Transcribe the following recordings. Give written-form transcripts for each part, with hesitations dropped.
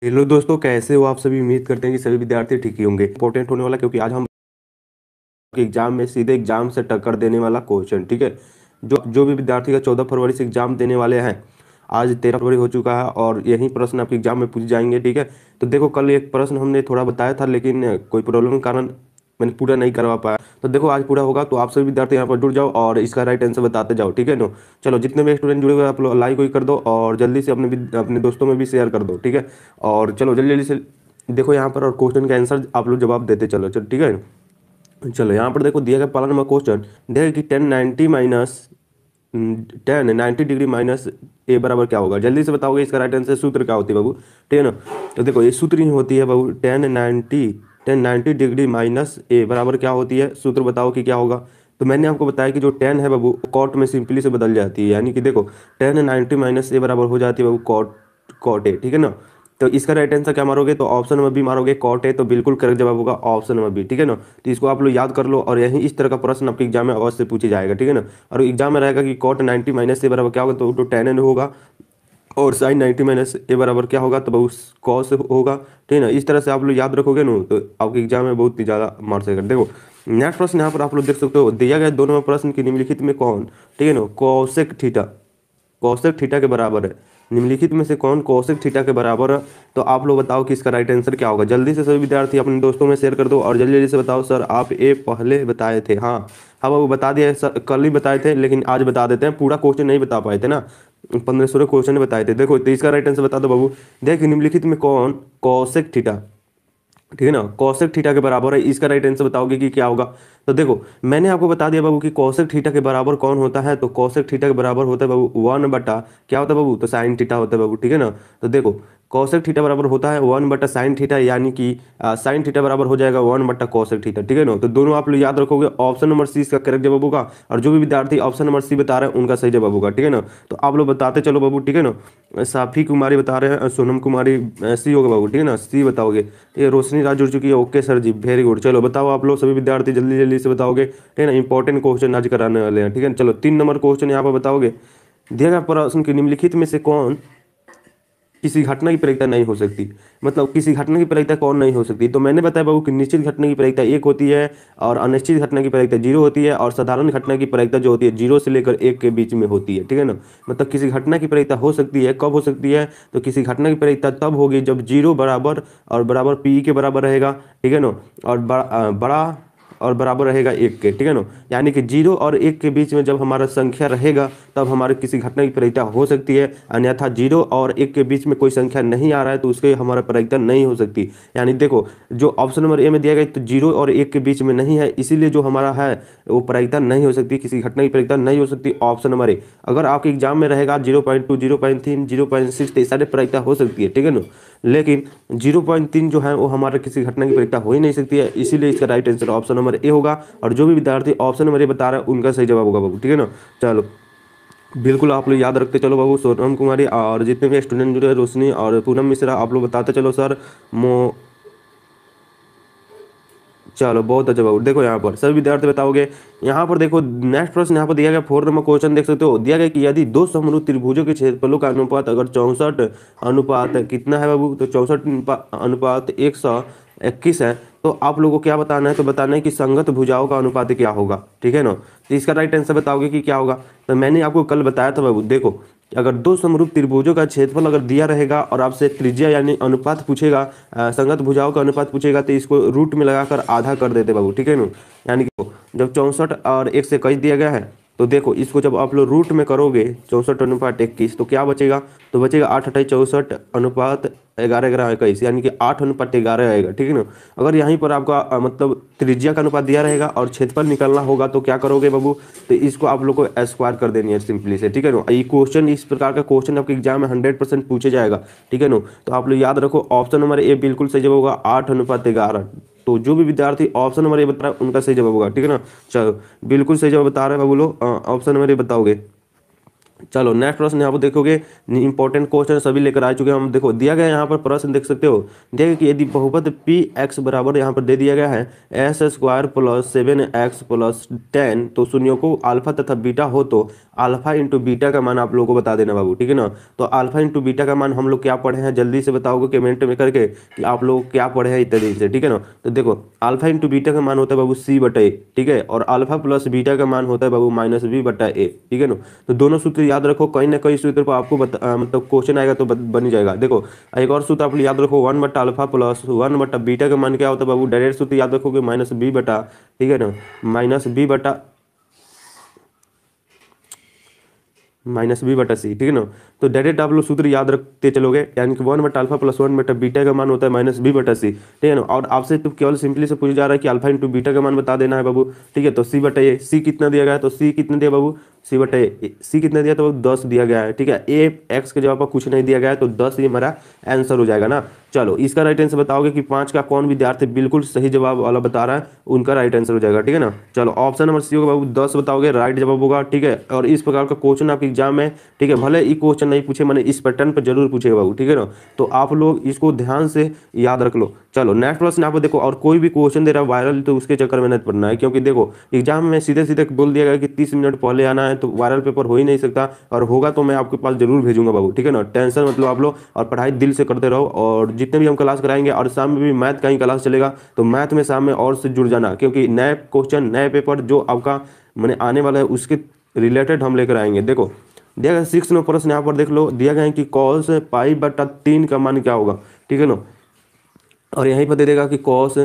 Hello दोस्तों, कैसे हो आप सभी। उम्मीद करते हैं कि सभी विद्यार्थी ठीक ही होंगे। इंपॉर्टेंट होने वाला, क्योंकि आज हम एग्जाम में सीधे एग्जाम से टक्कर देने वाला क्वेश्चन, ठीक है। जो जो भी विद्यार्थी का 14 फरवरी से एग्जाम देने वाले हैं, आज 13 फरवरी हो चुका है और यही प्रश्न आपके एग्जाम में पूछे जाएंगे, ठीक है। तो देखो, कल एक प्रश्न हमने थोड़ा बताया था, लेकिन कोई प्रॉब्लम के कारण मैंने पूरा नहीं करवा पाया। तो देखो, आज पूरा होगा। तो आप सभी विद्यार्थी यहाँ पर जुड़ जाओ और इसका राइट आंसर बताते जाओ, ठीक है ना। चलो, जितने भी स्टूडेंट जुड़े हुए हैं, आप लोग लाइक कर दो और जल्दी से अपने दोस्तों में भी शेयर कर दो, ठीक है। और चलो जल्दी जल्दी से देखो यहाँ पर, और क्वेश्चन का आंसर आप लोग जवाब देते चलो, चलो ठीक है। चलो यहाँ पर देखो, दिया गया पहला नंबर क्वेश्चन देखिए कि 1090 डिग्री माइनस ए बराबर क्या होगा। जल्दी से बताओगे इसका राइट आंसर। सूत्र क्या होती है बाबू, ठीक है ना। तो देखो, ये सूत्र ही होती है बाबू, 1090 डिग्री माइनस ए बराबर क्या होती है। सूत्र बताओ कि क्या होगा। तो मैंने आपको बताया कि जो 10 है बाबू, कॉट में सिंपली से बदल जाती है, यानी कि देखो 1090 माइनस ए बराबर हो जाती है बाबू कॉट, कॉट ए, ठीक है ना। तो इसका राइट आंसर क्या मारोगे, तो ऑप्शन नंबर बी मारोगे, कॉट है। तो बिल्कुल करेक्ट जवाब होगा ऑप्शन नंबर बी, ठीक है ना। तो इसको आप लोग याद कर लो, और यही इस तरह का प्रश्न आपके एग्जाम में अवश्य पूछे जाएगा, ठीक है ना। और एग्जाम में रहेगा कि कॉट 90 माइनस से बराबर क्या होगा, तो 10 होगा। और साइन 90 माइनस ए बराबर क्या होगा, तो बहुत कॉस होगा, ठीक है ना। इस तरह से आप लोग याद रखोगे ना, तो आपके एग्जाम में बहुत ही ज़्यादा मार्क्स आएगा। देखो, नेक्स्ट प्रश्न यहाँ पर आप लोग देख सकते हो, दिया गया दोनों प्रश्न की निम्नलिखित में कौन, ठीक है ना, कौशिक थीटा, कौशिक थीटा के बराबर है। निम्नलिखित में से कौन कौशिक थीटा के बराबर है। तो आप लोग बताओ कि इसका राइट आंसर क्या होगा। जल्दी से सभी विद्यार्थी अपने दोस्तों में शेयर कर दो और जल्दी जल्दी से बताओ। सर आप ये पहले बताए थे। हाँ हाँ बाबू, बता दिया है सर, कल ही बताए थे, लेकिन आज बता देते हैं। पूरा क्वेश्चन नहीं बता पाए थे ना, 15-16 क्वेश्चन बताए थे। देखो, तो इसका राइट आंसर बता दो बाबू। देखिए, निम्नलिखित में कौन कौशिक थीटा, ठीक है ना, कौशिक थीटा के बराबर है। इसका राइट आंसर बताओगे कि क्या होगा। तो देखो, मैंने आपको बता दिया बाबू कि कौशिक थीटा के बराबर कौन होता है। तो कौशिक थीटा के बराबर होता है बाबू 1 बटा क्या होता है बाबू, तो साइन थीटा होता है बाबू, ठीक है ना। तो देखो, कौशिक थीटा बराबर होता है 1 बटा साइन थीटा, यानी कि साइन थीटा बराबर हो जाएगा 1 बटा कौशिक थीटा, ठीक है ना। तो दोनों आप लोग याद रखोगे। ऑप्शन नंबर सी इसका करेक्ट जवाब होगा, और जो भी विद्यार्थी ऑप्शन नंबर सी बता रहे हैं उनका सही जवाब होगा, ठीक है ना। तो आप लोग बताते चलो बाबू, ठीक है ना। साफी कुमारी बता रहे हैं, सोनम कुमारी, सी होगा बाबू, ठीक है ना, सी बताओगे। ये रोशनी राज जुड़ चुकी है, ओके सर जी, वेरी गुड। चलो बताओ आप लोग सभी विद्यार्थी जल्दी जल्दी से बताओगे, ठीक है ना। इंपॉर्टेंट क्वेश्चन आज कराने वाले हैं, ठीक है। चलो 3 नंबर क्वेश्चन यहाँ पर बताओगे। दिया गया प्रश्न के निम्नलिखित में से कौन किसी घटना की प्रायिकता नहीं हो सकती। मतलब किसी घटना की प्रायिकता कौन नहीं हो सकती। तो मैंने बताया बाबू कि निश्चित घटना की प्रायिकता 1 होती है, और अनिश्चित घटना की प्रायिकता 0 होती है, और साधारण घटना की प्रायिकता जो होती है 0 से लेकर 1 के बीच में होती है, ठीक है ना। मतलब किसी घटना की प्रायिकता हो सकती है, कब हो सकती है, तो किसी घटना की प्रायिकता तब होगी जब 0 बराबर और बराबर पी के बराबर रहेगा, ठीक है ना। और बड़ा और बराबर रहेगा 1 के, ठीक है ना। यानी कि 0 और 1 के बीच में जब हमारा संख्या रहेगा, तब हमारे किसी घटना की प्रायिकता हो सकती है। अन्यथा 0 और 1 के बीच में कोई संख्या नहीं आ रहा है, तो उसके हमारा प्रायिकता नहीं हो सकती। यानी देखो, जो ऑप्शन नंबर ए में दिया गया, तो 0 और 1 के बीच में नहीं है, इसीलिए जो हमारा है वो प्रायिकता नहीं हो सकती, किसी घटना की प्रायिकता नहीं हो सकती, ऑप्शन नंबर ए। अगर आपके एग्जाम में रहेगा 0.2, 0.3, 0.6, तो ये सारे प्रायिकता हो सकती है, ठीक है ना। लेकिन 0.3 जो है वो हमारे किसी घटना की प्रायिकता हो ही नहीं सकती है, इसीलिए इसका right answer option number A होगा। और जो भी विद्यार्थी ऑप्शन नंबर ए बता रहा है उनका सही जवाब होगा बाबू, ठीक है ना। चलो, बिल्कुल आप लोग याद रखते चलो बाबू। सोनम कुमारी और जितने भी स्टूडेंट जुड़े हैं, रोशनी और पूनम मिश्रा, आप लोग बताते चलो सर। मो चलो, बहुत अच्छा बाबू। देखो यहाँ पर सभी विद्यार्थी बताओगे। यहाँ पर देखो, नेक्स्ट प्रश्न यहाँ पर दिया गया 4 नंबर क्वेश्चन देख सकते हो। दिया गया कि यदि दो समरूप त्रिभुजों के क्षेत्रफलों का अनुपात अगर 64 अनुपात कितना है बाबू, तो 64 अनुपात 121 है, तो आप लोगों को क्या बताना है, तो बताना है कि संगत भुजाओं का अनुपात क्या होगा, ठीक है ना। तो इसका राइट आंसर बताओगे कि क्या होगा। तो मैंने आपको कल बताया था बाबू, देखो, अगर दो समरूप त्रिभुजों का क्षेत्रफल अगर दिया रहेगा और आपसे त्रिज्या यानी अनुपात पूछेगा, संगत भुजाओं का अनुपात पूछेगा, तो इसको रूट में लगाकर आधा कर देते बाबू, ठीक है ना। यानी कि जब 64 और 1 से 21 दिया गया है, तो देखो इसको जब आप लोग रूट में करोगे 64 अनुपात 21, तो क्या बचेगा, तो बचेगा 8×8 = 64 अनुपात 11×11 = 21, यानी कि 8:11 आएगा, ठीक है ना। अगर यहीं पर आपका मतलब त्रिज्या का अनुपात दिया रहेगा और क्षेत्रफल निकलना होगा, तो क्या करोगे बाबू, तो इसको आप लोग को स्क्वायर कर देनी है सिंपली से, ठीक है ना। ये क्वेश्चन, इस प्रकार का क्वेश्चन आपके एग्जाम में 100% पूछे जाएगा, ठीक है ना। तो आप लोग याद रखो, ऑप्शन नंबर ए बिल्कुल सही जवाब होगा, 8:11। तो जो भी विद्यार्थी ऑप्शन नंबर ए बता रहा है उनका सही जवाब होगा, ठीक है ना। चलो, बिल्कुल सही जवाब बता रहे हैं बाबू लोग, ऑप्शन नंबर ए बताओगे। चलो नेक्स्ट प्रश्न यहाँ पर देखोगे, इंपॉर्टेंट क्वेश्चन सभी लेकर आ चुके हैं हम। देखो दिया गया यहाँ पर प्रश्न देख सकते हो, दिया गया कि यदि बहुपद पी एक्स बराबर यहाँ पर दे दिया गया है S square plus 7x plus 10, तो शून्यों को अल्फा तथा बीटा हो तो अल्फा इंटू बीटा का मान आप लोगों को बता देना बाबू, ठीक है ना। तो अल्फा इंटू बीटा का मान हम लोग क्या पढ़े हैं, जल्दी से बताओगे कमेंट में करके कि आप लोग क्या पढ़े हैं इत्यादि से, ठीक है ना। तो देखो अल्फा इंटू बीटा का मान होता है बाबू सी बटा ए, ठीक है, और अल्फा प्लस बीटा का मान होता है बाबू माइनस बी बटा ए, ठीक है ना। तो दोनों सूत्र याद रखो, कहीं ना कहीं सूत्र पर आपको मतलब क्वेश्चन आएगा तो बन ही जाएगा। देखो एक और सूत्र आप याद रखो, 1 बटा अल्फा प्लस 1 बटा बीटा का मान क्या होता है बाबू, डायरेक्ट सूत्र याद रखोगे माइनस बी बटा, ठीक है ना, माइनस बी बटा सी, ठीक है ना। तो डायरेक्ट आप लोग सूत्र याद रखते चलोगे, यानी कि 1 बटा अल्फा प्लस 1 बटा बीटा का मान होता है माइनस बी बटा सी, ठीक है ना। और आपसे तो केवल सिंपली से पूछा जा रहा है कि अल्फा इंटू बीटा का मान बता देना है बाबू, ठीक है। तो सी बटा ए, सी कितना दिया गया है, तो सी कितना दिया बाबू, सी बटा ए, सी कितना दिया तो 10 दिया गया है, ठीक है। ए एक्स के जवाब पर कुछ नहीं दिया गया है, तो 10 ये हमारा आंसर हो जाएगा ना। चलो इसका राइट आंसर बताओगे कि 5 का कौन विद्यार्थी बिल्कुल सही जवाब वाला बता रहा है, उनका राइट आंसर हो जाएगा, ठीक है ना। चलो ऑप्शन नंबर सी होगा बाबू, 10 बताओगे राइट जवाब होगा, ठीक है। और इस प्रकार का क्वेश्चन आपके एग्जाम में, ठीक है, भले ही क्वेश्चन नहीं पूछे, मैंने इस पैटर्न पर जरूर पूछेगा बाबू, ठीक है ना। तो आप लोग इसको ध्यान से याद रख लो। चलो नेक्स्ट प्रश्न यहाँ पर देखो, और कोई भी क्वेश्चन दे रहा है वायरल तो उसके चक्कर में नहीं पड़ना है, क्योंकि देखो एग्जाम में सीधे सीधे बोल दिया गया कि 30 मिनट पहले आना है, तो वायरल पेपर हो ही नहीं सकता, और होगा तो मैं आपके पास जरूर भेजूंगा बाबू, ठीक है ना। टेंशन मतलब आप लोग, और पढ़ाई दिल से करते रहो, और जितने भी हम क्लास कराएंगे, और शाम में भी मैथ का ही क्लास चलेगा, तो मैथ में शाम में और से जुड़ जाना, क्योंकि नए क्वेश्चन नए पेपर जो आपका मैंने आने वाला है उसके रिलेटेड हम लेकर आएंगे। देखो दिया गया 6 नंबर प्रश्न यहाँ पर देख लो, दिया गया है कि कॉस पाई बटा 3 का मान क्या होगा, ठीक है ना। और यहीं पर दे देगा कि कॉस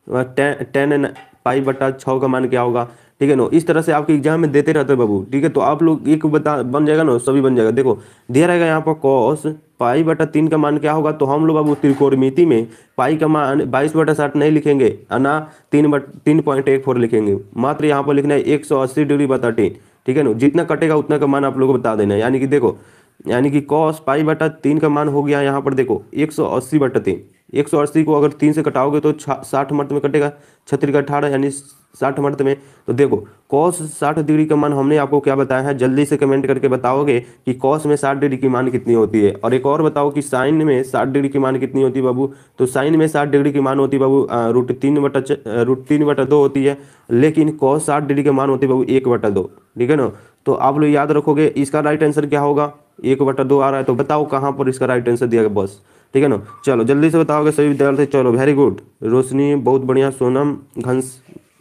10 पाई बटा 6 का मान क्या होगा, ठीक है ना। इस तरह से आपके एग्जाम में देते रहते हैं बाबू, ठीक है। तो आप लोग एक बता बन जाएगा ना, सभी बन जाएगा। देखो दिया रहेगा यहाँ पर कॉस पाई बटा 3 का मान क्या होगा, तो हम लोग बाबू त्रिकोणमिति में पाई का मान 22/60 नहीं लिखेंगे, ना 3.14 लिखेंगे, मात्र यहाँ पर लिखना है 180 डिग्री बटा 3, ठीक है ना। जितना कटेगा उतना का मान आप लोगों को बता देना है, यानी कि देखो, यानी कि कॉस पाई बटा 3 का मान हो गया यहाँ पर देखो 180/3। 180 को अगर 3 से कटाओगे तो 60 मर्द में कटेगा, 6 का 18 यानी 60 मर्द में। तो देखो कॉस 60 डिग्री का मान हमने आपको क्या बताया है, जल्दी से कमेंट करके बताओगे कि कॉस में 60 डिग्री की मान कितनी होती है। और एक और बताओ कि साइन में 60 डिग्री की मान कितनी होती है बाबू, तो साइन में 60 डिग्री की मान होती है बाबू √3/2 होती है, लेकिन कॉस 60 डिग्री का मान होती है बाबू 1/2, ठीक है ना। तो आप लोग याद रखोगे, इसका राइट आंसर क्या होगा, 1/2 आ रहा है, तो बताओ कहाँ पर इसका राइट आंसर दिया गया बस, ठीक है ना। चलो जल्दी से बताओगे सभी विद्यार्थी, चलो वेरी गुड, रोशनी बहुत बढ़िया, सोनम,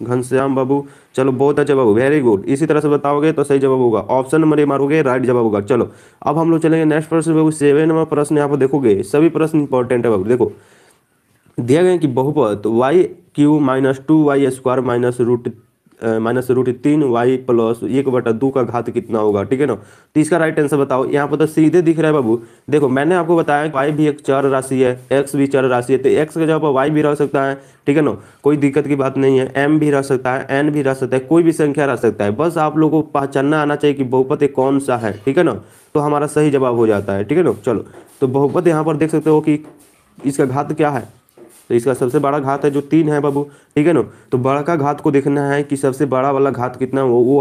घनश्याम बाबू, चलो बहुत अच्छा बाबू, वेरी गुड। इसी तरह से बताओगे तो सही जवाब होगा, ऑप्शन नंबर ए मारोगे राइट जवाब होगा। चलो अब हम लोग चलेंगे नेक्स्ट प्रश्न बाबू, 7 नंबर प्रश्न यहाँ पर देखोगे, सभी प्रश्न इंपॉर्टेंट है बाबू। देखो दिया गया कि बहुपद y³ - 2y² -√3y प्लस 1/2 का घात कितना होगा, ठीक है ना। तो इसका राइट आंसर बताओ, यहाँ पर तो सीधे दिख रहा है बाबू। देखो मैंने आपको बताया कि y भी एक चर राशि है, x भी चर राशि है, तो x के जगह पर y भी रह सकता है, ठीक है ना, कोई दिक्कत की बात नहीं है। m भी रह सकता है, n भी रह सकता है, कोई भी संख्या रह सकता है, बस आप लोगों को पहचानना आना चाहिए कि बहुपद कौन सा है, ठीक है ना, तो हमारा सही जवाब हो जाता है, ठीक है ना। चलो तो बहुपद यहाँ पर देख सकते हो कि इसका घात क्या है, तो इसका सबसे बड़ा घात है जो 3 है बाबू, ठीक है ना। तो बड़ा का घात को देखना है कि सबसे बड़ा वाला घात कितना, वो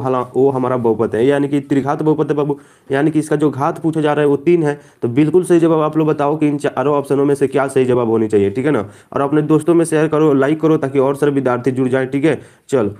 हमारा बहुपद है, यानी कि त्रिघात बहुपद है बाबू, यानी कि इसका जो घात पूछा जा रहा है वो 3 है। तो बिल्कुल सही जवाब आप लोग बताओ कि इन चारों ऑप्शनों में से क्या सही जवाब होनी चाहिए, ठीक है ना। और अपने दोस्तों में शेयर करो, लाइक करो, ताकि और सारे विद्यार्थी जुड़ जाए, ठीक है। चलो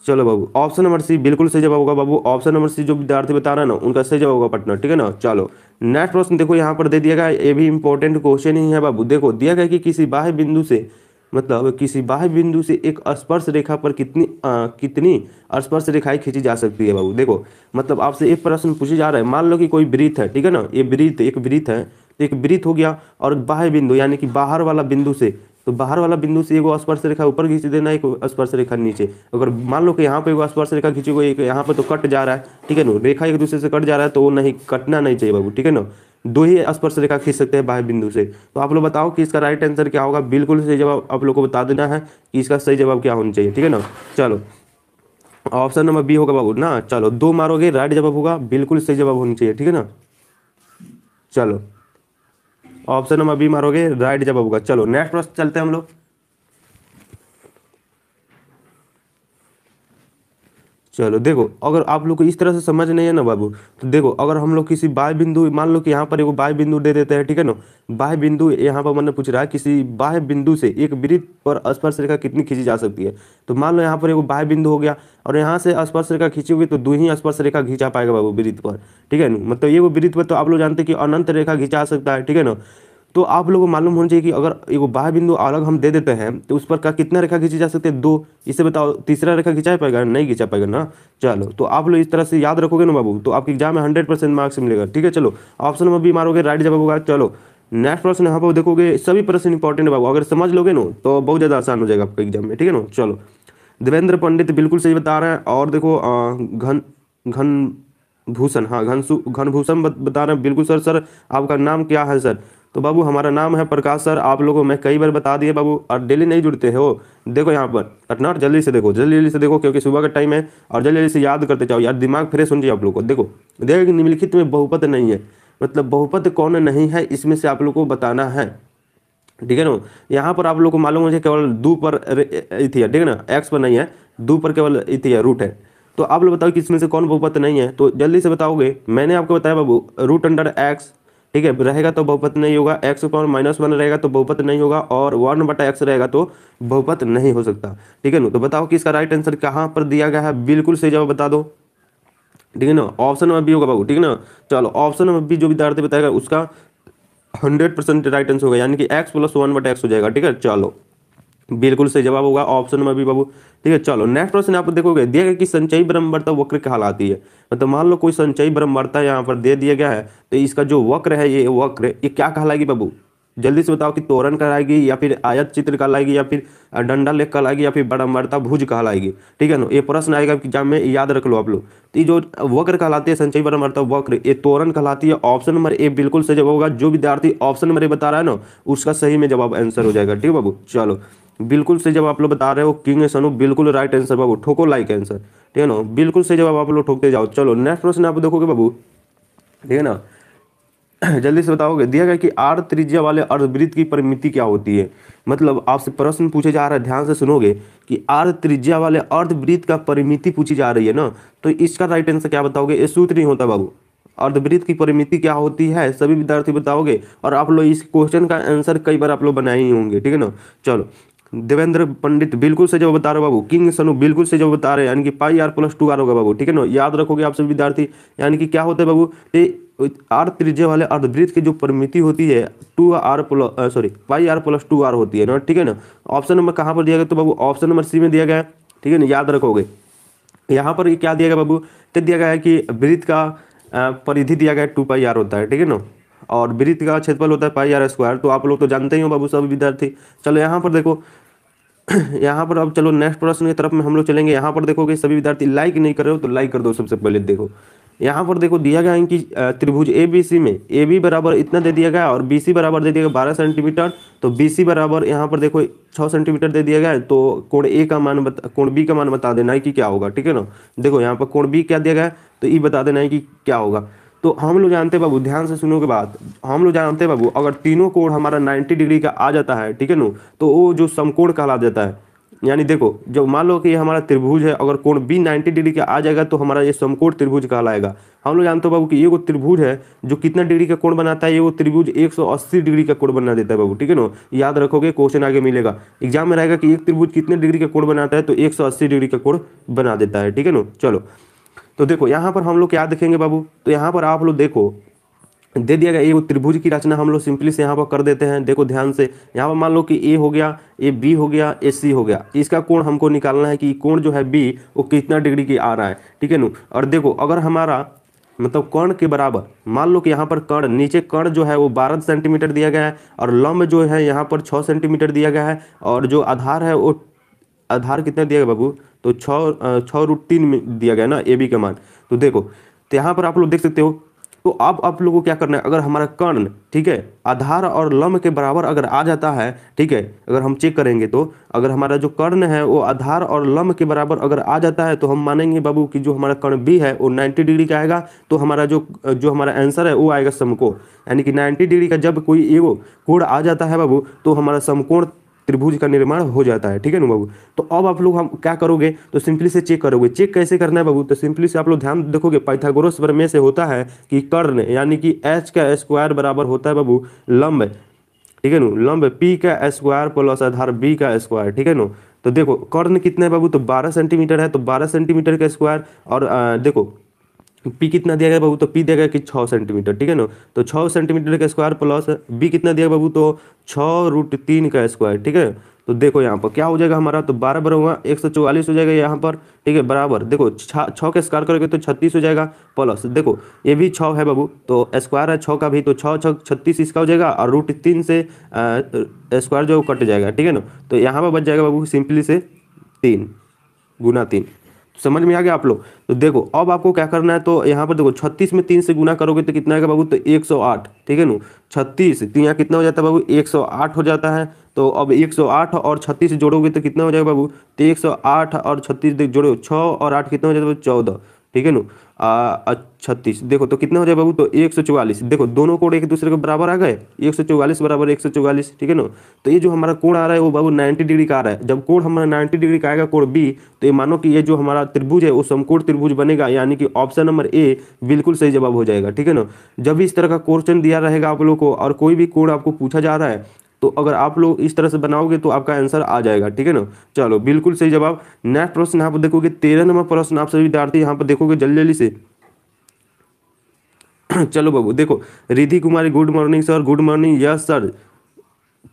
चलो बाबू ऑप्शन नंबर सी बिल्कुल सही जवाब होगा बाबू, ऑप्शन नंबर सी जो विद्यार्थी बता रहा है ना उनका सही जवाब होगा पटना, ठीक है ना। चलो नेक्स्ट प्रश्न देखो, यहाँ पर दे दिया गया, ये भी इंपॉर्टेंट क्वेश्चन ही है बाबू। देखो दिया गया कि किसी बाह्य बिंदु से, मतलब किसी बाह्य बिंदु से एक स्पर्श रेखा पर कितनी स्पर्श रेखाएं खींची जा सकती है बाबू। देखो मतलब आपसे एक प्रश्न पूछा जा रहा है, मान लो कि कोई वृत्त है, ठीक है ना, ये वृत्त एक वृत्त है, तो एक वृत्त हो गया, और बाह्य बिंदु यानी कि बाहर वाला बिंदु से, तो बाहर वाला बिंदु से एगो स्पर्श रेखा ऊपर खींच देना, एक स्पर्श रेखा नीचे। अगर मान लो कि यहाँ पे एगो स्पर्श रेखा खींची गई, एक यहाँ पे तो कट जा रहा है, ठीक है ना, रेखा एक दूसरे से कट जा रहा है, तो वो नहीं कटना नहीं चाहिए बाबू, ठीक है ना। दो ही स्पर्श रेखा खींच सकते हैं बाह्य बिंदु से। तो आप लोग बताओ कि इसका राइट आंसर क्या होगा, बिल्कुल सही जवाब आप लोग को बता देना है कि इसका सही जवाब क्या होना चाहिए, ठीक है ना। चलो ऑप्शन नंबर बी होगा बाबू ना। चलो 2 मारोगे राइट जवाब होगा, बिल्कुल सही जवाब होना चाहिए, ठीक है ना। चलो ऑप्शन नंबर बी मारोगे राइट जवाब होगा। चलो नेक्स्ट प्रश्न चलते हैं हम लोग। चलो देखो, अगर आप लोग को इस तरह से समझ नहीं है ना बाबू, तो देखो अगर हम लोग किसी बाह्य बिंदु, मान लो कि यहाँ पर एगो बाह्य बिंदु दे देते हैं, ठीक है ना। बाह्य बिंदु यहाँ पर मैंने पूछ रहा है किसी बाह्य बिंदु से एक वृत्त पर स्पर्श रेखा कितनी खींची जा सकती है। तो मान लो यहाँ पर एगो बाह्य बिंदु हो गया और यहाँ से स्पर्श रेखा खींची होगी तो दो ही स्पर्श रेखा खींचा पाएगा बाबू वृत्त पर, ठीक है ना। मतलब ये वो वृत्त पर तो आप लोग जानते हैं कि अनंत रेखा खींचा सकता है, ठीक है ना। तो आप लोगों को मालूम होना चाहिए कि अगर एगो बाह्य बिंदु अलग हम दे देते हैं तो उस पर का कितना रेखा खींची जा सकती है, दो। इसे बताओ तीसरा रेखा खींचा पाएगा, नहीं खींचा पाएगा ना। चलो तो आप लोग इस तरह से याद रखोगे ना बाबू, तो आपके एग्जाम में 100% मार्क्स मिलेगा, ठीक है। चलो ऑप्शन में भी मारोगे राइट जवाब होगा। चलो नेक्स्ट प्रश्न यहाँ पर देखोगे, सभी प्रश्न इंपॉर्टेंट है बाबू, अगर समझ लोगे ना तो बहुत ज़्यादा आसान हो जाएगा आपका एग्जाम में, ठीक है ना। चलो देवेंद्र पंडित बिल्कुल सही बता रहे हैं। और देखो घन घन भूषण, हाँ घन भूषण बता रहे हैं बिल्कुल सर। सर आपका नाम क्या है सर? तो बाबू हमारा नाम है प्रकाश सर। आप लोगों को मैं कई बार बता दिया बाबू, और डेली नहीं जुड़ते हो। देखो यहाँ पर अटनाट जल्दी से देखो, जल्दी से देखो, क्योंकि सुबह का टाइम है, और जल्दी जल्दी से याद करते जाओ यार, दिमाग फ्रेश होना चाहिए आप लोग को। देखो देखो कि निम्नलिखित में बहुपद नहीं है, मतलब बहुपद कौन नहीं है इसमें से आप लोग को बताना है, ठीक है ना। यहाँ पर आप लोग को मालूम हो जाए केवल दो पर इथी है, ठीक है ना, एक्स पर नहीं है, दो पर केवल इथी है, रूट है। तो आप लोग बताओ कि इसमें से कौन बहुपद नहीं है, तो जल्दी से बताओगे। मैंने आपको बताया बाबू रूट अंडर एक्स, ठीक है, रहेगा तो बहुपद नहीं होगा, एक्स पावर -1 रहेगा तो बहुपद नहीं होगा, और 1/x रहेगा तो बहुपद नहीं हो सकता, ठीक है ना। तो बताओ कि इसका राइट आंसर कहाँ पर दिया गया है, बिल्कुल सही जवाब बता दो, ठीक है ना। ऑप्शन में भी होगा बाबू, ठीक है ना। चलो ऑप्शन में भी जो विद्यार्थी बताएगा उसका 100% राइट आंसर होगा, यानी कि x + 1/x हो जाएगा, ठीक है। चलो बिल्कुल सही जवाब होगा ऑप्शन में भी बाबू, ठीक है। चलो नेक्स्ट प्रश्न आप देखोगे, दिया गया कि संचयी ब्रह्मवर्ता वक्र कहलाती है। मतलब मान लो कोई संचयी ब्रह्मवर्ता यहाँ पर दे दिया गया है, तो इसका जो वक्र है, ये वक्र ये क्या कहलाएगी बाबू, जल्दी से बताओ कि तोरण कहलाएगी, या फिर आयत चित्र कहलाएगी, या फिर डंडा लेख कहलाएगी, या फिर ब्रह्मवर्ता भुज कहलाएगी, ठीक है ना। ये प्रश्न आएगा एग्जाम में, याद रख लो आप लोग। तो ये जो वक्र कहलाती है संचयी ब्रह्मवर्ता वक्र, ये तोरण कहलाती है। ऑप्शन नंबर ए बिल्कुल सही जवाब होगा। जो विद्यार्थी ऑप्शन नंबर ए बता रहा है ना, उसका सही में जवाब आंसर हो जाएगा, ठीक है बाबू। चलो बिल्कुल सही जवाब आप लोग बता रहे हो, किंग सनू बिल्कुल राइट आंसर बाबू, ठोको लाइक आंसर, ठीक है ना, बिल्कुल सही जवाब आप लोग ठोकते जाओ। चलो नेक्स्ट प्रश्न आप देखोगे बाबू, ठीक है ना, जल्दी से बताओगे। दिया गया कि आर त्रिज्या वाले अर्धवृत्त की परिमिति क्या होती है। मतलब आपसे प्रश्न पूछे जा रहा है, ध्यान से सुनोगे कि आर त्रिज्या वाले अर्धवृत्त का परिमिति पूछी जा रही है ना, तो इसका राइट आंसर क्या बताओगे। ये सूत्र नहीं होता बाबू, अर्धवृत्त की परिमिति क्या होती है सभी विद्यार्थी बताओगे, और आप लोग इस क्वेश्चन का आंसर कई बार आप लोग बनाए ही होंगे, ठीक है ना। चलो देवेंद्र पंडित बिल्कुल से जवाब बता रहे हो बाबू, किंग सनू बिल्कुल से जवाब बता रहे हैं, यानी कि πr+2r होगा बाबू, ठीक है ना। याद रखोगे आप सभी विद्यार्थी, यानी कि क्या होता है बाबू, आर त्रिज्या वाले अर्धवृत्त की जो परिमिति होती है πr+2r होती है ना, ठीक है ना। ऑप्शन नंबर कहाँ पर दिया गया, तो बाबू ऑप्शन नंबर सी में दिया गया है, ठीक है ना, याद रखोगे। यहाँ पर क्या दिया गया बाबू, तो दिया गया है कि वृत्त का परिधि दिया गया है 2πr होता है, ठीक है ना, और वृत्त का क्षेत्रफल होता है πr²। तो आप लोग तो जानते ही हो बाबू सभी विद्यार्थी। चलो यहाँ पर देखो यहाँ पर अब चलो नेक्स्ट प्रश्न की तरफ में हम लोग चलेंगे। यहाँ पर देखोगे सभी विद्यार्थी लाइक नहीं कर रहे हो तो लाइक कर दो सबसे पहले। देखो यहाँ पर देखो दिया गया है कि त्रिभुज ए बी सी में ए बी बराबर इतना दे दिया गया और बी सी बराबर दे दिया गया 12 सेंटीमीटर। तो बी सी बराबर यहाँ पर देखो 6 सेंटीमीटर दे दिया गया है। तो कोण ए का मान कोण बी का मान बता देना है कि क्या होगा, ठीक है ना। देखो यहाँ पर कोण बी क्या दिया गया है, तो ई बता देना है कि क्या होगा। तो हम लोग जानते हैं बाबू, ध्यान से सुनो के बात, हम लोग जानते हैं बाबू अगर तीनों कोण हमारा 90 डिग्री का आ जाता है, ठीक है ना, तो वो जो समकोण कहला जाता है। यानी देखो जब मान लो कि ये हमारा त्रिभुज है, अगर कोण बी 90 डिग्री का आ जाएगा तो हमारा ये समकोण त्रिभुज कहलाएगा। हम लोग जानते हो बाबू कि ये वो त्रिभुज है जो कितना डिग्री का कोण बनाता है, ये वो त्रिभुज 180 डिग्री का कोण बना देता है बाबू, ठीक है ना। याद रखोगे, क्वेश्चन आगे मिलेगा, एग्जाम में रहेगा कि एक त्रिभुज कितने डिग्री का कोण बनाता है, तो 180 डिग्री का कोण बना देता है, ठीक है ना। चलो तो देखो यहाँ पर हम लोग क्या देखेंगे बाबू, तो यहाँ पर आप लोग देखो दे दिया गया ये त्रिभुज की रचना हम लोग सिंपली से यहाँ पर कर देते हैं। देखो ध्यान से, यहाँ पर मान लो कि ए हो गया, ए बी हो गया, ए सी हो गया। इसका कोण हमको निकालना है कि कोण जो है बी वो कितना डिग्री की आ रहा है, ठीक है ना। और देखो अगर हमारा मतलब कर्ण के बराबर, मान लो कि यहाँ पर कर्ण नीचे कर्ण जो है वो 12 सेंटीमीटर दिया गया है, और लंब जो है यहाँ पर 6 सेंटीमीटर दिया गया है, और जो आधार है वो आधार कितना दिया गया बाबू, तो 6√3 में दिया गया ना ए बी का मान। तो देखो तो यहाँ पर आप लोग देख सकते हो। तो अब आप लोगों को क्या करना है, अगर हमारा कर्ण, ठीक है, आधार और लंब के बराबर अगर आ जाता है, ठीक है, अगर हम चेक करेंगे तो अगर हमारा जो कर्ण है वो आधार और लंब के बराबर अगर आ जाता है, तो हम मानेंगे बाबू कि जो हमारा कर्ण बी है वो 90 डिग्री का आएगा। तो हमारा जो हमारा आंसर है वो आएगा समकोण, यानी कि 90 डिग्री का जब कोई एगो कोण आ जाता है बाबू, तो हमारा समकोण त्रिभुज का निर्माण हो जाता है, ठीक है ना बाबू। तो अब आप लोग हम क्या करोगे, तो सिंपली से चेक करोगे। चेक कैसे करना है बाबू, तो सिंपली से आप लोग ध्यान देखोगे, पाइथागोरस प्रमेय से होता है कि कर्ण यानी कि एच का स्क्वायर बराबर होता है बाबू लंब, ठीक है नो, लंब पी का स्क्वायर प्लस आधार बी का स्क्वायर, ठीक है नो। तो देखो कर्ण कितना है बाबू, तो 12 सेंटीमीटर है, तो 12 सेंटीमीटर का स्क्वायर, और देखो पी कितना दिया गया बाबू, तो पी दिया गया कि 6 सेंटीमीटर, ठीक है ना। तो 6 सेंटीमीटर का स्क्वायर प्लस बी कितना दिया बाबू, तो 6√3 का स्क्वायर, ठीक है। तो देखो यहाँ पर क्या हो जाएगा हमारा, तो 12 बराबर हुआ 144 हो जाएगा यहाँ पर, ठीक है, बराबर देखो 6 का स्क्वायर करोगे तो 36 हो जाएगा, प्लस देखो ये भी 6 है बाबू, तो स्क्वायर है 6 का भी, तो 6×6 = 36 इसका हो जाएगा, और √3 से स्क्वायर जो कट जाएगा, ठीक है ना। तो यहाँ पर बच जाएगा बाबू सिंपली से 3 × 3। समझ में आ गया आप लोग। तो देखो अब आपको क्या करना है, तो यहाँ पर देखो 36 में 3 से गुना करोगे तो कितना आएगा बाबू, तो 108, ठीक है ना। 36 तो यहाँ कितना हो जाता है बाबू, 108 हो जाता है। तो अब 108 और 36 जोड़ोगे तो कितना हो जाएगा बाबू, तो 108 और 36 देख जोड़ो, 6 और 8 कितना हो जाता है, 14, ठीक है ना। 36 देखो तो कितना हो जाएगा बाबू, तो 144, देखो दोनों कोण एक दूसरे के बराबर आ गए, 144 बराबर 144, ठीक है ना। तो ये जो हमारा कोण आ रहा है वो बाबू 90 डिग्री का आ रहा है। जब कोण हमारा 90 डिग्री का आएगा कोण बी, तो ये मानो कि ये जो हमारा त्रिभुज है वो समकोण त्रिभुज बनेगा, यानी कि ऑप्शन नंबर ए बिल्कुल सही जवाब हो जाएगा, ठीक है ना। जब भी इस तरह का क्वेश्चन दिया रहेगा आप लोग को, और कोई भी कोण आपको पूछा जा रहा है, तो अगर आप लोग इस तरह से बनाओगे तो आपका आंसर आ जाएगा, ठीक है ना। चलो बिल्कुल सही जवाब। नेक्स्ट प्रश्न यहाँ पर देखोगे 13 नंबर प्रश्न, आप सभी विद्यार्थी यहाँ पर देखोगे जल्दी जल्दी से। चलो बाबू देखो, Riddhi Kumari good morning sir, good morning, yes sir,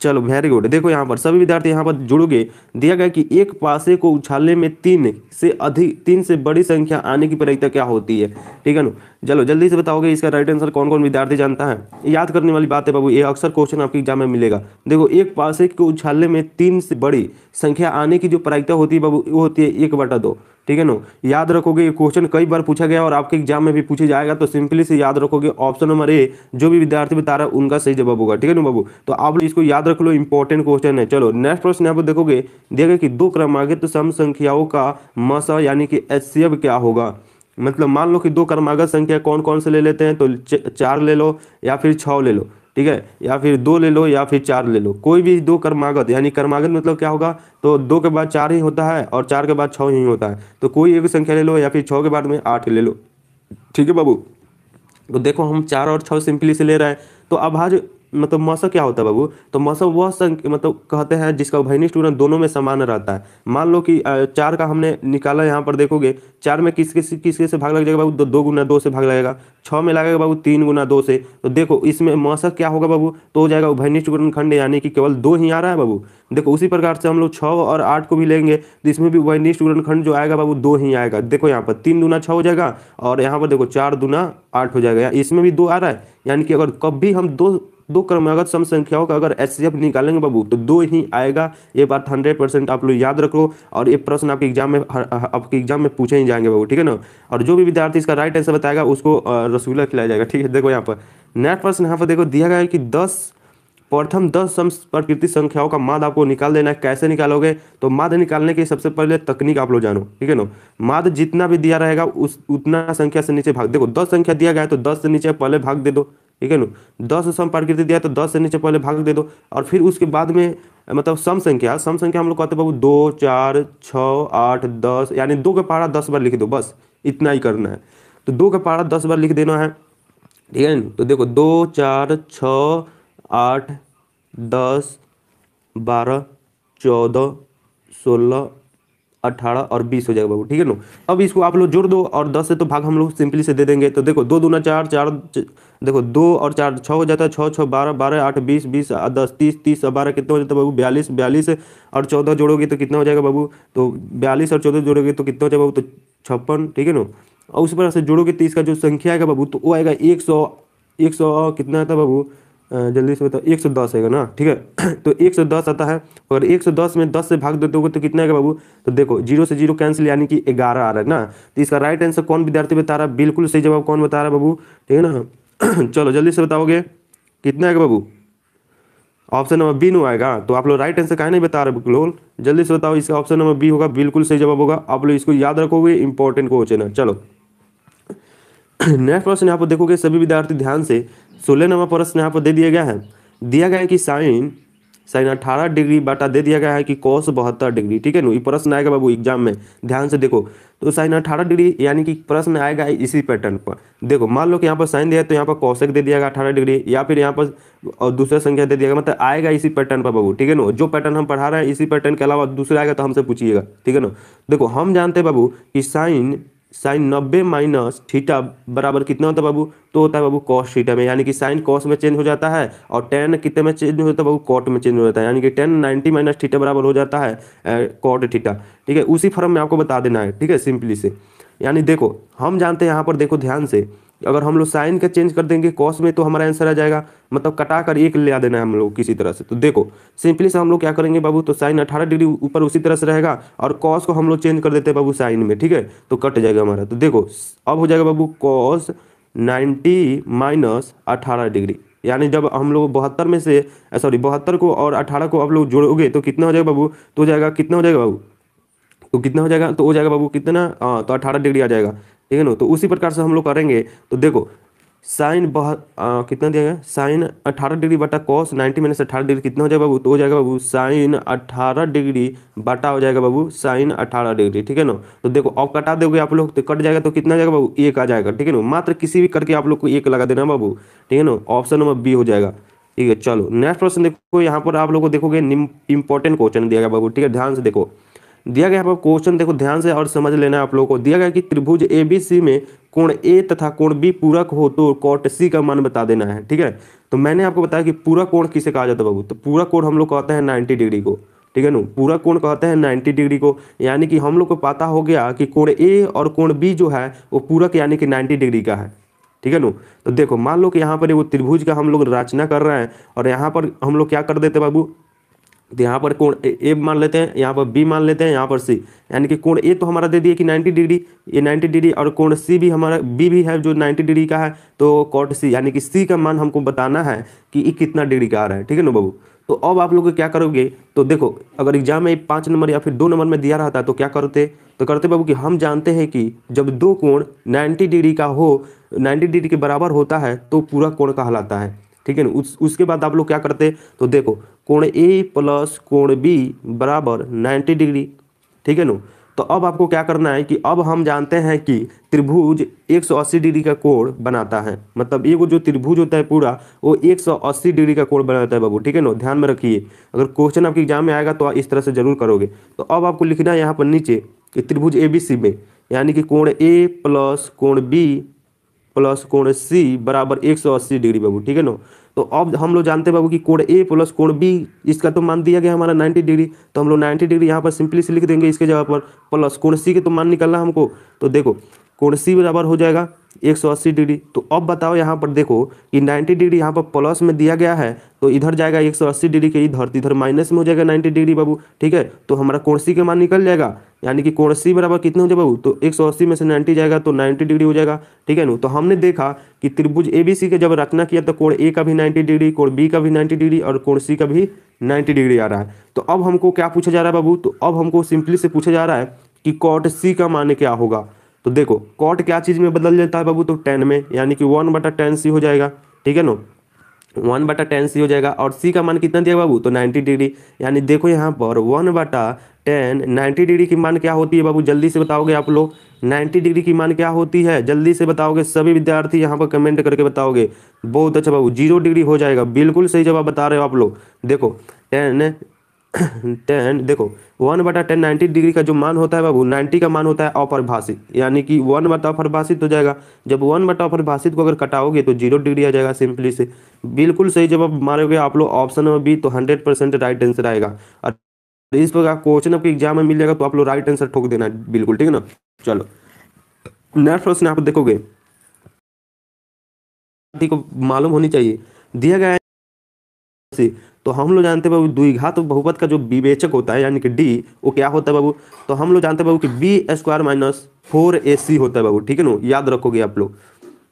चलो वेरी गुड। देखो यहाँ पर सभी विद्यार्थी यहाँ पर जुड़ोगे, दिया गया कि एक पासे को उछालने में 3 से बड़ी संख्या आने की प्रक्रिया क्या होती है, ठीक है ना। चलो जल्दी से बताओगे इसका राइट आंसर कौन कौन विद्यार्थी जानता है। याद करने वाली बात है बाबू, ये अक्सर क्वेश्चन आपके एग्जाम में मिलेगा। देखो एक पासे को उछालने में 3 से बड़ी संख्या आने की जो प्रक्रिया होती है बाबू, वो होती है 1/2, ठीक है ना। याद रखोगे, ये क्वेश्चन कई बार पूछा गया और आपके एग्जाम में भी पूछा जाएगा, तो सिंपली से याद रखोगे ऑप्शन नंबर ए, जो भी विद्यार्थी बता रहा है उनका सही जवाब होगा, ठीक है ना बाबू। तो आप इसको याद रख लो, इंपॉर्टेंट क्वेश्चन है। चलो नेक्स्ट प्रश्न यहाँ पर देखोगे, देखिए कि 2 क्रमागत सम संख्याओं का मसा यानी कि एचसीएफ क्या होगा। मतलब मान लो कि 2 क्रमागत संख्या कौन कौन से ले लेते हैं, तो 4 ले लो या फिर 6 ले लो, ठीक है, या फिर 2 ले लो या फिर 4 ले लो, कोई भी 2 क्रमागत, यानी क्रमागत मतलब क्या होगा, तो 2 के बाद 4 ही होता है और 4 के बाद 6 ही होता है। तो कोई एक संख्या ले लो या फिर 6 के बाद में 8 ले लो, ठीक है बाबू। तो देखो हम 4 और 6 सिंपली से ले रहे हैं। तो अभाज्य मतलब मौसा क्या होता है बाबू, तो मौसा वह संख्या मतलब कहते हैं जिसका उभयनिष्ठ गुणन दोनों में समान रहता है। मान लो कि 4 का हमने निकाला, यहाँ पर देखोगे 4 में किसके से भाग लग जाएगा बाबू, 2 गुना 2 से भाग लगेगा। 6 में लगेगा बाबू 3 गुना 2 से। तो देखो इसमें मौसा क्या होगा बाबू, तो हो जाएगा उभयनिष्ठ गुणनखंड, यानी कि केवल 2 ही आ रहा है बाबू। देखो उसी प्रकार से हम लोग 6 और 8 को भी लेंगे, तो इसमें भी उभयनिष्ठ गुणनखंड जो आएगा बाबू 2 ही आएगा। देखो यहाँ पर 3 दूना 6 हो जाएगा, और यहाँ पर देखो 4 दूना 8 हो जाएगा, इसमें भी 2 आ रहा है। यानी कि अगर कभी हम दो क्रमागत सम संख्याओं का अगर एचसीएफ निकालेंगे बाबू, तो 2 ही आएगा। ये बात 100% आप लोग याद रखो, और ये प्रश्न आपके एग्जाम में पूछे ही जाएंगे बाबू, ठीक है ना। और जो भी विद्यार्थी इसका राइट आंसर बताएगा उसको रसगुल्ला खिलाया जाएगा, ठीक है। देखो यहाँ पर नेक्स्ट प्रश्न यहाँ पर देखो दिया गया है कि प्रथम 10 सम प्रकृति संख्याओं का माध्य आपको निकाल देना है। कैसे निकालोगे, तो माध्य निकालने की सबसे पहले तकनीक आप लोग जानो, ठीक है ना। माध्य जितना भी दिया रहेगा उतना संख्या से नीचे भाग, देखो 10 संख्या दिया गया है तो 10 से नीचे पहले भाग दे दो, ठीक है ना। 10 सम प्रकृति दिया तो 10 से नीचे पहले भाग दे दो, और फिर उसके बाद में मतलब सम संख्या हम लोग कहते हैं बाबू 2 4 6 8 10, यानी 2 का पहाड़ा 10 बार लिख दो, बस इतना ही करना है। तो 2 का पहाड़ा 10 बार लिख देना है, ठीक है ना। तो देखो 2 4 6 8 10 12 14 16 18 और 20 हो जाएगा बाबू, ठीक है ना। अब इसको आप लोग जोड़ दो, और 10 से तो भाग हम लोग सिंपली से दे देंगे। तो देखो 2 दूना 4 4, देखो 2 और 4 6 हो जाता है, 6 6 12 12 8 20 20 10 30 30 और 12 कितना हो जाता है बाबू, 42 42 और 14 जोड़ोगे तो कितना हो जाएगा बाबू, तो 42 और 14 जोड़ोगे तो कितना हो जाएगा बाबू, तो 56, ठीक है ना। और उस पर से जोड़ोगे तो इसका जो संख्या आएगा बाबू, तो वो आएगा 100 कितना आता है बाबू, जल्दी से बताओ, 110 आएगा ना, ठीक है। तो 110 आता है, और 110 में 10 से भाग देते हो तो कितना आएगा बाबू, तो देखो 0 से 0 कैंसिल, यानी कि 11 आ रहा है ना। तो इसका राइट आंसर कौन विद्यार्थी बता रहा है, बिल्कुल सही जवाब कौन बता रहा है बाबू, ठीक है ना। चलो जल्दी से बताओगे कितना आएगा बाबू, ऑप्शन नंबर बी नो आएगा। तो आप लोग राइट आंसर काहे नहीं बता रहे लोग, जल्दी से बताओ, इसका ऑप्शन नंबर बी होगा, बिल्कुल सही जवाब होगा। आप लोग इसको याद रखोगे, इंपॉर्टेंट क्वेश्चन है। चलो नेक्स्ट प्रश्न यहाँ पर देखोगे सभी विद्यार्थी ध्यान से, 16 नंबर प्रश्न यहाँ पर दे दिया गया है। दिया गया है कि साइन साइन 18 डिग्री बटा दे दिया गया है कि कॉस 72 डिग्री, ठीक है ना। ये प्रश्न आएगा बाबू एग्जाम में, ध्यान से देखो। तो साइन 18 डिग्री यानी कि प्रश्न आएगा इसी पैटर्न पर। देखो मान लो कि यहाँ पर साइन दिया है तो यहाँ पर कॉसेक दे दिया गया 18 डिग्री, या फिर यहाँ पर और दूसरा संख्या दे दिया गया, मतलब आएगा इसी पैटर्न पर बाबू, ठीक है ना। जो पैटर्न हम पढ़ा रहे हैं इसी पैटर्न के अलावा दूसरा आएगा तो हमसे पूछिएगा, ठीक है ना। देखो हम जानते हैं बाबू कि साइन साइन 90 माइनस थीटा बराबर कितना होता है बाबू, तो होता है बाबू कॉस थीटा में, यानी कि साइन कॉस में चेंज हो जाता है और टेन कितने में चेंज हो जाता है बाबू, कॉट में चेंज हो जाता है, यानी कि टेन 90 माइनस थीटा बराबर हो जाता है कॉट थीटा, ठीक है। उसी फॉर्म में आपको बता देना है, ठीक है, सिंपली से। यानी देखो हम जानते हैं यहाँ पर, देखो ध्यान से, अगर हम लोग साइन का चेंज कर देंगे कॉस में तो हमारा आंसर आ जाएगा, मतलब कटा कर एक ले आ देना है हम लोग किसी तरह से। तो देखो सिंपली से हम लोग क्या करेंगे बाबू, तो साइन 18 डिग्री ऊपर उसी तरह से रहेगा और कॉस को हम लोग चेंज कर देते हैं बाबू साइन में, ठीक है, तो कट जाएगा हमारा। तो देखो अब हो जाएगा बाबू कॉस 90 माइनस 18 डिग्री, यानी जब हम लोग 72 में से सॉरी 72 को और 18 को आप लोग जोड़ोगे तो कितना हो जाएगा बाबू, तो हो जाएगा कितना हो जाएगा बाबू, तो कितना हो जाएगा, तो हो जाएगा बाबू कितना, तो 18 डिग्री आ जाएगा, ठीक है ना। तो उसी प्रकार से हम लोग करेंगे। तो देखो साइन कितना दिया गया, साइन 18 डिग्री बटा कॉस 90 माइनस 18 डिग्री कितना हो जाएगा बाबू, तो हो जाएगा बाबू साइन 18 डिग्री बटा हो जाएगा बाबू साइन 18 डिग्री, ठीक है ना। तो देखो अब कटा दोगे आप लोग तो कट जाएगा, तो कितना जाएगा बाबू, एक आ जाएगा, ठीक है ना। मात्र किसी भी करके आप लोग को एक लगा देना बाबू, ठीक है ना। ऑप्शन नंबर बी हो जाएगा, ठीक है। चलो नेक्स्ट प्रश्न देखो, यहाँ पर आप लोग को देखोगे इंपॉर्टेंट क्वेश्चन दिया गया बाबू, ठीक है, ध्यान से देखो। दिया गया है क्वेश्चन, देखो ध्यान से और समझ लेना है आप लोगों को। दिया गया कि त्रिभुज एबीसी में कोण ए तथा कोण बी पूरक हो तो कॉट सी का मान बता देना है, ठीक है। तो मैंने आपको बताया कि पूरा कोण किसे कहा जाता है बाबू, तो पूरा कोण हम लोग कहते हैं 90 डिग्री को, ठीक है ना। पूरा कोण कहते हैं 90 डिग्री को, यानी कि हम लोग को पता हो गया कि कोण ए और कोण बी जो है वो पूरक यानी कि 90 डिग्री का है, ठीक है ना। तो देखो मान लो कि यहाँ पर वो त्रिभुज का हम लोग रचना कर रहे हैं और यहाँ पर हम लोग क्या कर देते हैं बाबू, तो यहाँ पर कोण ए मान लेते हैं, यहाँ पर बी मान लेते हैं, यहाँ पर सी, यानी कि कोण ए तो हमारा दे दिए कि 90 डिग्री, ये 90 डिग्री, और कोण सी भी हमारा बी भी है जो 90 डिग्री का है, तो कॉट सी यानी कि सी का मान हमको बताना है कि ये कितना डिग्री का आ रहा है, ठीक है ना बाबू। तो अब आप लोग क्या करोगे, तो देखो अगर एग्जाम में 5 नंबर या फिर 2 नंबर में दिया रहता है तो क्या करते, तो करते बाबू कि हम जानते हैं कि जब दो कोण 90 डिग्री का हो, 90 डिग्री के बराबर होता है तो पूरा कोण कहलाता है, ठीक है ना। उसके बाद आप लोग क्या करते, तो देखो कोण ए प्लस कोण बी बराबर 90 डिग्री, ठीक है ना। तो अब आपको क्या करना है कि अब हम जानते हैं कि त्रिभुज 180 डिग्री का कोण बनाता है, मतलब ये वो जो त्रिभुज होता है पूरा वो 180 डिग्री का कोण बनाता है बाबू, ठीक है ना। ध्यान में रखिए, अगर क्वेश्चन आपके एग्जाम में आएगा तो इस तरह से जरूर करोगे। तो अब आपको लिखना है यहाँ पर नीचे कि त्रिभुज एबीसी में, यानी कि कोण ए प्लस कोण बी प्लस कोण सी बराबर 180 डिग्री बाबू, ठीक है ना। तो अब हम लोग जानते हैं बाबू कि कोण ए प्लस कोण बी इसका तो मान दिया गया हमारा 90 डिग्री, तो हम लोग 90 डिग्री यहाँ पर सिंपली से लिख देंगे इसके जगह पर, प्लस कोण सी के तो मान निकलना हमको। तो देखो कोण सी बराबर हो जाएगा 180 डिग्री। तो अब बताओ यहाँ पर देखो कि 90 डिग्री यहाँ पर प्लस में दिया गया है तो इधर जाएगा 180 डिग्री के इधर, इधर माइनस में हो जाएगा 90 डिग्री बाबू, ठीक है। तो हमारा कोण सी का मान निकल जाएगा, यानी कि कोण सी बराबर कितने हो जाएगा बाबू, तो 180 में से 90 जाएगा तो 90 डिग्री हो जाएगा, ठीक है ना। तो हमने देखा कि त्रिभुज एबीसी के जब रचना किया तो कोण ए का भी 90 डिग्री, कोण बी का भी 90 डिग्री और कोण सी का भी 90 डिग्री आ रहा है। तो अब हमको क्या पूछा जा रहा है बाबू, तो अब हमको सिंपली से पूछा जा रहा है कि कॉट सी का मान क्या होगा। तो देखो कॉट क्या चीज़ में बदल जाता है बाबू, तो टेन में, यानी कि 1/10 सी हो जाएगा, ठीक है ना, 1/10 सी हो जाएगा। और सी का मान कितना दिया बाबू, तो 90 डिग्री, यानी देखो यहाँ पर 1/10 90 डिग्री की मान क्या होती है बाबू, जल्दी से बताओगे आप लोग, 90 डिग्री की मान क्या होती है, जल्दी से बताओगे सभी विद्यार्थी यहाँ पर कमेंट करके बताओगे। बहुत अच्छा बाबू, 0 डिग्री हो जाएगा, बिल्कुल सही जवाब बता रहे हो आप लोग। देखो 10 देखो 1/10 90 डिग्री का जो मान होता है बाबू, 90 का मान होता है अपरिभाषित, यानी कि 1/अपरिभाषित हो जाएगा। जब 1/अपरिभाषित को अगर कटाओगे तो 0 डिग्री आ जाएगा सिंपली से। बिल्कुल सही जवाब मारोगे आप लोग, ऑप्शन नंबर बी तो 100% राइट आंसर आएगा। और इस प्रकार क्वेश्चन आपके एग्जाम में मिल जाएगा तो आप लोग राइट आंसर ठोक देना बिल्कुल, ठीक है ना। चलो नेक्स्ट प्रश्न आप देखोगे को मालूम होनी चाहिए, दिया गया है। तो हम लोग जानते हैं बाबू द्विघात बहुपद का जो विवेचक होता है यानी कि डी, वो क्या होता है बाबू, तो हम लोग जानते हैं बाबू कि b² माइनस 4ac होता है बाबू, ठीक है ना, याद रखोगे आप लोग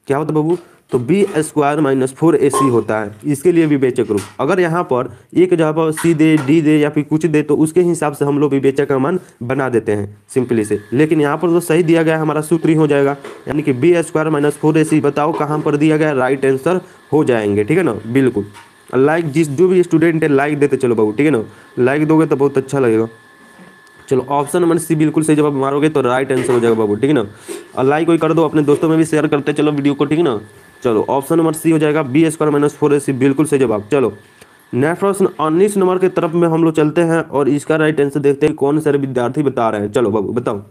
क्या होता है बाबू, तो b² माइनस 4ac होता है। इसके लिए विवेचक रूप, अगर यहाँ पर एक जगह पर सी दे डी दे या फिर कुछ दे तो उसके हिसाब से हम लोग विवेचक का मान बना देते हैं सिंपली से। लेकिन यहाँ पर तो सही दिया गया है, हमारा सूत्र ही हो जाएगा, यानी कि b² माइनस 4ac। बताओ कहाँ पर दिया गया, राइट आंसर हो जाएंगे, ठीक है ना, बिल्कुल। लाइक जिस जो भी स्टूडेंट है लाइक देते चलो बाबू, ठीक है ना, लाइक दोगे तो बहुत अच्छा लगेगा। चलो ऑप्शन नंबर सी बिल्कुल सही जवाब मारोगे तो राइट आंसर हो जाएगा बाबू, ठीक है ना। और लाइक कोई कर दो, अपने दोस्तों में भी शेयर करते चलो वीडियो को, ठीक है ना। चलो ऑप्शन नंबर सी हो जाएगा b² - 4ac, बिल्कुल सही जवाब। चलो नेक्स्ट प्रश्न 19 नंबर की तरफ में हम लोग चलते हैं और इसका राइट आंसर देखते हैं कौन सारे विद्यार्थी बता रहे हैं। चलो बाबू बताओ।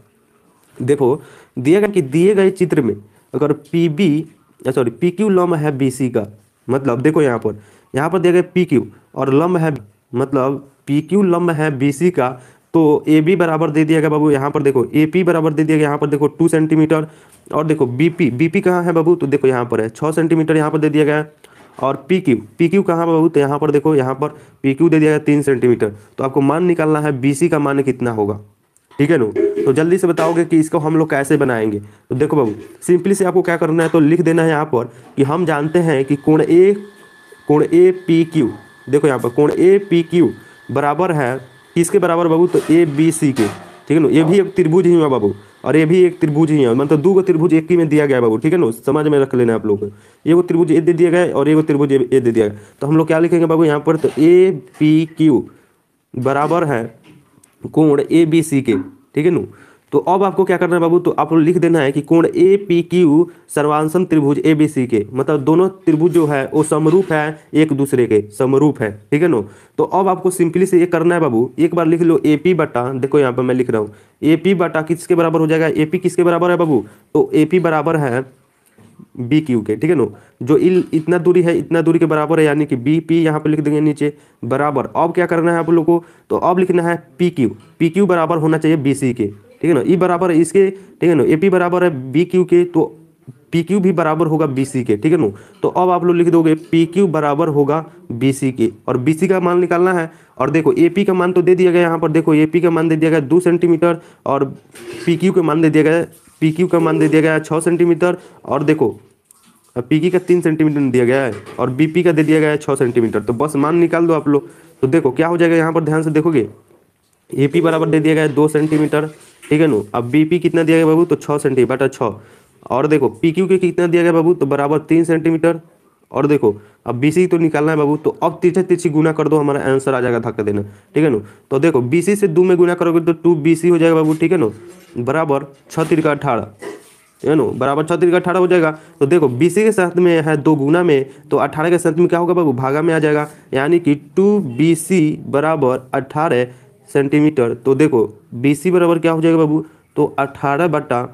देखो दिए गए चित्र में अगर पी क्यू लंब है बी सी का, मतलब देखो यहाँ पर दिया गया पी क्यू और लंब है, मतलब पी क्यू लंब है बी सी का, तो ए बी बराबर दे दिया गया बाबू। यहाँ पर देखो ए पी बराबर दे दिया गया, यहाँ पर देखो 2 सेंटीमीटर। और देखो बी पी कहाँ है बाबू, तो देखो यहाँ पर है 6 सेंटीमीटर यहाँ पर दे दिया गया है। और पी क्यू कहाँ बाबू, तो यहाँ पर देखो, यहाँ पर पी क्यू दे दिया गया 3 सेंटीमीटर। तो आपको मान निकालना है बी सी का मान कितना होगा, ठीक है नो। तो जल्दी से बताओगे कि इसको हम लोग कैसे बनाएंगे। तो देखो बाबू सिंपली से आपको क्या करना है, तो लिख देना है यहाँ पर कि हम जानते हैं कि कोण ए पी क्यू, देखो यहाँ पर कोण ए पी क्यू बराबर है किसके बराबर बाबू, तो ए बी सी के, ठीक है ना। ये भी एक त्रिभुज ही है बाबू और ये भी एक त्रिभुज ही है, मतलब 2 त्रिभुज एक ही में दिया गया है बाबू, ठीक है ना। समझ में रख लेना है आप लोग को, ये वो त्रिभुज ए दे दिया गया है और ये वो त्रिभुज ए दे दिया गया। तो हम लोग क्या लिखेंगे बाबू यहाँ पर, तो ए पी क्यू बराबर है कोण ए बी सी के, ठीक है नु। तो अब आपको क्या करना है बाबू, तो आपको लिख देना है कि कोण ए पी क्यू सर्वांसम त्रिभुज ए बी सी के, मतलब दोनों त्रिभुज जो है वो समरूप है, एक दूसरे के समरूप है, ठीक है नो। तो अब आपको सिंपली से ये करना है बाबू, एक बार लिख लो ए पी बटा, देखो यहाँ पर मैं लिख रहा हूँ ए पी बटा किसके बराबर हो जाएगा, ए पी किसके बराबर है बाबू, तो ए पी बराबर है बी क्यू के, ठीक है नो। जो इतना दूरी है इतना दूरी के बराबर है, यानी कि बी पी यहाँ पे लिख देंगे नीचे बराबर। अब क्या करना है आप लोग को, तो अब लिखना है पी क्यू बराबर होना चाहिए बी सी के, ठीक है ना। ई बराबर है इसके, ठीक है ना, ए पी बराबर है बी क्यू के, तो पी क्यू भी बराबर होगा बी सी के, ठीक है ना। तो अब आप लोग लिख दोगे पी क्यू बराबर होगा बी सी के, और बी सी का मान निकालना है। और देखो ए पी का मान तो दे दिया गया यहाँ पर, देखो ए पी का मान दे दिया गया 2 सेंटीमीटर और पी क्यू का मान दे दिया गया, पी क्यू का मान दे दिया गया 6 सेंटीमीटर। और देखो पी की का 3 सेंटीमीटर दिया गया है और बी पी का दे दिया गया है 6 सेंटीमीटर। तो बस मान निकाल दो आप लोग। तो देखो क्या हो जाएगा, यहाँ पर ध्यान से देखोगे ए पी बराबर दे दिया गया है 2 सेंटीमीटर, ठीक है नो। अब बी पी कितना दिया गया बाबू, तो 6 सेंटीमीटर बटा 6। और देखो पी क्यू के कितना दिया गया बाबू, तो बराबर 3 सेंटीमीटर। और देखो अब बी सी तो निकालना है बाबू, तो अब तिरछे तिरछी गुना कर दो, हमारा आंसर आ जाएगा धक्का देना, ठीक है नो। तो देखो बी सी से 2 में गुना करोगे तो 2 बी सी हो जाएगा बाबू, ठीक है नो, बराबर 6 तिरका 18, है नो, बराबर 6 तिरका 18 हो जाएगा। तो देखो बी सी के साथ में है 2 गुना में, तो 18 के साथ में क्या होगा बाबू, भागा में आ जाएगा, यानी कि 2 बी सी बराबर 18 सेंटीमीटर। तो देखो बी सी बराबर क्या हो जाएगा बाबू, तो 18 बटा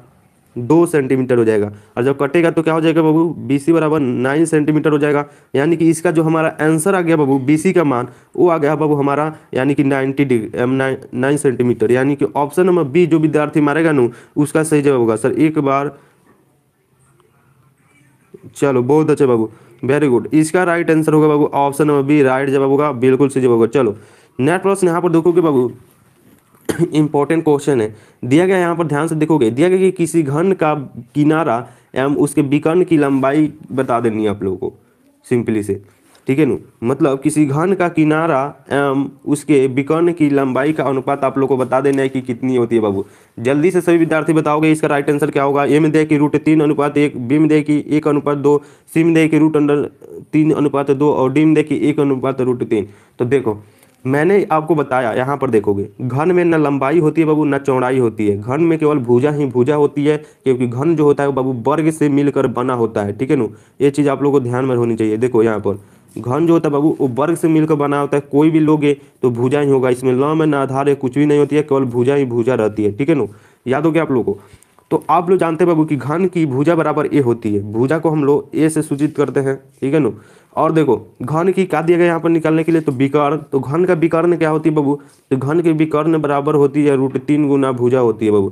2 सेंटीमीटर हो जाएगा। और जब कटेगा तो क्या हो जाएगा बाबू, बी सी बराबर 9 सेंटीमीटर हो जाएगा। यानी कि इसका जो हमारा आंसर आ गया बाबू बी सी का मान, वो आ गया बाबू हमारा, यानी कि 9 सेंटीमीटर। यानी कि ऑप्शन नंबर बी जो विद्यार्थी मारेगा नु उसका सही जवाब होगा। सर एक बार, चलो बहुत अच्छे बाबू, वेरी गुड। इसका राइट आंसर होगा बाबू ऑप्शन नंबर बी, राइट जवाब होगा, बिल्कुल सही जवाब होगा। चलो नेक्स्ट प्रश्न यहाँ पर देखोगे बाबू, इंपॉर्टेंट क्वेश्चन है दिया गया, यहाँ पर ध्यान से देखोगे, दिया गया कि किसी घन का किनारा एवं उसके विकर्ण की लंबाई बता देनी है आप लोगों को, सिंपली से, ठीक है नु। मतलब किसी घन का किनारा एवं उसके विकर्ण की लंबाई का अनुपात आप लोग को बता देना है कि कितनी होती है बाबू। जल्दी से सभी विद्यार्थी बताओगे इसका राइट आंसर क्या होगा। ए में दे कि √3:1, बी में दे कि 1:2, सी में दे कि √3:2 और डी में दे कि 1:√3। तो देखो मैंने आपको बताया, यहाँ पर देखोगे घन में न लंबाई होती है बाबू न चौड़ाई होती है, घन में केवल भुजा ही भुजा होती है, क्योंकि घन जो होता है बाबू वर्ग से मिलकर बना होता है, ठीक है नु। ये चीज़ आप लोगों को ध्यान में होनी चाहिए। देखो यहाँ पर घन जो होता है बाबू वो वर्ग से मिलकर बना होता है, कोई भी लोगे तो भुजा ही होगा, इसमें लंब न आधार है कुछ भी नहीं होती है, केवल भुजा ही भुजा रहती है, ठीक है नु। याद हो गया आप लोगों को। तो आप लोग जानते हैं बाबू कि घन की भुजा बराबर ए होती है, भुजा को हम लोग ए से सूचित करते हैं, ठीक है नु। और देखो घन की क्या दिया गया यहाँ पर निकालने के लिए, तो विकर्ण, तो घन का विकर्ण क्या होती है बाबू, तो घन के विकर्ण बराबर होती है √3 गुना भुजा होती है बाबू।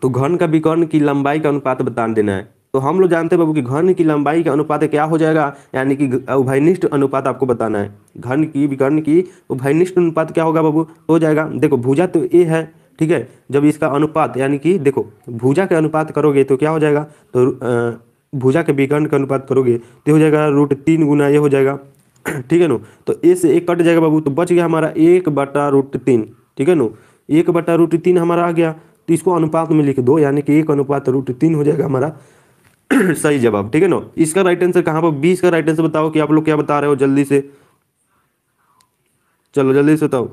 तो घन का विकर्ण की लंबाई का अनुपात बता देना है। तो हम लोग जानते हैं बाबू कि घन की लंबाई का अनुपात क्या हो जाएगा, यानी कि उभयनिष्ठ अनुपात आपको बताना है। घन की विकर्ण की उभयनिष्ठ अनुपात क्या होगा बाबू, हो जाएगा, देखो भुजा तो ए है, ठीक है, जब इसका अनुपात यानी कि देखो भुजा के अनुपात करोगे तो क्या हो जाएगा, तो भुजा के विकर्ण का अनुपात करोगे तो हो जाएगा √3 गुना ये हो जाएगा, ठीक है नो। तो ए से 1 कट जाएगा बाबू, तो बच गया हमारा 1/√3, ठीक है नो, 1/√3 हमारा आ गया। तो इसको अनुपात में लिख दो, यानी कि 1/√3 हो जाएगा हमारा सही जवाब, ठीक है ना। इसका राइट आंसर कहाँ पर, 20 का राइट आंसर बताओ कि आप लोग क्या बता रहे हो जल्दी से, चलो जल्दी से बताओ।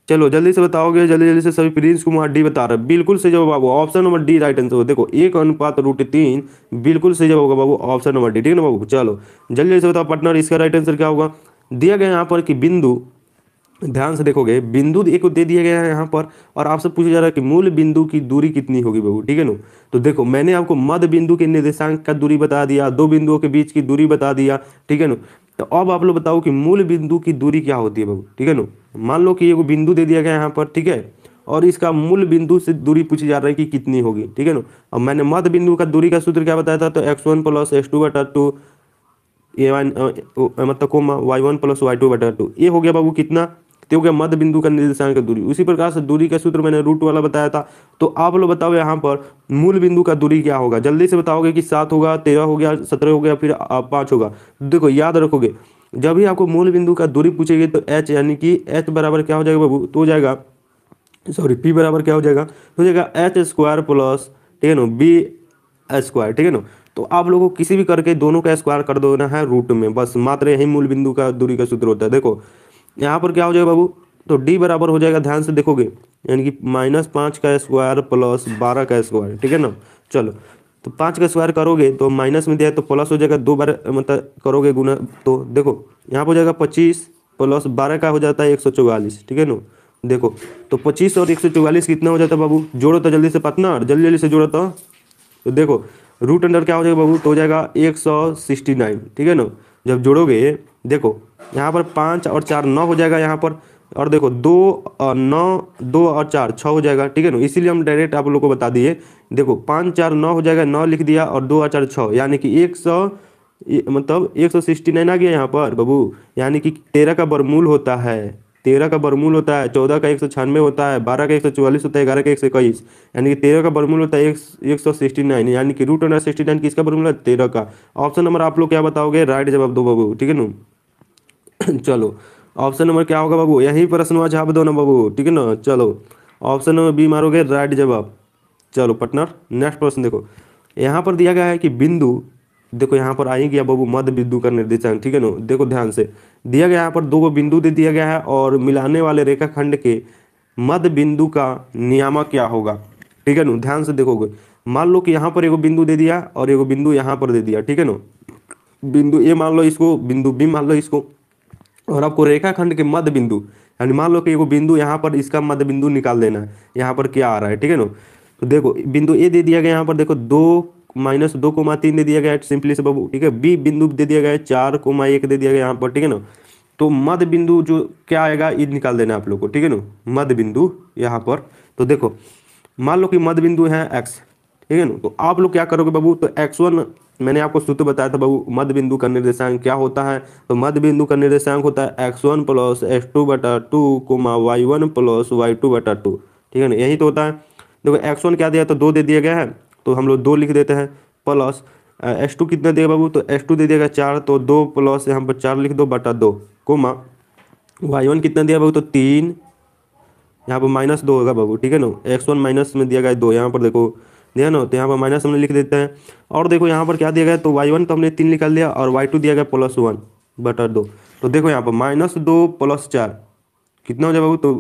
चलो जल्दी से बताओगे, जल्दी जल्दी से सभी। प्रिंस कुमार डी बता रहे हैं, बिल्कुल सही जवाब बाबू, option number D right answer हो। देखो 1:3, बिल्कुल सही जवाब होगा बाबू, ऑप्शन नंबर डी, ठीक है ना बाबू। चलो जल्दी जल्दी से बताओ पार्टनर, इसका राइट आंसर क्या होगा। दिया गया यहाँ पर कि बिंदु, ध्यान से देखोगे बिंदु एक को दे दिया गया है यहाँ पर, और आपसे पूछा जा रहा है कि मूल बिंदु की दूरी कितनी होगी बाबू, ठीक है ना। तो देखो मैंने आपको मध्य बिंदु के निर्देशांक का दूरी बता दिया, दो बिंदुओं के बीच की दूरी बता दिया, ठीक है ना। तो अब आप लोग बताओ कि मूल बिंदु की दूरी क्या होती है बाबू, ठीक है ना। मान लो कि एगो बिंदु दे दिया गया यहाँ पर, ठीक है, और इसका मूल बिंदु से दूरी पूछी जा रही है कि कितनी होगी, ठीक है ना। अब मैंने मध्य बिंदु का दूरी का सूत्र क्या बताया था, तो x1 + x2/2 मतलब कोमा y1 + y2/2, ये हो गया बाबू कितना, तो हो गया मध्य बिंदु का निर्देशांक का दूरी। उसी प्रकार से दूरी का सूत्र मैंने रूट वाला बताया था। तो आप लोग बताओ यहाँ पर मूल बिंदु का दूरी क्या होगा, जल्दी से बताओगे कि 7 होगा, 13 हो गया, 17 हो गया, फिर 5 होगा। देखो याद रखोगे, जब भी आपको मूल बिंदु का दूरी पूछेगी तो h यानी कि h बराबर क्या हो जाएगा बाबू, तो हो जाएगा, सॉरी p बराबर क्या हो जाएगा, तो हो जाएगा h² प्लस, ठीक है ना, b², ठीक है ना। तो आप लोगों को किसी भी करके दोनों का स्क्वायर कर देना है रूट में, बस मात्र यही मूल बिंदु का दूरी का सूत्र होता है। देखो यहाँ पर क्या हो जाएगा बाबू, तो d बराबर हो जाएगा, ध्यान से देखोगे, यानी कि -5 का स्क्वायर प्लस 12 का स्क्वायर, ठीक है ना। चलो तो 5 का स्क्वायर करोगे तो माइनस में दिया है तो प्लस हो जाएगा, 2 बार मतलब करोगे गुना, तो देखो यहाँ पर हो जाएगा 25 प्लस 12 का हो जाता है 144, ठीक है ना। देखो तो 25 और 144 कितना हो जाता है बाबू, जोड़ो तो जल्दी से पार्टनर, जल्दी जल्दी से जोड़ो तो देखो रूट अंडर क्या हो जाएगा बाबू, तो हो जाएगा 169, ठीक है ना। जब जोड़ोगे देखो यहाँ पर 5 और 4 9 हो जाएगा यहाँ पर, और देखो 2 और 9, 2 और 4 6 हो जाएगा, ठीक है ना। इसीलिए हम डायरेक्ट आप लोग को बता दिए, देखो 5 4 9 हो जाएगा, 9 लिख दिया, और 2 और 4 6, यानी कि 100 मतलब 169 आ गया यहाँ पर बाबू, यानी कि 13 का वर्गमूल होता है, 13 का वर्गमूल होता है, 14 का 196 होता है, 12 का 144 होता है, 11 का 121, यानी कि 13 का वर्गमूल होता है 169, यानी कि रूट अंडर 69 किसका वर्गमूल है, 13 का। ऑप्शन नंबर आप लोग क्या बताओगे, राइट जवाब दो बाबू, ठीक है ना। चलो ऑप्शन नंबर क्या होगा बाबू, यही प्रश्न जवाब दो ना बाबू, ठीक है ना। चलो ऑप्शन नंबर बी मारोगे, राइट जवाब। चलो पार्टनर नेक्स्ट प्रश्न देखो, यहाँ पर दिया गया है कि बिंदु, देखो यहाँ पर आई गया बाबू मध्य बिंदु का निर्देशांक, ठीक है ना। देखो ध्यान से दिया गया, यहाँ पर दो गो बिंदु दे दिया गया है, और मिलाने वाले रेखाखंड के मध्य बिंदु का नियामक क्या होगा, ठीक है ना। ध्यान से देखोगे, मान लो कि यहाँ पर एगो बिंदु दे दिया और एगो बिंदु यहाँ पर दे दिया, ठीक है ना। बिंदु ए मान लो इसको, बिंदु बी मान लो इसको, और आपको रेखाखंड के मध्य बिंदु, यानी मान लो कि एगो बिंदु यहाँ पर, इसका मध्य बिंदु निकाल देना है, यहाँ पर क्या आ रहा है, ठीक है ना। तो देखो बिंदु ए दे दिया गया यहाँ पर, देखो 2 - 2,3 दे दिया गया है सिंपली से बाबू, ठीक है। बी बिंदु दे दिया गया है 4,1 दे दिया गया यहाँ पर, ठीक है ना। तो मध्य बिंदु जो क्या आएगा ये निकाल देना है आप लोग को, ठीक है ना, मध्य बिंदु यहाँ पर। तो देखो मान लो कि मध्य बिंदु है एक्स, ठीक है ना। तो आप लोग क्या करोगे बाबू, तो x1 मैंने आपको सूत्र बताया था बाबू, मध्य बिंदु का निर्देशांक क्या होता है, तो मध्य बिंदु का निर्देशांक होता है x1 + x2/2, y1 + y2/2, ठीक है ना, यही तो होता है। देखो x1 क्या दिया, तो 2 दे दिया गया है, तो हम लोग 2 लिख देते हैं, प्लस x2 कितना देगा बाबू, तो x2 दे देगा 4, तो 2 प्लस यहाँ पर 4 लिख दो बटा 2, कोमा y1 कितना दिया बाबू, तो 3, यहाँ पर -2 होगा बाबू, ठीक है ना। x1 माइनस में दिया गया 2, यहाँ पर देखो दिया ना, तो यहाँ पर माइनस हमने लिख देते हैं। और देखो यहाँ पर क्या दिया गया, तो y1 तो हमने 3 निकाल दिया, और y2 दिया गया +1/2। तो देखो यहाँ पर -2 + 4 कितना हो जाएगा बाबू, तो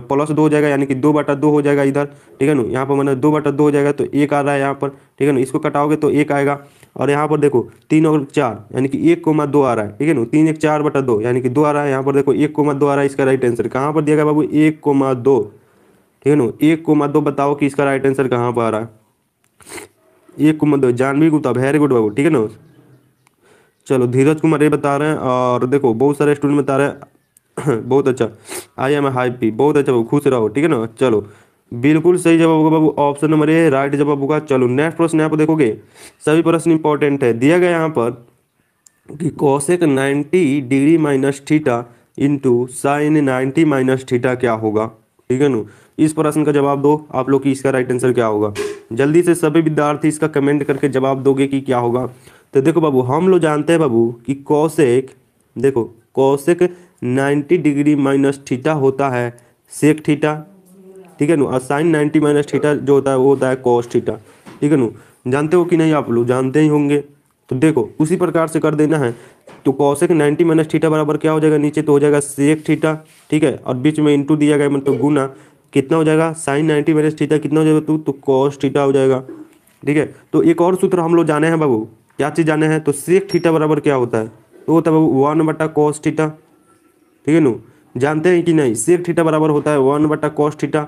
+2 हो जाएगा, यानी कि 2/2 हो जाएगा इधर, ठीक है ना। यहाँ पर मैंने 2/2 हो जाएगा, तो 1 आ रहा है यहाँ पर, ठीक है ना। इसको कटाओगे तो 1 आएगा, और यहाँ पर देखो 3 और 4 यानी कि 1,2 आ रहा है, ठीक है ना। 3 1 4/2 यानी कि 2 आ रहा है, यहाँ पर देखो 1,2 आ रहा है, इसका राइट आंसर कहाँ पर दिया गया बाबू, 1,2, ठीक है ना। 1,2 बताओ कि इसका राइट आंसर कहाँ पर आ रहा है, 1,2, जानवी गुप्ता, वेरी गुड बाबू, ठीक है ना। चलो धीरज कुमार ये बता रहे हैं, और देखो बहुत सारे स्टूडेंट बता रहे हैं बहुत अच्छा, आई एम हैप्पी, बहुत अच्छा बाबू, खुश रहो, ठीक है ना। चलो बिल्कुल सही जवाब होगा बाबू, ऑप्शन नंबर ए राइट जवाब होगा। चलो नेक्स्ट प्रश्न यहाँ पर देखोगे, सभी प्रश्न इंपॉर्टेंट है। दिया गया यहाँ पर कि cosec 90° minus theta into sine 90 minus theta क्या होगा, ठीक है ना। इस प्रश्न का जवाब दो आप लोग कि इसका राइट आंसर क्या होगा, जल्दी से सभी विद्यार्थी इसका कमेंट करके जवाब दोगे कि क्या होगा। तो देखो बाबू हम लोग जानते हैं बाबू कि कोसेक, देखो कोसेक 90° माइनस थीटा होता है सेक थीटा, ठीक है ना। और साइन 90 माइनस थीटा जो होता है वो होता है कॉस थीटा, ठीक है ना। जानते हो कि नहीं, आप लोग जानते ही होंगे। तो देखो उसी प्रकार से कर देना है। तो कॉसेक 90 माइनस थीटा बराबर क्या हो जाएगा, नीचे तो हो जाएगा सेक थीटा, ठीक है, और बीच में इंटू दिया गया मतलब गुना, कितना हो जाएगा साइन 90 माइनस थीटा कितना हो जाएगा तो कॉस थीटा हो जाएगा, ठीक है। तो एक और सूत्र हम लोग जाने हैं बाबू, क्या चीज़ जाने हैं, तो सेक थीटा बराबर क्या होता है, तो होता है बाबू 1/cos थीटा, ठीक है नु। जानते हैं कि नहीं, सेक थीटा बराबर होता है 1/cos थीटा,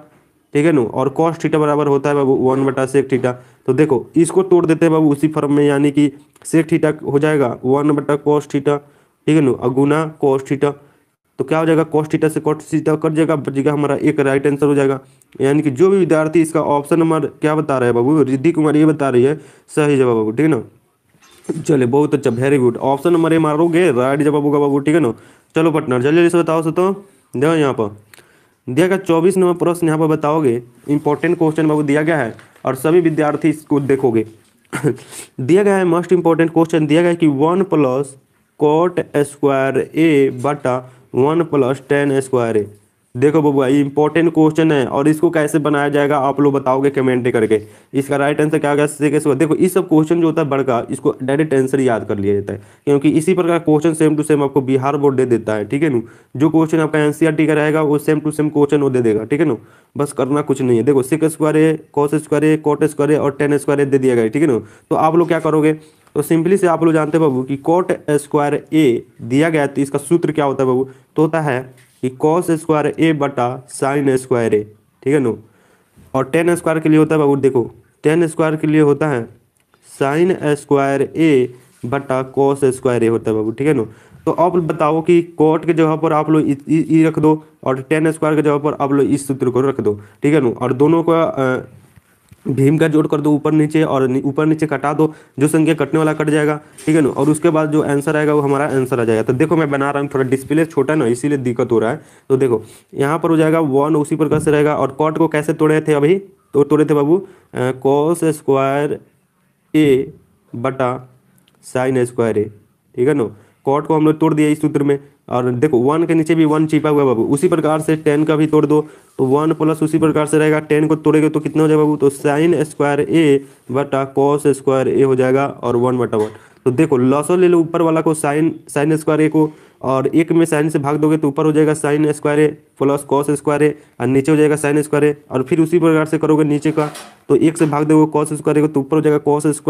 ठीक है नु। और cos थीटा बराबर होता है बाबू 1/sec थीटा। तो देखो इसको तोड़ देते हैं बाबू उसी फॉर्म में, यानी कि सेक थीटा हो जाएगा 1/cos थीटा, ठीक है नु, और गुना cos थीटा। तो क्या हो जाएगा, cos थीटा से cos थीटा कट जाएगा, बचेगा हमारा एक राइट आंसर हो जाएगा। यानी कि जो भी विद्यार्थी इसका ऑप्शन नंबर क्या बता रहा है बाबू, रिद्धि कुमार ये बता रही है सही जवाब बाबू, ठीक है ना। चले बहुत अच्छा, very good, option number A मारोगे राइट जवाब होगा बाबू, ठीक है ना। चलो पार्टनर जल्दी से बताओ सो, तो देखो यहाँ पर दिया गया 24 नंबर प्रश्न यहाँ पर बताओगे, इंपॉर्टेंट क्वेश्चन बाबू दिया गया है और सभी विद्यार्थी इसको देखोगे। दिया गया है मोस्ट इंपॉर्टेंट क्वेश्चन, दिया गया है कि 1 + cot² A/1 + tan²A। देखो बाबू ये इंपॉर्टेंट क्वेश्चन है और इसको कैसे बनाया जाएगा आप लोग बताओगे कमेंट करके। इसका राइट आंसर क्या होगा, देखो इस सब क्वेश्चन जो होता है बड़का, इसको डायरेक्ट आंसर याद कर लिया जाता है, क्योंकि इसी प्रकार क्वेश्चन सेम टू सेम आपको बिहार बोर्ड दे देता है, ठीक है ना। जो क्वेश्चन आपका एनसीईआरटी का रहेगा वो सेम टू सेम क्वेश्चन वो दे देगा, ठीक है ना। बस करना कुछ नहीं है, देखो sec²A cos²A cot²A और tan² दे दिया गया है, ठीक है ना। तो आप लोग क्या करोगे, तो सिंपली से आप लोग जानते हैं बाबू कि cot² दिया गया है, तो इसका सूत्र क्या होता है बाबू, तो होता है कि cos²A/sin²A, ठीक है ना। और tan² के लिए होता है बाबू, देखो tan² के लिए होता है sin²A/cos² होता है बाबू, ठीक है ना। तो अब बताओ कि cot के जगह पर आप लोग ई रख दो और tan² के जगह पर आप लोग इस सूत्र को रख दो, ठीक है ना। और दोनों का भीम का जोड़ कर दो ऊपर नीचे, और ऊपर नीचे कटा दो, जो संख्या कटने वाला कट जाएगा, ठीक है ना। और उसके बाद जो आंसर आएगा वो हमारा आंसर आ जाएगा। तो देखो मैं बना रहा हूँ, थोड़ा डिस्प्ले छोटा ना इसीलिए दिक्कत हो रहा है। तो देखो यहाँ पर हो जाएगा 1 उसी प्रकार से रहेगा। और कॉट को कैसे तोड़े थे अभी, तो तोड़े थे बाबू cos²A/sin²A, ठीक है ना। कॉट को हम लोग तोड़ दिया इस सूत्र में, और देखो 1 के नीचे भी 1 छिपा हुआ है बाबू, उसी प्रकार से 10 का भी तोड़ दो, तो 1 प्लस उसी प्रकार से रहेगा, 10 को तोड़ेगे तो कितना हो जाएगा बाबू, तो sin²A/cos²A हो जाएगा और 1/1। तो देखो लॉसो ले लो ऊपर वाला को, sin² को, और एक में साइन से भाग दोगे तो ऊपर हो जाएगा sin² प्लस cos² और नीचे हो जाएगा sin²। और फिर उसी प्रकार से करोगे नीचे का, तो एक से भाग दोगे cos² को तो ऊपर हो जाएगा cos²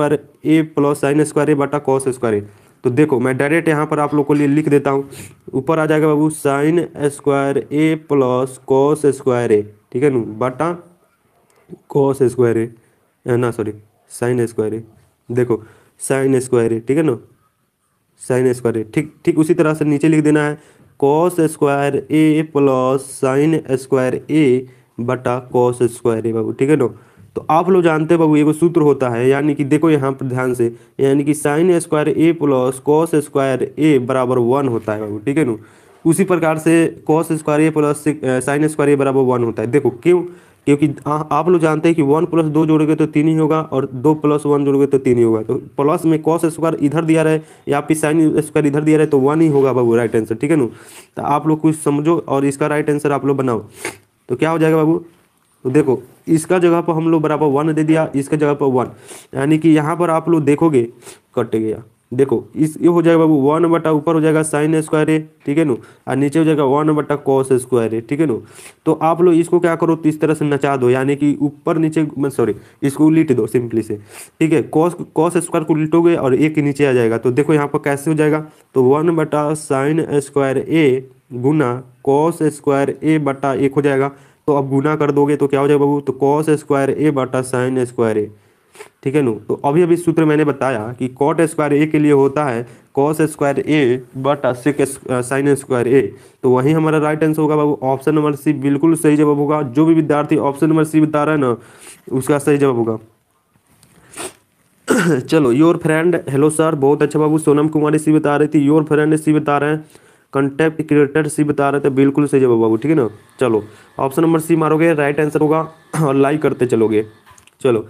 प्लस sin²cos²। तो देखो मैं डायरेक्ट यहाँ पर आप लोग को लिए लिख देता हूँ, ऊपर आ जाएगा बाबू sin² प्लस cos², ठीक है ना, बटा cos², ना सॉरी sin², देखो sin², ठीक है ना, sin², ठीक ठीक उसी तरह से नीचे लिख देना है cos² प्लस sin² बटा cos² बाबू, ठीक है ना। तो आप लोग जानते हैं बाबू एगो सूत्र होता है, यानी कि देखो यहाँ पर ध्यान से, यानी कि sin² प्लस cos² बराबर 1 होता है बाबू, ठीक है ना। उसी प्रकार से cos² प्लस sin² बराबर 1 होता है। देखो क्यों, क्योंकि आप लोग जानते हैं कि 1 + 2 जोड़ोगे तो 3 ही होगा, और 2 + 1 जोड़ोगे तो 3 ही होगा। तो प्लस में cos² इधर दिया रहे या फिर sin² इधर दिया रहे तो 1 ही होगा बाबू राइट आंसर, ठीक है ना। तो आप लोग कुछ समझो और इसका राइट आंसर आप लोग बनाओ। तो क्या हो जाएगा बाबू, तो देखो इसका जगह पर हम लोग बराबर 1 दे दिया, इसका जगह पर 1, यानी कि यहाँ पर आप लोग देखोगे कट गया। देखो इस ये हो जाएगा बाबू 1 बटा ऊपर हो जाएगा sin², ठीक है ना, और नीचे हो जाएगा 1/cos², ठीक है ना। तो आप लोग इसको क्या करो, तो इस तरह से नचा दो, यानी कि ऊपर नीचे सॉरी इसको उलट दो सिंपली से, ठीक है। cos² को उलटोगे और एक के नीचे आ जाएगा। तो देखो यहाँ पर कैसे हो जाएगा, तो 1/sin² गुना cos² बटा 1 हो जाएगा। तो अब गुना कर दोगे तो क्या हो जाएगा बाबू, तो cos² बटा sin², ठीक है ना। तो अभी अभी सूत्र मैंने बताया कि cot² के लिए होता है cos² बटा sin²। तो वही हमारा राइट आंसर होगा बाबू, ऑप्शन नंबर सी बिल्कुल सही जवाब होगा। जो भी विद्यार्थी ऑप्शन नंबर सी बता रहा है ना उसका सही जवाब होगा। चलो योर फ्रेंड, हेलो सर, बहुत अच्छा बाबू। सोनम कुमारी सी बता रही थी, योर फ्रेंड सी बता रहे हैं, कंटेंट क्रिएटर सी बता रहे थे, बिल्कुल सही जवाब बाबू, ठीक है ना। चलो ऑप्शन नंबर सी मारोगे राइट आंसर होगा और लाइक करते चलोगे। चलो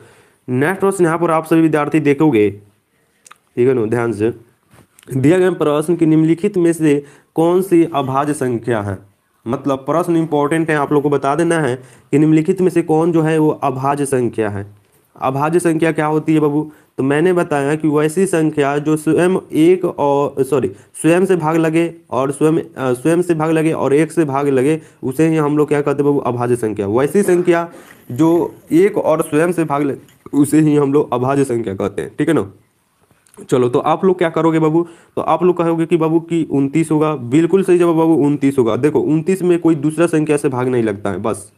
नेक्स्ट प्रश्न यहाँ पर आप सभी विद्यार्थी देखोगे, ठीक है ना, ध्यान से। दिया गया प्रश्न की निम्नलिखित में से कौन सी अभाज्य संख्या है, मतलब प्रश्न इंपॉर्टेंट है, आप लोग को बता देना है कि निम्नलिखित में से कौन जो है वो अभाज्य संख्या है। अभाज्य संख्या क्या होती है बाबू? तो मैंने बताया कि वैसी संख्या जो स्वयं एक और स्वयं से भाग लगे और स्वयं से भाग लगे और एक से भाग लगे, उसे ही हम लोग क्या कहते हैं बाबू? अभाज्य संख्या। वैसी संख्या जो एक और स्वयं से भाग लगे, उसे ही हम लोग अभाज्य संख्या कहते हैं, ठीक है ना। चलो, तो आप लोग क्या करोगे बाबू? तो आप लोग कहोगे कि बाबू की 29 होगा। बिल्कुल सही जवाब बाबू, 29 होगा। देखो 29 में कोई दूसरा संख्या से भाग नहीं लगता है, बस।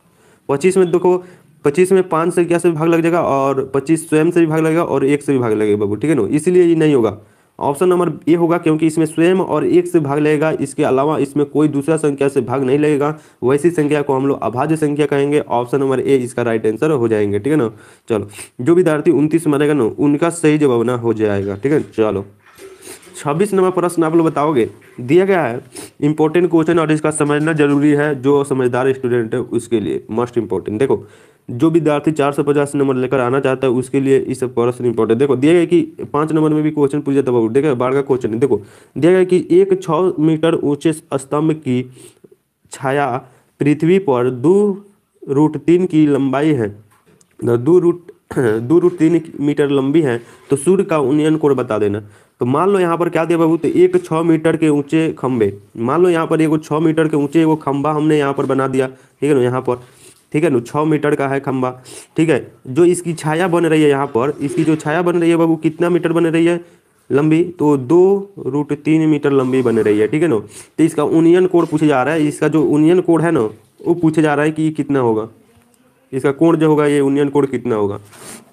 25 में देखो, 25 में 5 संख्या से भी भाग लग जाएगा और 25 स्वयं से भी भाग लगेगा और एक से भी भाग लगेगा बाबू, ठीक है ना। इसलिए ये नहीं होगा। ऑप्शन नंबर ए होगा, क्योंकि इसमें स्वयं और एक से भाग लगेगा, इसके अलावा इसमें कोई दूसरा संख्या से भाग नहीं लगेगा। वैसी संख्या को हम लोग अभाज्य संख्या कहेंगे। ऑप्शन नंबर ए इसका राइट आंसर हो जाएंगे, ठीक है ना। चलो, जो विद्यार्थी 29 मानेगा ना, उनका सही जवाब ना हो जाएगा, ठीक है। चलो, 26 नंबर प्रश्न आप लोग बताओगे। दिया गया है इंपॉर्टेंट क्वेश्चन और इसका समझना जरूरी है। जो समझदार स्टूडेंट है उसके लिए मस्ट इंपॉर्टेंट। देखो, जो विद्यार्थी 450 नंबर लेकर आना चाहता है उसके लिए इस प्रश्न इंपॉर्टेंट। देखो, दिया गया कि 5 नंबर में भी क्वेश्चन पूछ जाता है। देखो, बाढ़ का क्वेश्चन है। देखो, दिया गया कि एक 6 मीटर ऊंचे स्तंभ की छाया पृथ्वी पर 2√3 की लंबाई है, दो रूट 2√3 मीटर लंबी है, तो सूर्य का उन्नयन कोण बता देना। तो मान लो यहाँ पर क्या दिया बाबू? तो एक 6 मीटर के ऊंचे खंबे, मान लो यहाँ पर एक 6 मीटर के ऊंचे वो खंबा हमने यहाँ पर बना दिया, ठीक है ना, यहाँ पर, ठीक है ना। 6 मीटर का है खंबा, ठीक है। जो इसकी छाया बन रही है यहाँ पर, इसकी जो छाया बन रही है बाबू, कितना मीटर बन रही है लंबी? तो 2√3 मीटर लंबी बन रही है, ठीक है ना। तो इसका उन्नयन कोण पूछा जा रहा है। इसका जो उन्नयन कोण है ना, वो पूछा जा रहा है कि ये कितना होगा। इसका कोण जो होगा, ये उन्नयन कोण कितना होगा,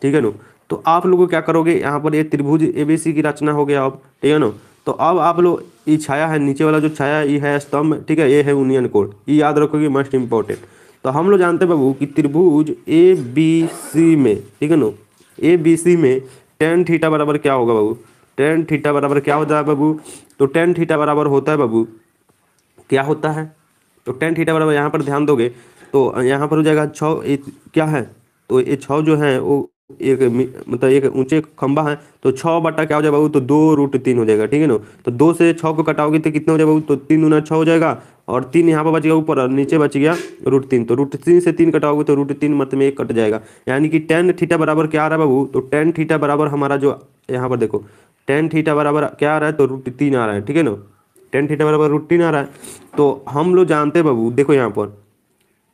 ठीक है ना। तो आप लोगों क्या करोगे, यहाँ पर ये त्रिभुज एबीसी की रचना हो गया अब, ठीक है ना। तो अब आप लोग, ये छाया है नीचे वाला, जो छाया ये है स्तंभ, ठीक है, ये है उन्नयन कोण, ये याद रखोगे, मस्ट इंपॉर्टेंट। तो हम लोग जानते हैं बाबू कि त्रिभुज ए बी सी में, ठीक है ना, ए बी सी में टेन थीटा बराबर क्या होगा बाबू? टेन थीटा बराबर क्या होता है बाबू? तो टेन थीटा बराबर होता है बाबू, क्या होता है? तो टेन थीटा बराबर, यहाँ पर ध्यान दोगे तो यहाँ पर हो जाएगा 6, क्या है? तो ये 6 जो है वो मतलब एक ऊंचे खंबा है, तो 6 बटा क्या हो जाएगा बाबू? तो 2√3 हो जाएगा, ठीक है ना। तो 2 से 6 को कटाओगे तो कितना हो जाएगा बाबू? तो 3 दूना 6 हो जाएगा, और 3 यहाँ पर बच गया ऊपर और नीचे बच गया √3। तो √3 से 3 कटाओगे तो √3 मत में 1 कट जाएगा, यानी कि टेन थीटा बराबर क्या आ रहा है बाबू? तो टेन थीटा बराबर हमारा जो यहाँ पर देखो, टेन थीटा बराबर क्या आ रहा है? तो √3 आ रहा है, ठीक है ना। टेन थीटा बराबर √3 आ रहा है। तो हम लोग जानते हैं बाबू, देखो यहाँ पर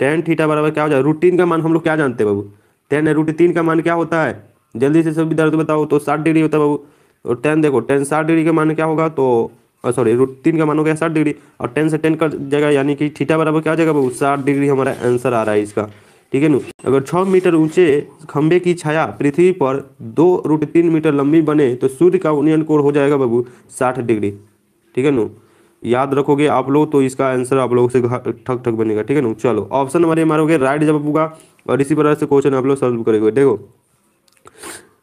टेन थीटा बराबर क्या हो जाए? √3 का मान हम लोग क्या जानते हैं बाबू? टेन का मान क्या होता है? जल्दी से सभी दर्द बताओ। तो 60 डिग्री होता है बाबू। और टेन देखो, टेन 60 डिग्री का मान क्या होगा? तो सॉरी, √3 का मान हो गया 60 डिग्री, और 10 से 10 का जगह, यानी कि थीटा बराबर क्या हो जाएगा बाबू? 60 डिग्री हमारा आंसर आ रहा है इसका, ठीक है ना। अगर 6 मीटर ऊंचे खंबे की छाया पृथ्वी पर 2√3 मीटर लंबी बने, तो सूर्य का उन्नयन कोण हो जाएगा बाबू 60 डिग्री, ठीक है ना। याद रखोगे आप लोग तो इसका आंसर आप लोगों से ठक ठक बनेगा, ठीक है ना। चलो, ऑप्शन नंबर ए मारोगे, राइट जवाब होगा, और इसी प्रकार से क्वेश्चन आप लोग सॉल्व करेंगे। देखो,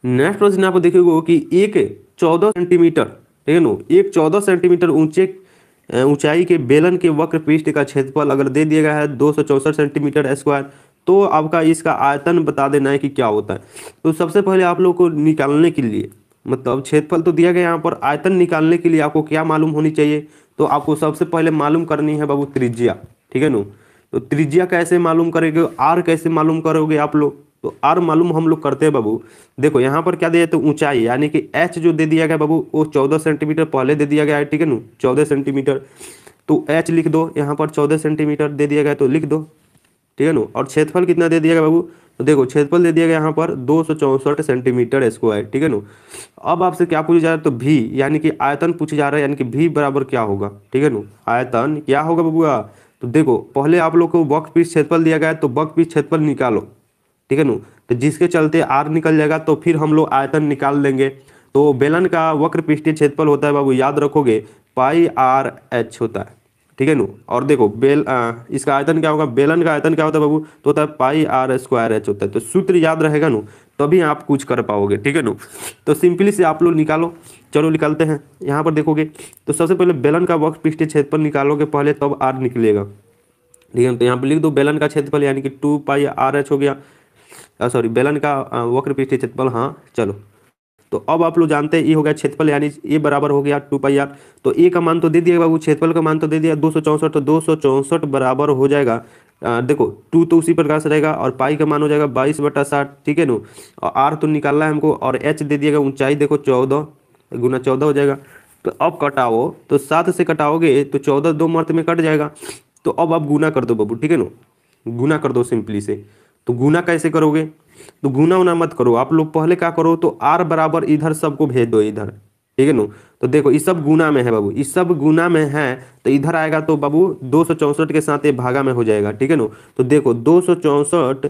नेक्स्ट क्वेश्चन आप देखोगे कि एक 14 सेंटीमीटर, ठीक है ना, एक 14 सेंटीमीटर ऊंचाई के बेलन के वक्र पृष्ठ का क्षेत्रफल अगर दे दिया गया है 264 सेंटीमीटर स्क्वायर, तो आपका इसका आयतन बता देना है कि क्या होता है। तो सबसे पहले आप लोग को निकालने के लिए, मतलब क्षेत्रफल तो दिया गया, यहाँ पर आयतन निकालने के लिए आपको क्या मालूम होनी चाहिए? तो आपको सबसे पहले मालूम करनी है बाबू त्रिज्या, ठीक है ना। तो त्रिज्या कैसे मालूम करेंगे? आर कैसे मालूम करोगे आप लोग? तो आर मालूम हम लोग करते हैं बाबू। देखो, यहाँ पर क्या दिया? तो ऊंचाई, यानी कि एच जो दे दिया गया बाबू, वो 14 सेंटीमीटर पहले दे दिया गया है, ठीक है ना, 14 सेंटीमीटर। तो एच लिख दो, यहाँ पर 14 सेंटीमीटर दे दिया गया तो लिख दो, ठीक है ना। और क्षेत्रफल कितना दे दिया गया बाबू? तो देखो, क्षेत्रफल दे दिया गया यहाँ पर 264 सेंटीमीटर स्क्वायर, ठीक है ना। अब आपसे क्या पूछा जा रहा है? तो भी, यानी कि आयतन पूछा जा रहा है, यानी कि भी बराबर क्या होगा, ठीक है ना। आयतन क्या होगा बाबूआ? तो देखो, पहले आप लोग को वक्र पृष्ठ क्षेत्रफल दिया गया है, तो वक्र पृष्ठ क्षेत्रफल निकालो, ठीक है ना। तो जिसके चलते आर निकल जाएगा, तो फिर हम लोग आयतन निकाल लेंगे। तो बेलन का वक्र पृष्ठीय क्षेत्रफल होता है बाबू, याद रखोगे, πr/h होता है, ठीक है ना। और देखो इसका आयतन क्या होगा? बेलन का आयतन क्या होता है बाबू? तो होता है πr² होता है। तो सूत्र याद रहेगा ना, तभी आप कुछ कर पाओगे, ठीक है ना। तो सिंपली से आप लोग निकालो। चलो निकालते हैं। यहाँ पर देखोगे तो सबसे पहले बेलन का वक्र पृष्ठीय क्षेत्रफल निकालोगे पहले, तब आर निकलेगा, ठीक है। तो यहाँ पर लिख दो बेलन का क्षेत्रफल, यानी कि 2πr/h हो गया। सॉरी, बेलन का वक्र पृष्ठीय क्षेत्रफल, हाँ चलो। तो अब आप लोग जानते हैं ये हो गया क्षेत्रफल, यानी ये बराबर हो गया 2 पाई आर। तो ए का मान तो दे दिया बाबू, क्षेत्रफल का मान तो दे दिया 264, तो 264 बराबर हो जाएगा देखो 2 तो उसी प्रकार से रहेगा, और पाई का मान हो जाएगा 22/60, ठीक है ना। और आर तो निकालना है हमको, और एच दे दिएगा ऊंचाई, देखो 14 गुना 14 हो जाएगा। तो अब कटाओ, तो 7 से कटाओगे तो 14 दो मर्त में कट जाएगा। तो अब आप गुना कर दो बाबू, ठीक है ना, गुना कर दो सिंपली से। तो गुना कैसे करोगे, तो गुना उना मत करो आप लोग, पहले क्या करो, तो आर बराबर इधर सबको भेज दो इधर, ठीक है ना। तो देखो इस सब गुना में है बाबू, इस सब गुना में है, तो इधर आएगा तो बाबू 264 के साथ ये भागा में हो जाएगा, ठीक है ना। तो देखो 264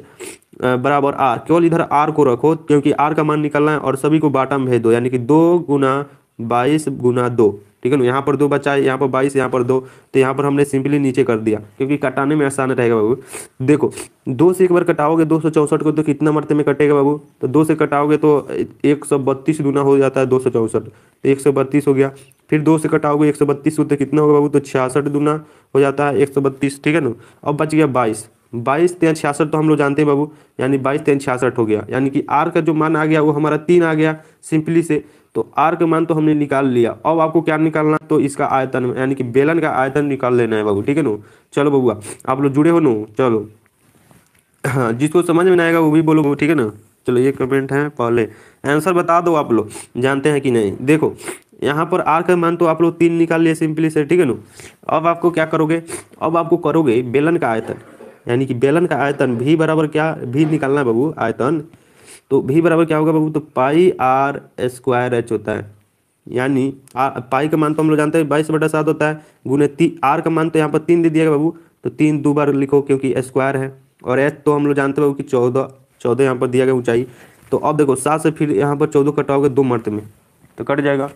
बराबर आर, केवल इधर आर को रखो क्योंकि आर का मान निकालना है, और सभी को बाटा में भेज दो, यानी कि 2 गुना 22 गुना 2, ठीक है ना। यहाँ पर 2 बचा है, यहाँ पर 22, यहाँ पर 2, तो यहाँ पर हमने सिंपली नीचे कर दिया क्योंकि कटाने में आसान रहेगा बाबू। देखो 2 से एक बार कटाओगे 264 को, तो कितना मरते में कटेगा बाबू, तो 2 से कटाओगे तो 132 गुना हो जाता है 264, तो 132 हो गया। फिर 2 से कटाओगे 132 को, तो कितना होगा बाबू, तो 66 गुना हो जाता है 132, ठीक है ना। अब बच गया 22, 22×66 तो हम लोग जानते हैं बाबू, यानी 22×66 हो गया, यानी कि आर का जो मान आ गया वो हमारा 3 आ गया सिंपली से। तो आर का मान तो हमने निकाल लिया, अब आपको क्या निकालना, तो इसका आयतन, यानी कि बेलन का आयतन निकाल लेना है बाबू, ठीक है ना। चलो बबुआ आप लोग जुड़े हो ना, चलो हाँ जिसको समझ में नहीं आएगा वो भी बोलो, ठीक है ना। चलो ये कमेंट है, पहले आंसर बता दो आप लोग जानते हैं कि नहीं। देखो यहाँ पर आर का मान तो आप लोग 3 निकाल लिए सिंपली से, ठीक है ना। अब आपको क्या करोगे, अब आपको करोगे बेलन का आयतन, यानी कि बेलन का आयतन भी बराबर क्या, भी निकालना है बाबू आयतन। तो भी बराबर क्या होगा बाबू, तो पाई आर स्क्वायर एच होता है, यानी पाई का मान तो हम लोग जानते हैं 22/7 होता है, गुने आर का मान तो यहाँ पर 3 दे दिएगा बाबू, तो 3 दो बार लिखो क्योंकि स्क्वायर है, और एच तो हम लोग जानते हैं बाबू कि 14, 14 यहाँ पर दिया गया ऊंचाई। तो अब देखो 7 से फिर यहाँ पर 14 कटाओगे 2 मर्त में, तो कट जाएगा,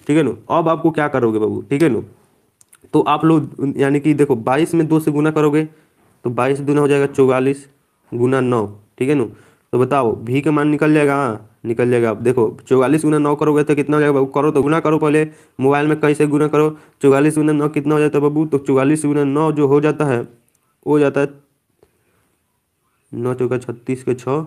ठीक है ना। अब आपको क्या करोगे बाबू, ठीक है ना। तो आप लोग यानी कि देखो 22 में 2 से गुना करोगे, तो 22 दूना हो जाएगा 44 गुना 9, ठीक है ना। तो बताओ भी का मान निकल जाएगा, हाँ निकल जाएगा। अब देखो 44 गुना 9 करोगे तो कितना हो जाएगा बाबू, करो तो गुना करो पहले, मोबाइल में कैसे गुना करो। 44 गुना 9 कितना हो जाता है बाबू, तो 44 गुना 9 जो हो जाता है, वो हो जाता है 9 चौका 36 के 6,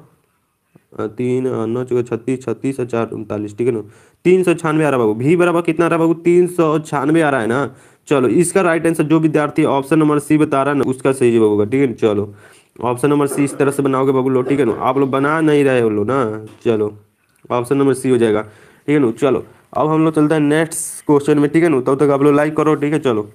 3 9 चौका 36, 36 और 4 39, ठीक है ना। 396 आ रहा है बाबू, भी बराबर कितना आ रहा है बाबू, 396 आ रहा है ना। चलो इसका राइट आंसर जो विद्यार्थी ऑप्शन नंबर सी बता रहा है ना उसका सही जवाब होगा, ठीक है ना। चलो ऑप्शन नंबर सी इस तरह से बनाओगे बाबू लोग, ठीक है ना। आप लोग बना नहीं रहे हो लोग ना, चलो ऑप्शन नंबर सी हो जाएगा, ठीक है ना। चलो अब हम लोग चलते हैं नेक्स्ट क्वेश्चन में, ठीक है ना। तब तक आप लोग लाइक करो, ठीक है। चलो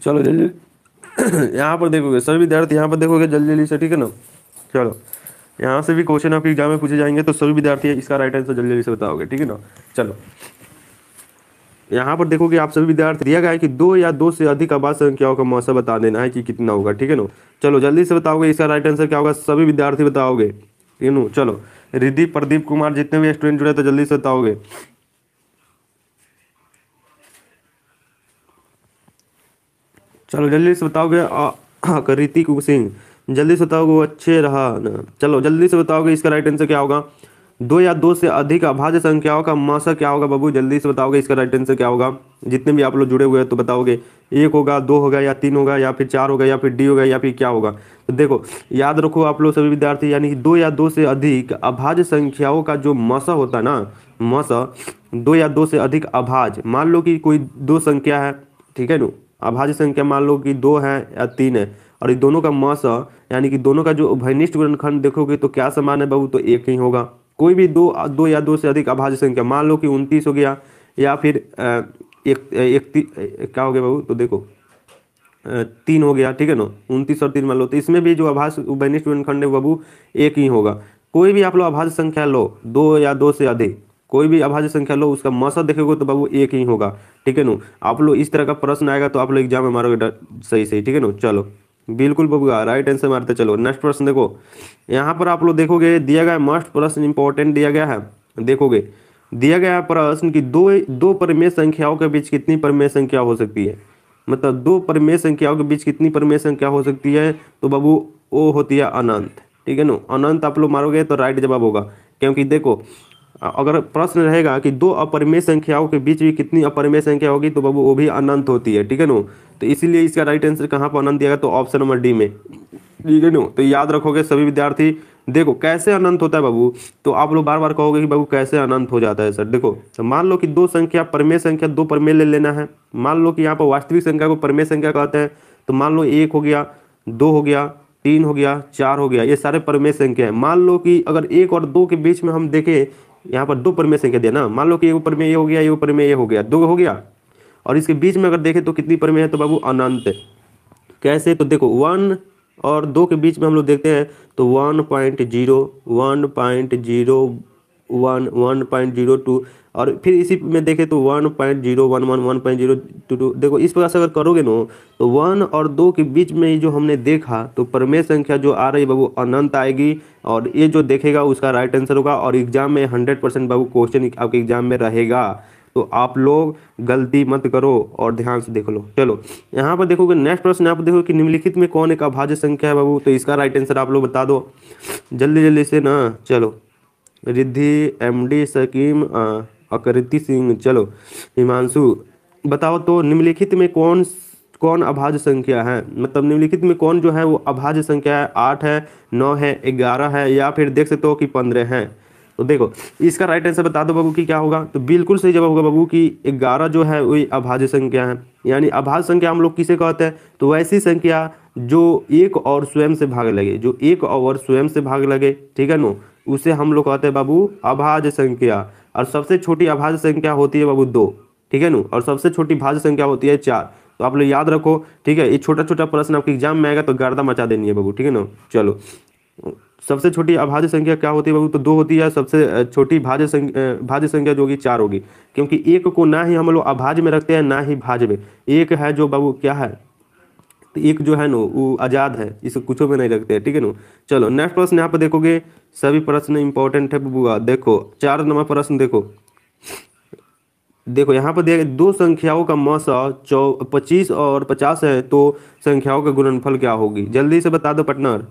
चलो जल्दी यहाँ पर देखोगे सभी विद्यार्थी, यहाँ पर देखोगे जल्दी जल्दी से, ठीक है ना। चलो यहाँ से भी क्वेश्चन आपके एग्जाम में पूछे जाएंगे, तो सभी विद्यार्थी इसका राइट आंसर जल्दी जल्दी से बताओगे, ठीक है ना। चलो यहाँ पर देखोगे आप सभी विद्यार्थी, दिया गया है कि 2 या 2 से अधिक आवाज संख्याओं का मौसा बता देना है कि कितना होगा, ठीक है ना। चलो जल्दी से बताओगे इसका राइट आंसर क्या होगा, सभी विद्यार्थी बताओगे, ठीक है ना। चलो रिद्धि प्रदीप कुमार जितने भी स्टूडेंट जुड़े तो जल्दी से बताओगे। चलो जल्दी से बताओगे ऋतिक सिंह, जल्दी से बताओगे, अच्छे रहा ना। चलो जल्दी से बताओगे इसका राइट आंसर क्या होगा। दो या दो से अधिक अभाज्य संख्याओं का मासा क्या होगा बाबू, जल्दी से बताओगे इसका राइट आंसर क्या होगा। जितने भी आप लोग जुड़े हुए हैं तो बताओगे, एक होगा, दो होगा, या तीन होगा, या फिर चार होगा, या फिर डी होगा, या फिर क्या होगा। तो देखो याद रखो आप लोग सभी विद्यार्थी, यानी कि दो या दो से अधिक अभाज्य संख्याओं का जो मासा होता है ना, मासा, दो या दो से अधिक अभाज्य, मान लो कि कोई दो संख्या है, ठीक है ना, अभाज्य संख्या मान लो कि दो है या तीन है, और इन दोनों का मासा यानी कि दोनों का जो उभयनिष्ठ गुणनखंड देखोगे तो क्या समान है बाबू, तो एक ही होगा। कोई भी दो या दो से अधिक अभाज्य संख्या, मान लो कि 29 हो गया, या फिर क्या हो गया बाबू, तो देखो तीन हो गया, ठीक है ना, 29 और तीन मान लो, तो इसमें भी जो अभाज्य उभयनिष्ठ गुणनखंड है बाबू एक ही होगा। कोई भी आप लोग अभाज्य संख्या लो, दो या दो से अधिक, कोई भी अभाज्य संख्या लो, उसका मासा देखोगे तो बाबू एक ही होगा, ठीक है ना। आप लोग इस तरह का प्रश्न आएगा तो आप लोग एग्जाम में मारोगे सही सही, ठीक है ना। चलो बिल्कुल बबुआ राइट आंसर मारते। चलो नेक्स्ट प्रश्न देखो, यहाँ पर आप लोग देखोगे दिया गया मस्ट प्रश्न इंपॉर्टेंट दिया गया है, देखोगे दिया गया है प्रश्न कि दो दो परिमेय संख्याओं के बीच कितनी परिमेय संख्या हो सकती है, मतलब दो परिमेय संख्याओं के बीच कितनी परिमेय संख्या हो सकती है, तो बाबू वो होती है अनंत, ठीक है ना। अनंत आप लोग मारोगे तो राइट जवाब होगा, क्योंकि देखो अगर प्रश्न रहेगा कि दो अपरिमेय संख्याओं के बीच भी कितनी अपरिमेय संख्या होगी, तो बाबू वो भी अनंत होती है, ठीक है ना। तो इसीलिए इसका राइट आंसर कहाँ पर अनंत दिया गया, तो ऑप्शन नंबर डी में, ठीक है ना। तो याद रखोगे सभी विद्यार्थी। देखो कैसे अनंत होता है बाबू, तो आप लोग बार बार कहोगे कि बाबू कैसे अनंत हो जाता है सर। देखो तो मान लो कि दो संख्या परिमेय संख्या, दो परिमेय ले लेना है, मान लो कि यहाँ पर वास्तविक संख्या को परिमेय संख्या कहते हैं, तो मान लो एक हो गया, दो हो गया, तीन हो गया, चार हो गया, ये सारे परिमेय संख्या है। मान लो कि अगर एक और दो के बीच में हम देखें, यहाँ पर दो परिमेय संख्या दिया ना, मान लो कि एक परिमेय ये हो गया, ये परिमेय ये हो गया, दो हो गया, और इसके बीच में अगर देखें तो कितनी परिमेय है, तो बाबू अनंत। कैसे, तो देखो वन और दो के बीच में हम लोग देखते हैं तो 1.0 1.0 1 1.02, और फिर इसी में देखें तो 1.011 1.022। देखो इस प्रकार से अगर करोगे ना, तो वन और दो के बीच में जो हमने देखा तो परिमेय संख्या जो आ रही है बाबू अनंत आएगी, और ये जो देखेगा उसका राइट आंसर होगा। और एग्जाम में 100% बाबू क्वेश्चन आपके एग्जाम में रहेगा, तो आप लोग गलती मत करो और ध्यान से देख लो। चलो यहाँ पर देखोगे नेक्स्ट प्रश्न, यहाँ पर देखो कि निम्नलिखित में कौन एक अभाज्य संख्या है बाबू, तो इसका राइट आंसर आप लोग बता दो जल्दी जल्दी से ना। चलो रिद्धि, एमडी, सकीम, आकृति सिंह, चलो हिमांशु, बताओ तो निम्नलिखित में कौन कौन अभाज्य संख्या है, मतलब निम्नलिखित में कौन जो है वो अभाज्य संख्या है, 8 है, 9 है, 11 है, या फिर देख सकते हो कि 15 है। तो देखो इसका राइट आंसर बता दो बाबू कि क्या होगा, तो बिल्कुल सही जवाब होगा बाबू कि 11 जो है वही अभाज्य संख्या है। यानी अभाज्य संख्या हम लोग किसे कहते हैं, तो वैसी संख्या जो एक और स्वयं से भाग लगे, जो एक और स्वयं से भाग लगे, ठीक है नो, उसे हम लोग कहते हैं बाबू अभाज्य संख्या। और सबसे छोटी अभाज्य संख्या होती है बाबू 2, ठीक है नो, और सबसे छोटी भाज्य संख्या होती है 4। तो आप लोग याद रखो, ठीक है। ये छोटा छोटा प्रश्न आपके एग्जाम में आएगा तो गर्दा मचा देनी है बाबू, ठीक है ना। चलो सबसे छोटी अभाज्य संख्या क्या होती है बाबू, तो 2 होती है। सबसे छोटी भाज्य संख्या जो होगी 4 होगी, क्योंकि एक को ना ही हम लोग अभाज्य में रखते हैं ना ही भाज्य में, एक है जो बाबू क्या है, तो एक जो है ना वो आजाद है, इसे कुछ में नहीं रखते हैं, ठीक है ना। चलो नेक्स्ट प्रश्न यहाँ पर देखोगे, सभी प्रश्न इंपॉर्टेंट है बबुआ। देखो 4 नंबर प्रश्न देखो, देखो यहाँ पर देखो दो संख्याओं का मौसा 25 और 50 है, तो संख्याओं का गुणनफल क्या होगी, जल्दी से बता दो पार्टनर।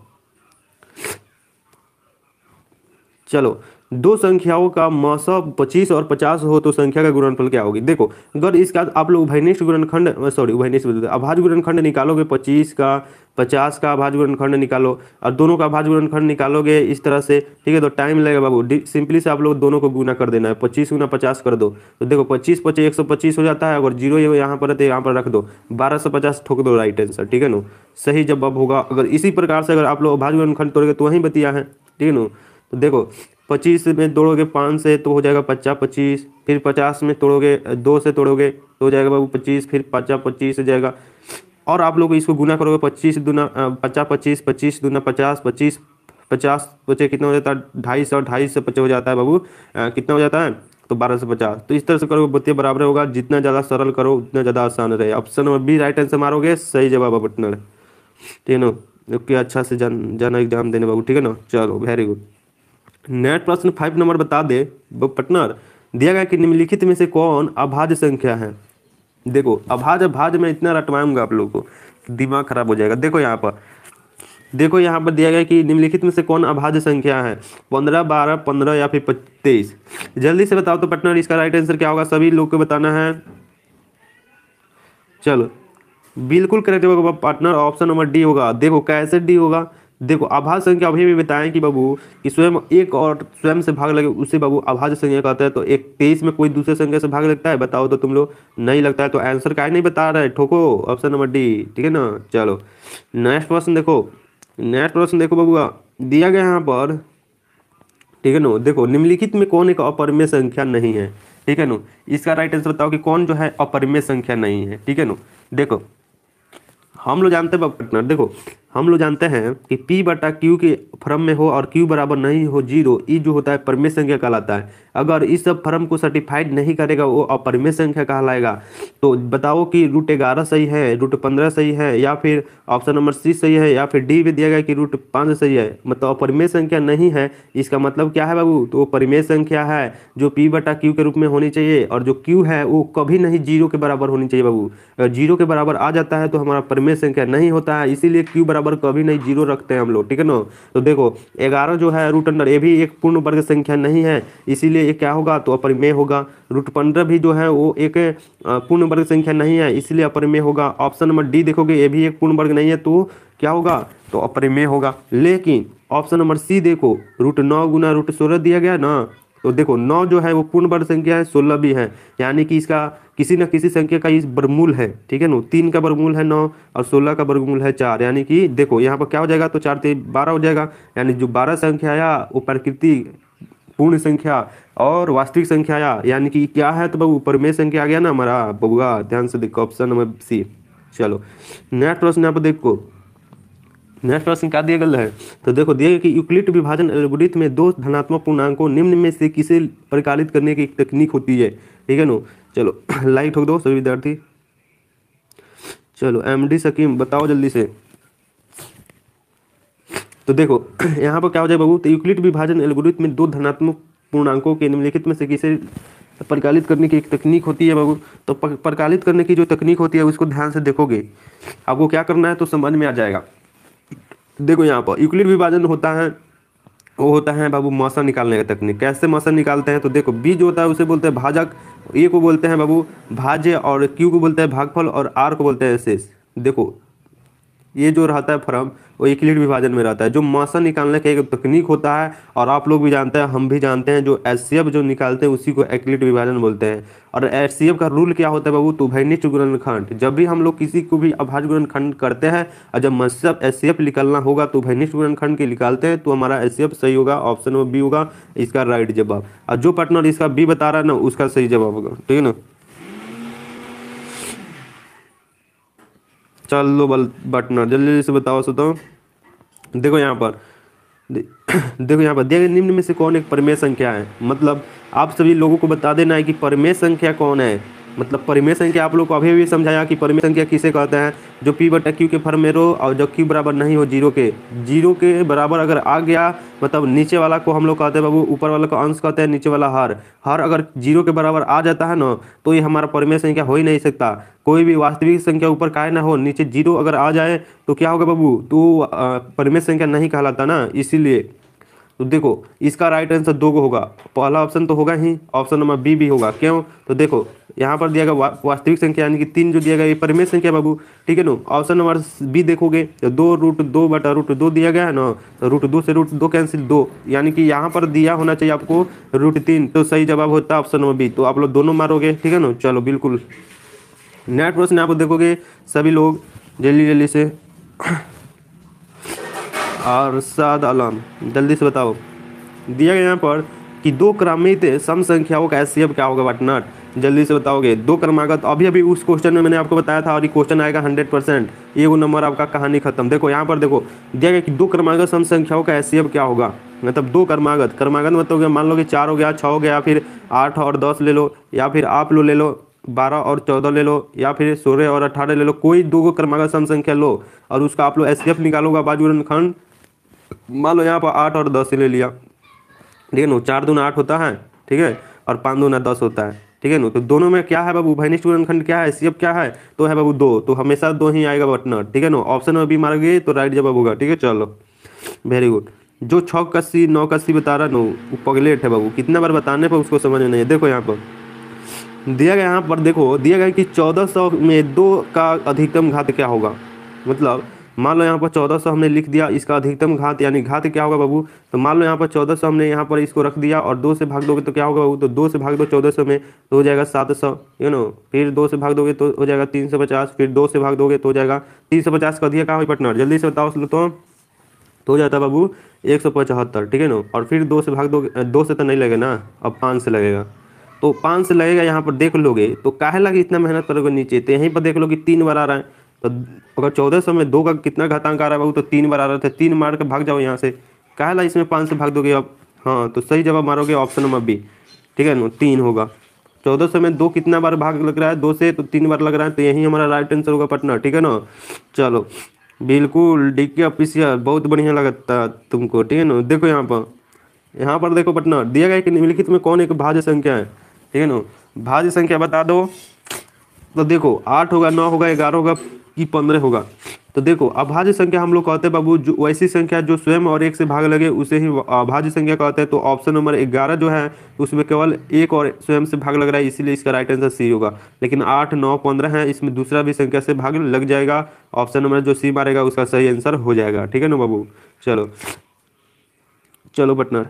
चलो दो संख्याओं का मौसा 25 और 50 हो तो संख्या का गुणनफल क्या होगी। देखो अगर इसका आप लोग उभयनिष्ठ गुणनखंड, सॉरी उभयनिष्ठ अभाज्य गुणनखंड निकालोगे, 25 का 50 का अभाज्य गुणनखंड निकालो और दोनों का अभाज्य गुणनखंड निकालोगे इस तरह से, ठीक है, तो टाइम लगेगा बाबू। सिंपली से आप लोग दोनों को गुना कर देना है, 25 गुना 50 कर दो, तो देखो 25 25 125 हो जाता है। अगर जीरो यहाँ पर है तो यहाँ पर रख दो, 1250 ठोक दो, राइट आंसर, ठीक है ना, सही जवाब होगा। अगर इसी प्रकार से अगर आप लोग अभाज्य गुणनखंड तोड़ोगे तो वहीं बतिया है, ठीक है ना। तो देखो 25 में तोड़ोगे 5 से तो हो जाएगा 50 25, फिर 50 में तोड़ोगे 2 से तोड़ोगे तो हो जाएगा बाबू 25, फिर 50 25 हो जाएगा। और आप लोग इसको गुना करोगे 25 दूना 50 25 25 दूना 50 25 50 बचे कितना हो जाता है 250, 250 से 50 हो जाता है बाबू कितना हो जाता है, तो 1250। तो इस तरह से करोगे बत्ती बराबर होगा, जितना ज़्यादा सरल करो उतना ज़्यादा आसान रहे। Option number B right answer मारोगे, सही जवाब है पार्टनर, ठीक है ना। ओके अच्छा से जाना एग्जाम देने बाबू, ठीक है ना। चलो वेरी गुड। नेक्स्ट प्रश्न 5 नंबर बता दे पार्टनर, दिया गया कि निम्नलिखित में से कौन अभाज्य संख्या है, देखो अभाज्य भाज्य में इतना रटवाऊंगा आप लोगों को दिमाग खराब हो जाएगा। देखो यहाँ पर, देखो यहाँ पर दिया गया कि निम्नलिखित में से कौन अभाज्य संख्या है, 15, 12, 15 या फिर 23। जल्दी से बताओ तो पार्टनर इसका राइट आंसर क्या होगा, सभी लोग को बताना है। चलो बिल्कुल करेक्ट होगा पार्टनर, ऑप्शन नंबर डी होगा। देखो कैसे डी होगा, देखो अभाज्य संख्या अभी भी बताएं कि बाबू कि स्वयं एक और स्वयं से भाग लगे उसे बाबू अभाज्य संख्या कहते हैं। तो एक 23 में कोई दूसरे संख्या से भाग लगता है, बताओ तो तुम लोग, नहीं लगता है। तो आंसर काहे नहीं बता रहे, ठोको ऑप्शन नंबर डी, ठीक है ना। चलो नेक्स्ट प्रश्न देखो, नेक्स्ट प्रश्न देखो बाबूआ, दिया गया यहाँ पर, ठीक है नो। देखो निम्नलिखित में कौन एक अपरिमेय संख्या नहीं है, ठीक है नो। इसका राइट आंसर बताओ कि कौन जो है अपरिमेय संख्या नहीं है, ठीक है नो। देखो हम लोग जानते हैं पार्टनर, देखो हम लोग जानते हैं कि P बटा Q के फर्म में हो और Q बराबर नहीं हो 0, ई जो होता है परिमेय संख्या कहलाता है। अगर इस सब फर्म को सर्टिफाइड नहीं करेगा वो अपरिमेय संख्या कहलाएगा। तो बताओ कि √11 सही है, √15 सही है, या फिर ऑप्शन नंबर सी सही है, या फिर डी में दिया गया कि √5 सही है। मतलब अपरिमेय संख्या नहीं है, इसका मतलब क्या है बाबू, तो वो परिमेय संख्या है जो P बटा Q के रूप में होनी चाहिए, और जो Q है वो कभी नहीं 0 के बराबर होनी चाहिए बाबू। अगर 0 के बराबर आ जाता है तो हमारा परिमेय संख्या नहीं होता है, इसीलिए Q बराबर कभी नहीं 0 रखते हैं हम लोग, ठीक है ना। तो देखो 11 जो है रूट अंडर, ये भी एक पूर्ण वर्ग संख्या नहीं है, इसीलिए ये क्या होगा, तो अपरिमेय होगा। √15 भी जो है वो एक पूर्ण वर्ग संख्या नहीं है, इसलिए अपरिमेय होगा। ऑप्शन नंबर डी देखोगे ये भी एक पूर्ण वर्ग नहीं है, तो क्या होगा, तो अपरिमेय होगा। लेकिन ऑप्शन नंबर सी देखो, √9 गुना √16 दिया गया ना, तो देखो 9 जो है वो पूर्ण वर्ग संख्या है, 16 भी है, यानी कि इसका किसी न किसी संख्या का इस वर्गमूल है, ठीक है ना। 3 का वर्गमूल है 9 और 16 का वर्गमूल है 4, यानी कि देखो यहाँ पर क्या हो जाएगा, तो 4 3 12 हो जाएगा। यानी जो 12 संख्या आया वो प्रकृति पूर्ण संख्या और वास्तविक संख्या आया, यानी कि क्या है, तो बाबू परिमेय संख्या आ गया ना हमारा बबुआ। ध्यान से देखो ऑप्शन नंबर सी। चलो नेक्स्ट प्रश्न यहाँ पर देखो, नेक्स्ट प्रश्न क्या दिया गया है, तो देखो दिया गया कि यूक्लिड विभाजन एल्गोरिथम में दो धनात्मक पूर्णांकों निम्न में से किसे परिकलित करने की एक तकनीक होती है, ठीक है नो। चलो लाइट ठोक दो सभी विद्यार्थी। चलो एमडी सकीम बताओ जल्दी से। तो देखो यहाँ पर क्या हो जाए बाबू, तो यूक्लिड विभाजन एल्गोरिथम में दो धनात्मक पूर्णांकों के निम्नलिखित में से किसे परिकलित करने की एक तकनीक होती है बाबू। तो परिकलित करने की जो तकनीक होती है उसको ध्यान से देखोगे, आपको क्या करना है तो समझ में आ जाएगा। देखो यहाँ पर यूक्लिड विभाजन होता है, वो होता है बाबू मौसा निकालने का तकनीक। कैसे मौसा निकालते हैं, तो देखो बी जो होता है उसे बोलते हैं भाजक, ए को बोलते हैं बाबू भाज्य, और क्यू को बोलते हैं भागफल, और आर को बोलते हैं शेष। देखो ये जो रहता है फर्म वो यूक्लिड विभाजन में रहता है, जो मौसा निकालने का एक तकनीक होता है। और आप लोग भी जानते हैं, हम भी जानते हैं, जो एचसीएफ जो निकालते हैं उसी को यूक्लिड विभाजन बोलते हैं। और एचसीएफ का रूल क्या होता है बाबू, तो उभयनिष्ठ गुणनखंड। जब भी हम लोग किसी को भी अभाज्य गुणनखंड करते हैं और जब मतलब एचसीएफ निकालना होगा तो उभयनिष्ठ गुणनखंड के निकालते हैं, तो हमारा एचसीएफ सही होगा, ऑप्शन नंबर बी होगा इसका राइट जवाब। और जो पार्टनर इसका बी बता रहा है ना उसका सही जवाब होगा, ठीक है ना। चलो पार्टनर जल्दी से बताओ सुताओ। देखो यहाँ पर देखो यहाँ पर दिया गया निम्न में से कौन एक परिमेय संख्या है। मतलब आप सभी लोगों को बता देना है कि परिमेय संख्या कौन है। मतलब परिमेय संख्या आप लोग को अभी भी समझाया कि परिमेय संख्या किसे कहते हैं, जो P बटा Q के फर्म में रो और जब Q बराबर नहीं हो 0 के बराबर अगर आ गया, मतलब नीचे वाला को हम लोग कहते हैं बाबू, ऊपर वाला को अंश कहते हैं, नीचे वाला हर अगर 0 के बराबर आ जाता है ना तो ये हमारा परिमेय संख्या हो ही नहीं सकता। कोई भी वास्तविक संख्या ऊपर काहे ना हो, नीचे 0 अगर आ जाए तो क्या होगा बाबू, तो परिमेय संख्या नहीं कहलाता ना, इसीलिए। तो देखो इसका राइट आंसर 2 को होगा, पहला ऑप्शन तो होगा ही, ऑप्शन नंबर बी भी होगा। क्यों, तो देखो यहाँ पर दिया गया वास्तविक संख्या यानी कि 3 जो दिया गया ये परिमेय संख्या बाबू, ठीक है ना। ऑप्शन नंबर बी देखोगे तो 2√2 बटा √2 दिया गया है ना, तो √2 से √2 कैंसिल 2, यानी कि यहाँ पर दिया होना चाहिए आपको √3, तो सही जवाब होता है ऑप्शन नंबर बी। तो आप लोग दोनों मारोगे, ठीक है ना। चलो बिल्कुल नेक्स्ट प्रश्न आप देखोगे सभी लोग जल्दी जल्दी से। और साद आलम जल्दी से बताओ, दिया गया यहाँ पर कि दो क्रमित सम संख्याओं का एचसीएफ क्या होगा पार्टनर, जल्दी से बताओगे। दो क्रमागत, अभी उस क्वेश्चन में मैंने आपको बताया था और ये क्वेश्चन आएगा 100%, ये वो नंबर आपका कहानी खत्म। देखो यहाँ पर देखो दिया गया कि दो क्रमागत सम संख्याओं का एचसीएफ क्या होगा। मतलब दो क्रमागत मतलब मान लो कि 4 हो गया, 6 हो गया, फिर 8 और 10 ले लो, या फिर आप लो ले लो 12 और 14 ले लो, या फिर 16 और 18 ले लो। कोई दो क्रमागत सम संख्या लो और उसका आप लोग एचसीएफ निकालोगा अभाज्य गुणनखंड। मान लो यहाँ पर 8 और 10 ले लिया, ठीक है ना। 4 दूना 8 होता है, ठीक है, और 5 दूना 10 होता है, ठीक है ना। तो दोनों में क्या है बाबू, उभयनिष्ठ गुणनखंड क्या है, HCF क्या है, तो है बाबू 2, तो हमेशा 2 ही आएगा पार्टनर, ठीक है ना। ऑप्शन में बी मारोगे तो राइट जवाब होगा, ठीक है। चलो वेरी गुड। जो 6 का अस्सी 9 का 80 बता रहा नो, वो पगलेट है बाबू, कितना बार बताने पर उसको समझ में नहीं है। देखो यहाँ पर दिया गया, यहाँ पर देखो दिया गया कि 1400 में 2 का अधिकतम घात क्या होगा। मतलब मान लो यहाँ पर 1400 हमने लिख दिया, इसका अधिकतम घात यानी घात क्या होगा बाबू। तो मान लो यहाँ पर 1400 हमने यहाँ पर इसको रख दिया और 2 से भाग दोगे तो क्या होगा बाबू। तो 2 से भाग दो 1400 में तो हो जाएगा 700, यू नो। फिर 2 से भाग दोगे तो हो जाएगा 350, फिर 2 से भाग दोगे तो हो जाएगा 350 का अधिक क्या हो पार्टनर, जल्दी से बताओ तो हो जाता है बाबू 175, ठीक है ना। और फिर 2 से भाग दोगे, 2 से तो नहीं लगेगा ना, अब 5 से लगेगा। तो 5 से लगेगा, यहाँ पर देख लोगे तो काहे लगे इतना मेहनत करोगे नीचे, तो यहीं पर देख लो कि 3 बार आ रहा है। तो अगर 1400 में 2 का कितना घातांक आ रहा है बाबू, तो 3 बार आ रहा था, 3 मार के भाग जाओ यहाँ से, काहे ला इसमें 5 से भाग दोगे अब। हाँ तो सही जवाब मारोगे ऑप्शन नंबर बी, ठीक है ना, 3 होगा। 1400 में 2 कितना बार भाग लग रहा है, 2 से, तो 3 बार लग रहा है, तो यही हमारा राइट आंसर होगा पार्टनर, ठीक है ना। चलो बिल्कुल डीके ऑफिशियल, बहुत बढ़िया लगता तुमको, ठीक है ना। देखो यहाँ पर देखो पार्टनर, दिया गया है कि निम्नलिखित में कौन एक भाज्य संख्या है, ठीक है ना। भाज्य संख्या बता दो। तो देखो 8 होगा, 9 होगा, 11 होगा कि 15 होगा। तो देखो अभाज्य संख्या हम लोग कहते हैं बाबू जो वैसी संख्या जो स्वयं और 1 से भाग लगे उसे ही अभाज्य संख्या कहते हैं। तो ऑप्शन नंबर 11 जो है उसमें केवल 1 और स्वयं से भाग लग रहा है, इसीलिए इसका राइट आंसर सी होगा। लेकिन 8, 9, 15 है, इसमें दूसरा भी संख्या से भाग लग जाएगा, ऑप्शन नंबर जो सी मारेगा उसका सही आंसर हो जाएगा, ठीक है ना बाबू। चलो चलो पार्टनर,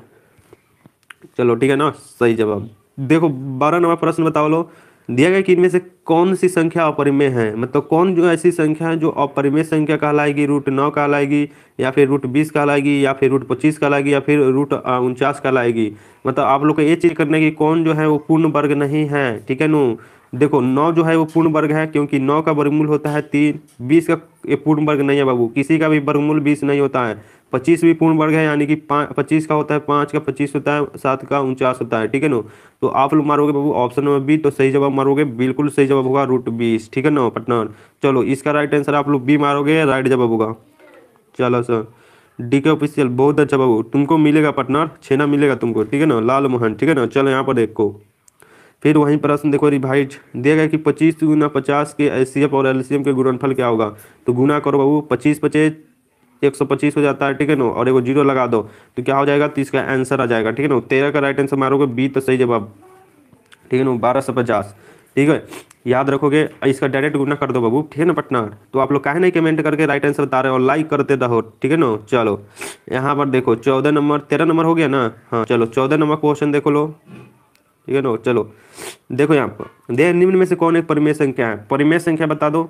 चलो ठीक है ना, सही जवाब। देखो 12 नंबर प्रश्न बताओ लो। दिया गया कि इनमें से कौन सी संख्या अपरिमेय है, मतलब कौन जो ऐसी संख्या है जो अपरिमेय संख्या कहलाएगी, √9 कहलाएगी, या फिर √20 कहलाएगी, या फिर √25 कहलाएगी, या फिर √49 कहलाएगी। मतलब आप लोग को ये चीज करना है कि कौन जो है वो पूर्ण वर्ग नहीं है, ठीक है नो। देखो 9 जो है वो पूर्ण वर्ग है, क्योंकि 9 का वर्गमूल होता है 3, 20 का ये पूर्ण वर्ग नहीं है बाबू, किसी का भी वर्गमूल 20 नहीं होता है। 25 भी पूर्ण वर्ग है, यानी कि 25 का होता है 5 का 25 होता है, 7 का 49 होता है, ठीक है ना। तो आप लोग मारोगे बाबू ऑप्शन नंबर बी, तो सही जवाब मारोगे, बिल्कुल सही जवाब होगा √20, ठीक है ना पार्टनर। चलो इसका राइट आंसर आप लोग बी मारोगे, राइट जवाब होगा। चलो सर डीके ऑफिशियल बहुत अच्छा बाबू, तुमको मिलेगा पार्टनर, छेना मिलेगा तुमको, ठीक है ना, लाल मोहन, ठीक है ना। चलो यहाँ पर देखो फिर वहीं प्रश्न देखो रिवाइज दिया गया कि 25 गुना 50 के HCF और LCM के गुणनफल क्या होगा। तो गुना करो बाबू, 25 25 125 हो जाता है, ठीक है ना, और एगो जीरो लगा दो तो क्या हो जाएगा, तो इसका आंसर आ जाएगा, ठीक है ना। 13 का राइट आंसर मारोगे बी, तो सही जवाब, ठीक है ना, 1250, ठीक है। याद रखोगे, इसका डायरेक्ट गुना कर दो बाबू, ठीक है ना पार्टनर। तो आप लोग काहे नहीं कमेंट करके राइट आंसर बता रहे हो, लाइक करते रहो, ठीक है ना। चलो यहाँ पर देखो 14 नंबर 13 नंबर हो गया ना, हाँ चलो 14 नंबर क्वेश्चन देखो लो, ठीक है ना। चलो देखो यहाँ पर दे निम्न में से कौन एक परिमेय संख्या है, परिमेय संख्या बता दो।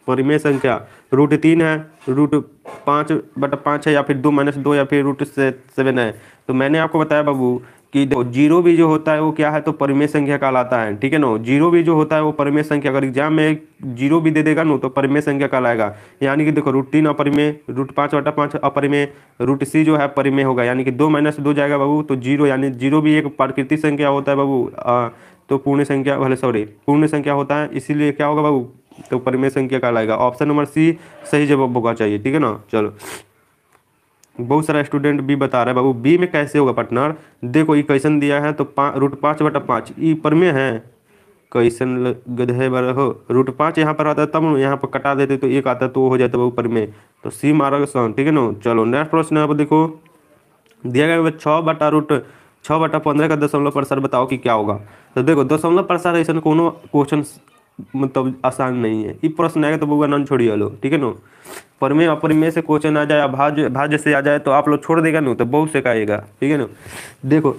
परिमेय संख्या √3 है, √5/5 है, या फिर 2 - 2, या फिर √7 है। तो मैंने आपको बताया बाबू कि देखो जीरो भी जो होता है वो क्या है, तो परिमेय संख्या कहलाता है, ठीक है ना। जीरो भी जो होता है वो परिमेय संख्या, अगर एग्जाम में जीरो भी दे देगा ना तो परिमेय संख्या कहलाएगा। यानी कि देखो √3 अपरिमेय, √5/5 अपरिमेय, √c जो है परिमेय होगा, यानी कि 2 - 2 जाएगा बाबू, तो जीरो, यानी जीरो भी एक प्राकृतिक संख्या होता है बाबू, तो पूर्ण संख्या भले सॉरी पूर्ण संख्या होता है, इसीलिए क्या होगा बाबू, तो परिमेय संख्या कहलाएगा। ऑप्शन नंबर सी सही जवाब होगा चाहिए, ठीक है ना। चलो बहुत सारा स्टूडेंट बी बता रहा है बाबू, बी में कैसे होगा पार्टनर। देखो इक्वेशन दिया है तो √5/5 ई परिमेय है, क्वेश्चन गधे बार हो, √5 यहाँ पर आता है तब यहाँ पर कटा देते तो एक आता है तो वो हो जाता है बाबू परिमेय, तो सी मारोगे सन, ठीक है ना। चलो नेक्स्ट प्रश्न यहाँ पर देखो दिया गया 6/15 का दशमलव प्रसार बताओ कि क्या होगा। तो देखो दशमलव प्रसार ऐसा कोनो क्वेश्चन मतलब आसान नहीं है, ये प्रश्न आएगा तो बउआ नन छोड़िए लो, ठीक है ना। परिमेय अपरिमेय से क्वेश्चन आ जाए, भाज्य भाज्य से आ जाए तो आप लोग छोड़ देगा ना, तो बहुत से का आएगा, ठीक है ना। देखो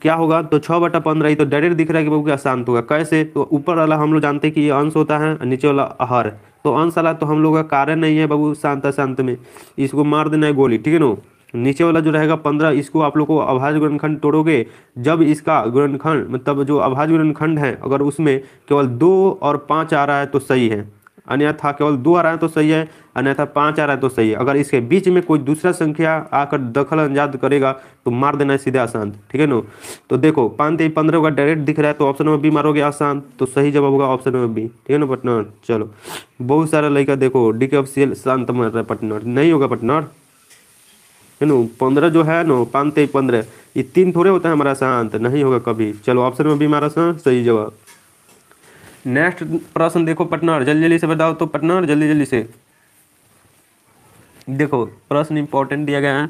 क्या होगा, तो 6/15 तो डायरेक्ट दिख रहा है कि बहू आसान होगा, कैसे, तो ऊपर वाला हम लोग जानते हैं कि ये अंश होता है, नीचे वाला आहार, तो अंश वाला तो हम लोग का कार्य नहीं है बाबू, शांत में इसको मार देना है गोली, ठीक है ना। नीचे वाला जो रहेगा 15, इसको आप लोग को अभाज्य गुणनखंड तोड़ोगे, जब इसका गुणनखंड मतलब जो अभाज्य गुणनखंड है अगर उसमें केवल 2 और 5 आ रहा है तो सही है, अन्यथा केवल 2 आ रहा है तो सही है, अन्यथा 5 आ रहा है तो सही है। अगर इसके बीच में कोई दूसरा संख्या आकर दखल अंदाज करेगा तो मार देना है सीधे आसान, ठीक है ना। तो देखो 5-3-15 होगा, डायरेक्ट दिख रहा है तो ऑप्शन नंबर बी मारोगे आसान, तो सही जवाब होगा ऑप्शन नंबर बी, ठीक है ना पार्टनर। चलो बहुत सारा लड़का देखो डीके ऑफिशियल शांत मार रहा है पार्टनर, नहीं होगा पार्टनर। है नो 15 जो है नो 5 3 15, ये 3 थोड़े होता है हमारा शांत, नहीं होगा कभी। चलो ऑप्शन में भी हमारा सही जवाब। नेक्स्ट प्रश्न देखो पार्टनर, जल्दी जल्दी से बताओ तो पार्टनर, जल्दी जल्दी से देखो प्रश्न इंपॉर्टेंट दिया गया है।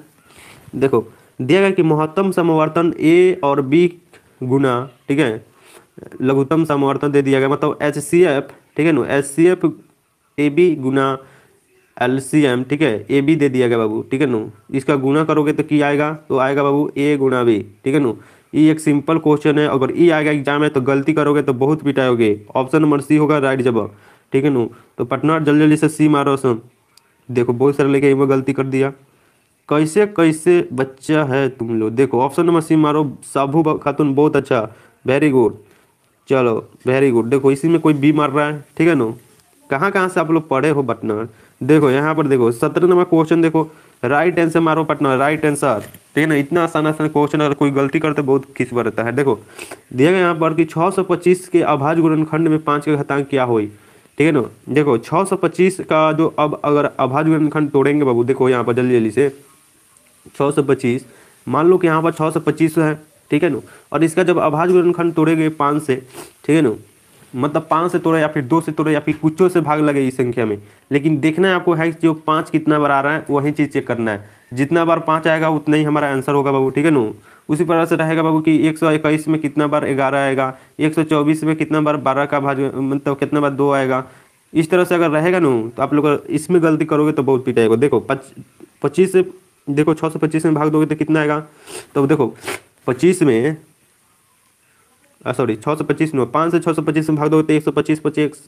देखो दिया गया कि महत्तम समवर्तन ए और बी गुना, ठीक है, लघुत्तम समवर्तन दे दिया गया, मतलब HCF, ठीक है ना, HCF ए बी गुना LCM, ठीक है, ए बी दे दिया गया बाबू, ठीक है नो। इसका गुना करोगे तो क्या आएगा, तो आएगा बाबू ए गुना बी, ठीक है नो। ये एक सिंपल क्वेश्चन है, अगर ई आएगा एग्जाम में तो गलती करोगे तो बहुत पिटाओगे। ऑप्शन नंबर सी होगा राइट जवाब, ठीक है नो। तो पार्टनर जल्दी जल्दी से सी मारो सुन। देखो बहुत सारे लेके वो गलती कर दिया, कैसे कैसे बच्चा है तुम लोग। देखो ऑप्शन नंबर सी मारो, साबू खातून, बहुत अच्छा, वेरी गुड, चलो वेरी गुड। देखो इसी में कोई बी मार रहा है, ठीक है नो। कहाँ कहाँ से आप लोग पढ़े हो पार्टनर। देखो यहाँ पर देखो 17 नंबर क्वेश्चन, देखो राइट आंसर मारो पार्टनर, राइट आंसर, ठीक है ना। इतना आसान आसान क्वेश्चन, अगर कोई गलती करते बहुत खिस बरता है। देखो दिया गया यहाँ पर कि 625 के अभाज्य गुणनखंड में 5 के घातांक क्या हुई, ठीक है ना। देखो 625 का जो अब अगर अभाज्य गुणनखंड तोड़ेंगे बाबू, देखो यहाँ पर जल्दी जल्दी से 625, मान लो कि यहाँ पर 625 है, ठीक है ना। और इसका जब अभाज्य गुणनखंड तोड़ेंगे 5 से, ठीक है ना, मतलब 5 से तोड़े या फिर 2 से तोड़े या फिर कुछों से भाग लगे इस संख्या में, लेकिन देखना है आपको है कि जो 5 कितना बार आ रहा है वही चीज़ चेक करना है। जितना बार 5 आएगा उतना ही हमारा आंसर होगा बाबू, ठीक है ना। उसी प्रकार से रहेगा बाबू कि 121 में कितना बार 11 आएगा, 124 में कितना बार 12 का भाज्य, मतलब कितना बार 2 आएगा। इस तरह से अगर रहेगा ना तो आप लोग इसमें गलती करोगे तो बहुत पिटाएगा। देखो 25 से, देखो 625 में भाग दोगे तो कितना आएगा, तो देखो 25 में सॉरी 625 नो, 5 से 625 में भाग दोगे तो 125,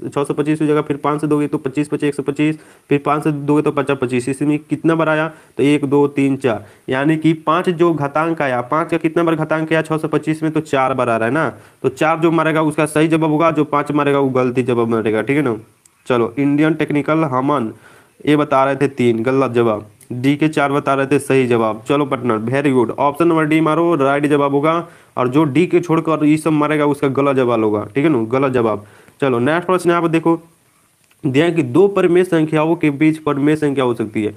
625 हो जाएगा, फिर 5 से दोगे तो 25 25 125, फिर 5 से दोगे तो 50 25। इसमें कितना बार आया, तो 1 2 3 4, यानी कि 5 जो घातांक आया, 5 का कितना बार घातांक आया 625 में, तो 4 बार आ रहा है ना। तो 4 जो मारेगा उसका सही जवाब होगा, जो 5 मारेगा वो गलती जवाब मारेगा, ठीक है ना। चलो इंडियन टेक्निकल हमन ये बता रहे थे 3 गलत जवाब, डी के 4 बता रहे थे सही जवाब। चलो partner very good, option number D मारो, राइट जवाब होगा। और जो डी के छोड़कर ये सब मारेगा उसका गलत जवाब होगा, ठीक है ना, गलत जवाब। चलो नेक्स्ट प्रश्न यहाँ पर देखो दिया है कि 2 परिमेय संख्याओं के बीच परिमेय संख्या हो सकती है।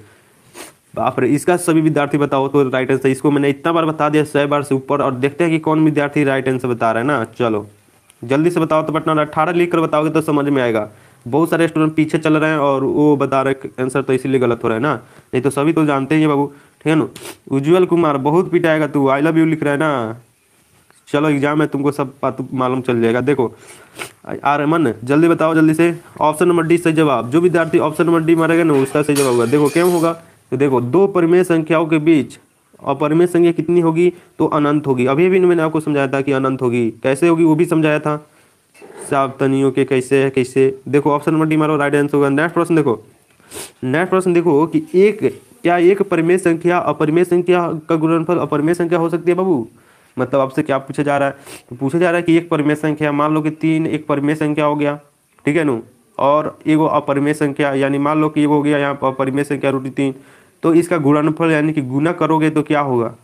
बाप रे, इसका सभी विद्यार्थी बताओ तो राइट आंसर। इसको मैंने इतना बार बता दिया 100 बार से ऊपर, और देखते हैं कि कौन विद्यार्थी राइट आंसर बता रहा है ना। चलो जल्दी से बताओ तो पार्टनर, 18 लिख कर बताओगे तो समझ में आएगा। बहुत सारे स्टूडेंट पीछे चल रहे हैं और वो बता रहे आंसर, तो इसीलिए गलत हो रहा है ना, नहीं तो सभी तो जानते ही हैं बाबू, ठीक है ना। उज्जवल कुमार बहुत पिटाएगा तू, आई लव यू लिख रहा है ना। चलो एग्जाम में तुमको सब बात मालूम चल जाएगा। देखो आर्यमन जल्दी बताओ जल्दी से, ऑप्शन नंबर डी सही जवाब। जो विद्यार्थी ऑप्शन नंबर डी मारेगा ना उसका सही जवाब होगा। देखो क्यों होगा, तो देखो 2 परिमेय संख्याओं के बीच अपरिमेय संख्या कितनी होगी, तो अनंत होगी। अभी भी मैंने आपको समझाया था कि अनंत होगी, कैसे होगी वो भी समझाया था, सावधानियों के कैसे है कैसे। देखो ऑप्शन नंबर डी मारो, राइट आंसर होगा। नेक्स्ट प्रश्न देखो, नेक्स्ट प्रश्न देखो कि क्या एक परिमेय संख्या अपरिमेय संख्या का गुणनफल अपरिमेय संख्या हो सकती है बाबू। मतलब आपसे क्या पूछा जा रहा है, तो पूछा जा रहा है कि एक परिमेय संख्या, मान लो कि 3 एक परिमेय संख्या हो गया, ठीक है ना, और एगो अपरिमेय संख्या, यानी मान लो कि एगो हो गया यहाँ पर अपरिमेय संख्या √3, तो इसका गुणनफल यानी कि गुना करोगे तो क्या होगा,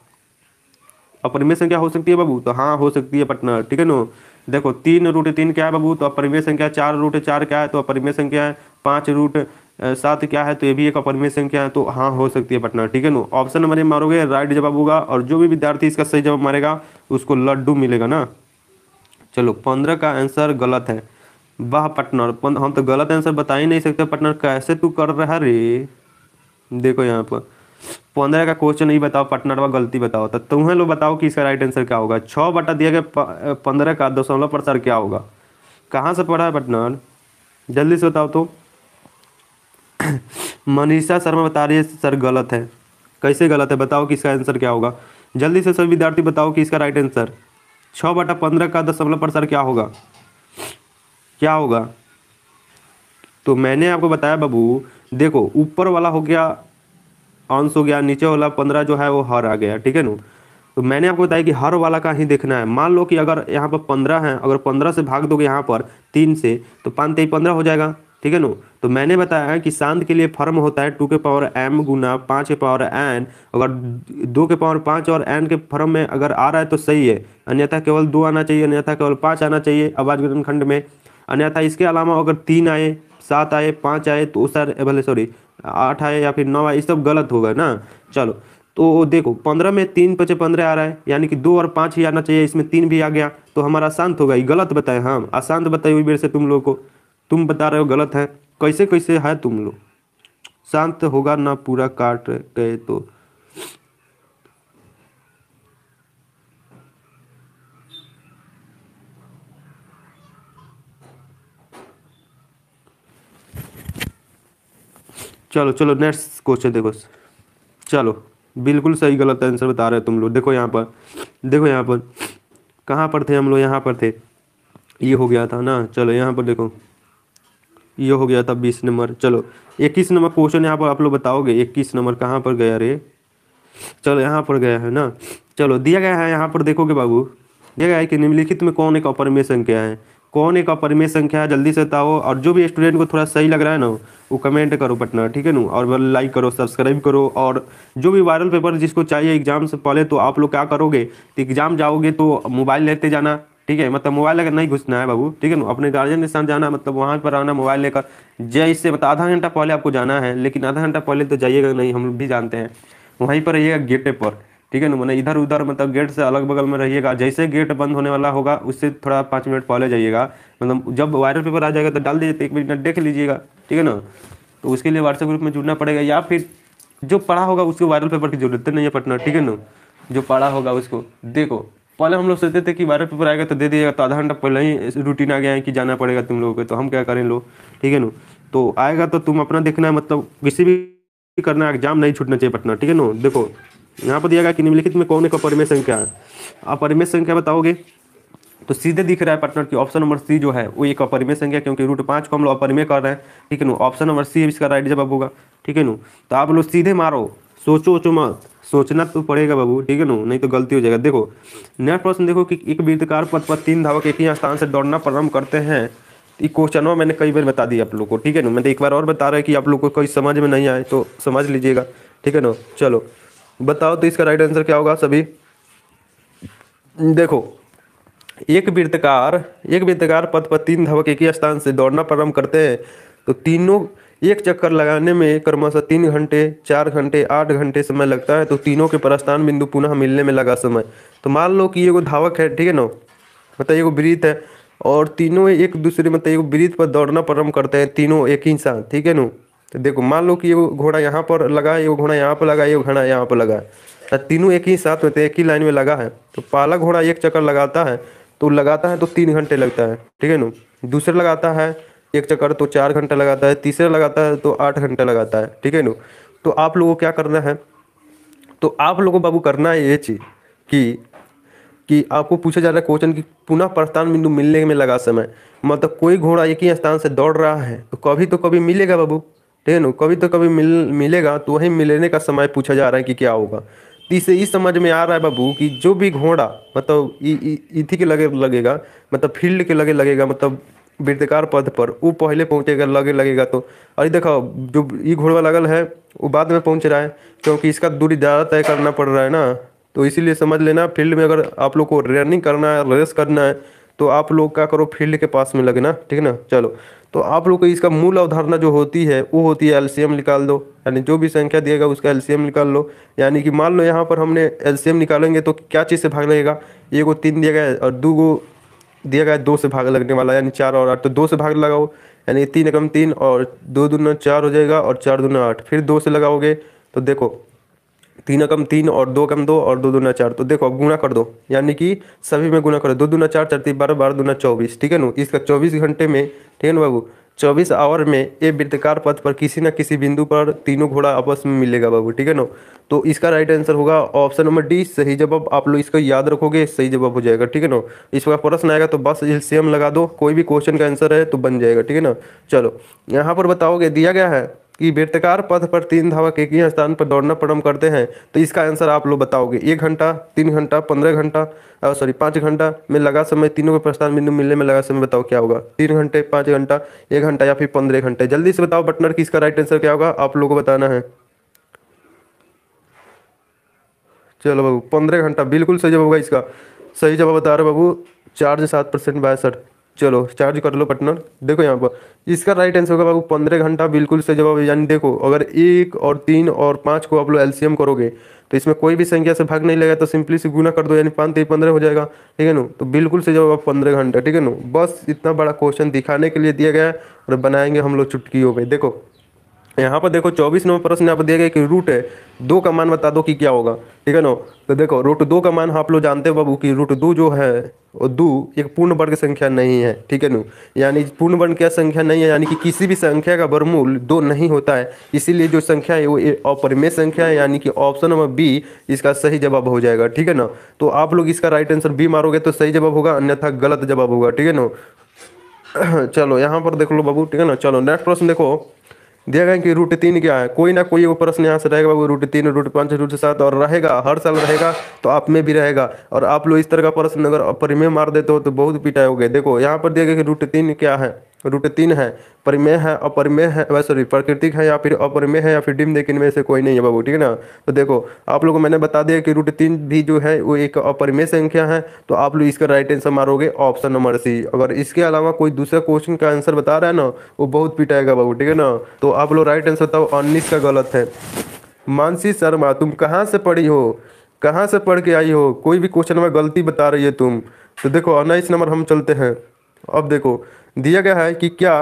अपरिमेय संख्या हो सकती है बाबू। तो हाँ हो सकती है पार्टनर, ठीक है ना। देखो 3 √3 क्या है बाबू, तो अपरिमेय संख्या। 4 √4 क्या है, तो अपरिमेय संख्या है। 5 √7 क्या है, तो ये भी एक अपरिमेय संख्या है। तो हाँ हो सकती है पार्टनर, ठीक है ना। ऑप्शन नंबर ए मारोगे राइट जवाब होगा, और जो भी विद्यार्थी इसका सही जवाब मारेगा उसको लड्डू मिलेगा ना। चलो 15 का आंसर गलत है। वाह पार्टनर, हम तो गलत आंसर बता ही नहीं सकते पार्टनर, कैसे तू कर रहा है रे। देखो यहाँ पर 15 का क्वेश्चन नहीं बताओ पार्टनर, वह गलती बताओ, तो तुम्हें लोग बताओ कि इसका राइट आंसर क्या होगा। 6 बटा दिया गया 15 का दशमलव प्रसार क्या होगा। कहाँ से पढ़ा है पार्टनर, जल्दी से बताओ तो। मनीषा शर्मा बता रही है सर गलत है। कैसे गलत है, बताओ कि इसका आंसर क्या होगा। जल्दी से सभी विद्यार्थी बताओ कि इसका राइट आंसर 6 बटा 15 का दशमलव प्रसार क्या होगा, क्या होगा। तो मैंने आपको बताया बाबू, देखो ऊपर वाला हो गया अंश हो गया, नीचे वाला 15 जो है वो हर आ गया, ठीक है ना। तो मैंने आपको बताया कि हर वाला का ही देखना है। मान लो कि अगर यहाँ पर 15 है, अगर 15 से भाग दोगे यहाँ पर 3 से, तो 5 3 15 हो जाएगा, ठीक है ना। तो मैंने बताया कि शांत के लिए फॉर्म होता है 2 के पावर m गुना 5 के पावर n। अगर 2 के पावर 5 और n के फॉर्म में अगर आ रहा है तो सही है, अन्यथा केवल 2 आना चाहिए, अन्यथा केवल 5 आना चाहिए अभाज्य गुणनखंड में। अन्यथा इसके अलावा अगर 3 आए, 7 आए, 5 आए, तो सर भले सॉरी 8 आए या फिर 9 आए, ये सब गलत होगा ना। चलो तो देखो 15 में 3 × 5 = 15 आ रहा है, यानी कि 2 और 5 ही आना चाहिए, इसमें 3 भी आ गया तो हमारा अशांत होगा। ये गलत बताए, हाँ अशांत बताई हुई बेर से तुम लोग को, तुम बता रहे हो गलत है। कैसे कैसे है तुम लोग, शांत होगा ना पूरा काट गए तो। चलो चलो नेक्स्ट क्वेश्चन देखो। चलो बिल्कुल सही गलत आंसर बता रहे हो तुम लोग। देखो यहाँ पर, देखो यहाँ पर कहाँ पर थे हम लोग, यहाँ पर थे, ये हो गया था ना। चलो यहाँ पर देखो, ये हो गया था 20 नंबर। चलो 21 नंबर क्वेश्चन यहाँ पर आप लोग बताओगे। 21 नंबर कहाँ पर गया रे, चलो यहाँ पर गया है ना। चलो दिया गया है यहाँ पर, देखोगे बाबू, दिया गया है कि निम्नलिखित में कौन एक अपरिमेय संख्या है। कौन एक अपरिमेय संख्या है, जल्दी से बताओ। और जो भी स्टूडेंट को थोड़ा सही लग रहा है ना, वो कमेंट करो पटना, ठीक है ना। और लाइक करो, सब्सक्राइब करो। और जो भी वायरल पेपर जिसको चाहिए एग्जाम से पहले, तो आप लोग क्या करोगे, तो एग्जाम जाओगे तो मोबाइल लेते जाना, ठीक है। मतलब मोबाइल लेकर नहीं घुसना है बाबू, ठीक है ना। अपने गार्जियन के साथ जाना, मतलब वहाँ पर आना मोबाइल लेकर। जैसे मतलब आधा घंटा पहले आपको जाना है, लेकिन आधा घंटा पहले तो जाइएगा नहीं, हम लोग भी जानते हैं। वहीं पर रहिएगा गेटे पर, ठीक है ना। मैंने इधर उधर मतलब गेट से अलग बगल में रहिएगा। जैसे गेट बंद होने वाला होगा उससे थोड़ा 5 मिनट पहले जाइएगा। मतलब जब वायरल पेपर आ जाएगा तो डाल दीजिए, तो 1 मिनट देख लीजिएगा, ठीक है ना। तो उसके लिए व्हाट्सएप ग्रुप में जुड़ना पड़ेगा, या फिर जो पढ़ा होगा उसको वायरल पेपर की जरूरत नहीं है पटना, ठीक है ना। जो पढ़ा होगा उसको देखो। पहले हम लोग सोचते थे कि वायरल पेपर आएगा तो दे दिएगा, तो आधा घंटा पहले ही रूटीन आ गया है कि जाना पड़ेगा तुम लोगों को, तो हम क्या करें लो, ठीक है ना। तो आएगा तो तुम अपना देखना है, मतलब किसी भी करना है, एग्जाम नहीं छूटना चाहिए पटना, ठीक है ना। देखो यहाँ पर दिया गया कि निम्नलिखित में कौन एक अपरिमेय संख्या है। अपरिमेय संख्या बताओगे तो सीधे दिख रहा है पार्टनर की ऑप्शन नंबर सी जो है वो एक अपरिमेय संख्या, क्योंकि √5 को हम लोग अपरिमेय कर रहे हैं, ठीक है ना। ऑप्शन नंबर सी इसका राइट जवाब होगा, ठीक है ना। तो आप लोग सीधे मारो, सोचो वोचो मत, सोचना तो पड़ेगा बाबू, ठीक है ना, नहीं तो गलती हो जाएगा। देखो नेक्स्ट प्रश्न देखो कि एक वृत्ताकार पथ पर 3 धावक एक ही स्थान से दौड़ना प्रारंभ करते हैं। ये क्वेश्चन मैंने कई बार बता दिया आप लोग को, ठीक है ना। मैं तो एक बार और बता रहा है कि आप लोग को कोई समझ में नहीं आए तो समझ लीजिएगा, ठीक है ना। चलो बताओ तो इसका राइट आंसर क्या होगा सभी। देखो एक वृत्ताकार पथ पर 3 धावक एक ही स्थान से दौड़ना प्रारंभ करते हैं, तो तीनों एक चक्कर लगाने में क्रमशः 3 घंटे, 4 घंटे, 8 घंटे समय लगता है। तो तीनों के प्रस्थान बिंदु पुनः मिलने में लगा समय। तो मान लो कि ये वो धावक है, ठीक है ना, मतलब ये वो वृत्त है, और तीनों एक दूसरे मतलब एक वृत्त पर दौड़ना प्रारंभ करते हैं, तीनों एक ही साथ, ठीक है ना। तो देखो मान लो कि ये घोड़ा यहाँ पर लगा है, ये घोड़ा यहाँ पर लगा है, ये घोड़ा यहाँ पर लगा है, तो तीनों एक ही साथ में, तो एक ही लाइन में लगा है। तो पहला घोड़ा एक चक्कर लगाता है तो 3 घंटे लगता है, ठीक है ना। दूसरा लगाता है एक चक्कर तो 4 घंटा लगाता है, तीसरा लगाता है तो 8 घंटा लगाता है, ठीक है ना। तो आप लोगों को क्या करना है, तो आप लोगों को बाबू करना है ये चीज़ कि आपको पूछा जा रहा है क्वेश्चन कि पुनः प्रस्थान बिंदु मिलने में लगा समय। मतलब कोई घोड़ा एक ही स्थान से दौड़ रहा है तो कभी तो कभी मिलेगा बाबू, ठीक है ना, कभी तो कभी मिलेगा। तो वही मिलने का समय पूछा जा रहा है कि क्या होगा। तो इससे इस समझ में आ रहा है बाबू कि जो भी घोड़ा मतलब इथी के लगेगा, मतलब फील्ड के लगेगा, मतलब वृत्ताकार पथ पर वो पहले पहुंचेगा, लगेगा। तो अरे देखो जो ये घोड़ा लगल है वो बाद में पहुंच रहा है, क्योंकि इसका दूरी ज़्यादा तय करना पड़ रहा है ना। तो इसीलिए समझ लेना, फील्ड में अगर आप लोग को रनिंग करना है, रेस करना है, तो आप लोग क्या करो, फील्ड के पास में लगना, ठीक है ना। चलो तो आप लोग को इसका मूल अवधारणा जो होती है वो होती है एलसीएम निकाल दो, यानी जो भी संख्या दिएगा उसका एलसीएम निकाल लो। यानी कि मान लो यहाँ पर हमने एलसीएम निकालेंगे तो क्या चीज़ से भाग लगेगा, ये को 3 दिया गया है और 2 को दिया गया है 2 से भाग लगने वाला, यानी 4 और 8, तो 2 से भाग लगाओ, यानी 3 एकम 3 और 2 दूना 4 हो जाएगा, और 4 दूना 8, फिर 2 से लगाओगे तो देखो 3 एकम 3 और 2 एकम 2 और 2 दूना 4, तो देखो अब गुणा कर दो, यानी कि सभी में गुणा करो, 2 दूना 4, 4 3 12, 12 दूना 24, ठीक है ना। इसका 24 घंटे में, ठीक है ना बाबू, 24 आवर में ये वृत्ताकार पथ पर किसी न किसी बिंदु पर तीनों घोड़ा आपस में मिलेगा बाबू, ठीक है ना। तो इसका राइट आंसर होगा ऑप्शन नंबर डी, सही जवाब। आप लोग इसको याद रखोगे, सही जवाब हो जाएगा, ठीक है ना। इस बार प्रश्न आएगा तो बस एलसीएम लगा दो, कोई भी क्वेश्चन का आंसर है तो बन जाएगा, ठीक है ना। चलो यहाँ पर बताओगे, दिया गया है कि वृत्ताकार पथ पर 3 धावक एक ही स्थान पर दौड़ना प्रारंभ करते हैं, तो इसका आंसर आप लोग बताओगे। 1 घंटा, 3 घंटा, 15 घंटा, सॉरी 5 घंटा में लगा समय, तीनों के प्रस्थान बिंदु मिलने में लगा समय, बताओ क्या होगा। 3 घंटे, 5 घंटा, 1 घंटा या फिर 15 घंटे। जल्दी से बताओ पार्टनर कि इसका राइट आंसर क्या होगा, आप लोगों को बताना है। चलो बाबू 15 घंटा बिल्कुल सही जवाब होगा इसका। सही जवाब बता रहे बाबू, 4 से 7% 62। चलो चार्ज कर लो पार्टनर। देखो यहाँ पर इसका राइट आंसर होगा बाबू 15 घंटा, बिल्कुल से जवाब। यानी देखो अगर 1 और 3 और 5 को आप लोग एलसीएम करोगे तो इसमें कोई भी संख्या से भाग नहीं लगेगा, तो सिंपली से गुना कर दो, यानी 5 3 15 हो जाएगा। ठीक है ना, तो बिल्कुल से जवाब 15 घंटा। ठीक है ना, बस इतना बड़ा क्वेश्चन दिखाने के लिए दिया गया है और बनाएंगे हम लोग चुटकियों पे। देखो यहाँ पर देखो 24 नंबर प्रश्न यहाँ पर दिया गया कि रूट है 2 का मान बता दो कि क्या होगा। ठीक है ना, तो देखो रूट 2 का मान आप लोग जानते हो बाबू कि रूट 2 जो है वो 2 एक पूर्ण वर्ग संख्या नहीं है। ठीक है ना, यानी पूर्ण वर्ग क्या संख्या नहीं है, यानी कि किसी भी संख्या का वर्गमूल 2 नहीं होता है, इसीलिए जो संख्या है वो अपरिमेय संख्या है, यानी कि ऑप्शन नंबर बी इसका सही जवाब हो जाएगा। ठीक है ना, तो आप लोग इसका राइट आंसर बी मारोगे तो सही जवाब होगा, अन्यथा गलत जवाब होगा। ठीक है ना, चलो यहाँ पर देख लो बाबू। ठीक है ना, चलो नेक्स्ट प्रश्न देखो दिया गया कि रूट 3 क्या है। कोई ना कोई वो प्रश्न यहाँ से रहेगा बाबू, रूट 3 रूट 5 रूट 7 और रहेगा, हर साल रहेगा, तो आप में भी रहेगा। और आप लोग इस तरह का प्रश्न अगर अपरिमेय मार देते हो तो बहुत पिटाई हो गए। देखो यहाँ पर दिया गया कि रूट 3 क्या है, रूट 3 है, परिमेय है, अपरिमेय है, सॉरी प्राकृतिक है या फिर अपरिमेय है या फिर डिम्ब, लेकिन में से कोई नहीं है बाबू। ठीक है ना, तो देखो आप लोगों को मैंने बता दिया कि रूट 3 भी जो है वो एक अपरिमेय संख्या है, तो आप लोग इसका राइट आंसर मारोगे ऑप्शन नंबर सी। अगर इसके अलावा कोई दूसरा क्वेश्चन का आंसर बता रहा है ना वो बहुत पिटाएगा बाबू। ठीक है ना, तो आप लोग राइट आंसर बताओ, 19 का गलत है। मानसी शर्मा तुम कहाँ से पढ़ी हो, कहाँ से पढ़ के आई हो, कोई भी क्वेश्चन में गलती बता रही है तुम। तो देखो 19 नंबर हम चलते हैं। अब देखो दिया गया है कि क्या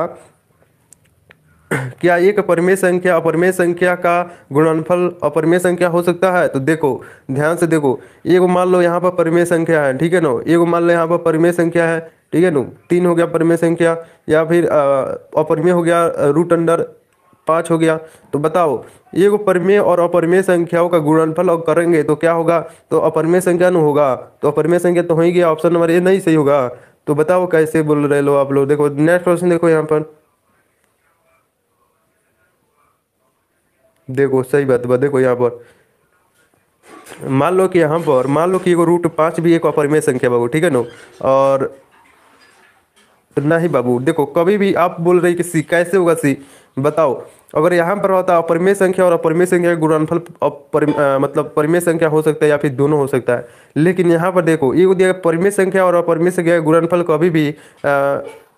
क्या एक अपरिमेय संख्या अपरिमेय संख्या का गुणनफल अपरिमेय संख्या हो सकता है। तो देखो ध्यान से देखो, एगो मान लो यहाँ पर परिमेय संख्या है। ठीक है ना, एगो मान लो यहाँ पर परिमेय संख्या है। ठीक है ना, 3 हो गया परिमेय संख्या, या फिर अपरिमेय हो गया √5 हो गया। तो बताओ एगो परिमेय और अपरिमेय संख्याओं का गुणनफल और करेंगे तो क्या होगा, तो अपरिमेय संख्या न होगा, तो अपरिमेय संख्या तो हो ही गया, ऑप्शन नंबर ए नहीं सही होगा। तो बताओ कैसे बोल रहे लो आप लोग। देखो नेक्स्ट क्वेश्चन देखो यहाँ पर, देखो सही बात बात देखो यहाँ पर मान लो कि यहाँ पर मान लो कि एगो √5 भी एक अपरिमेय संख्या बाबू। ठीक है ना, और नहीं बाबू देखो कभी भी आप बोल रहे कि सी कैसे होगा सी, बताओ अगर यहाँ पर होता अपरिमेय संख्या और अपरिमेय संख्या का गुणनफल मतलब परिमेय संख्या हो सकता है या फिर दोनों हो सकता है, लेकिन यहाँ पर देखो ये दिया गया परिमेय संख्या और अपरिमेय संख्या का गुणनफल कभी भी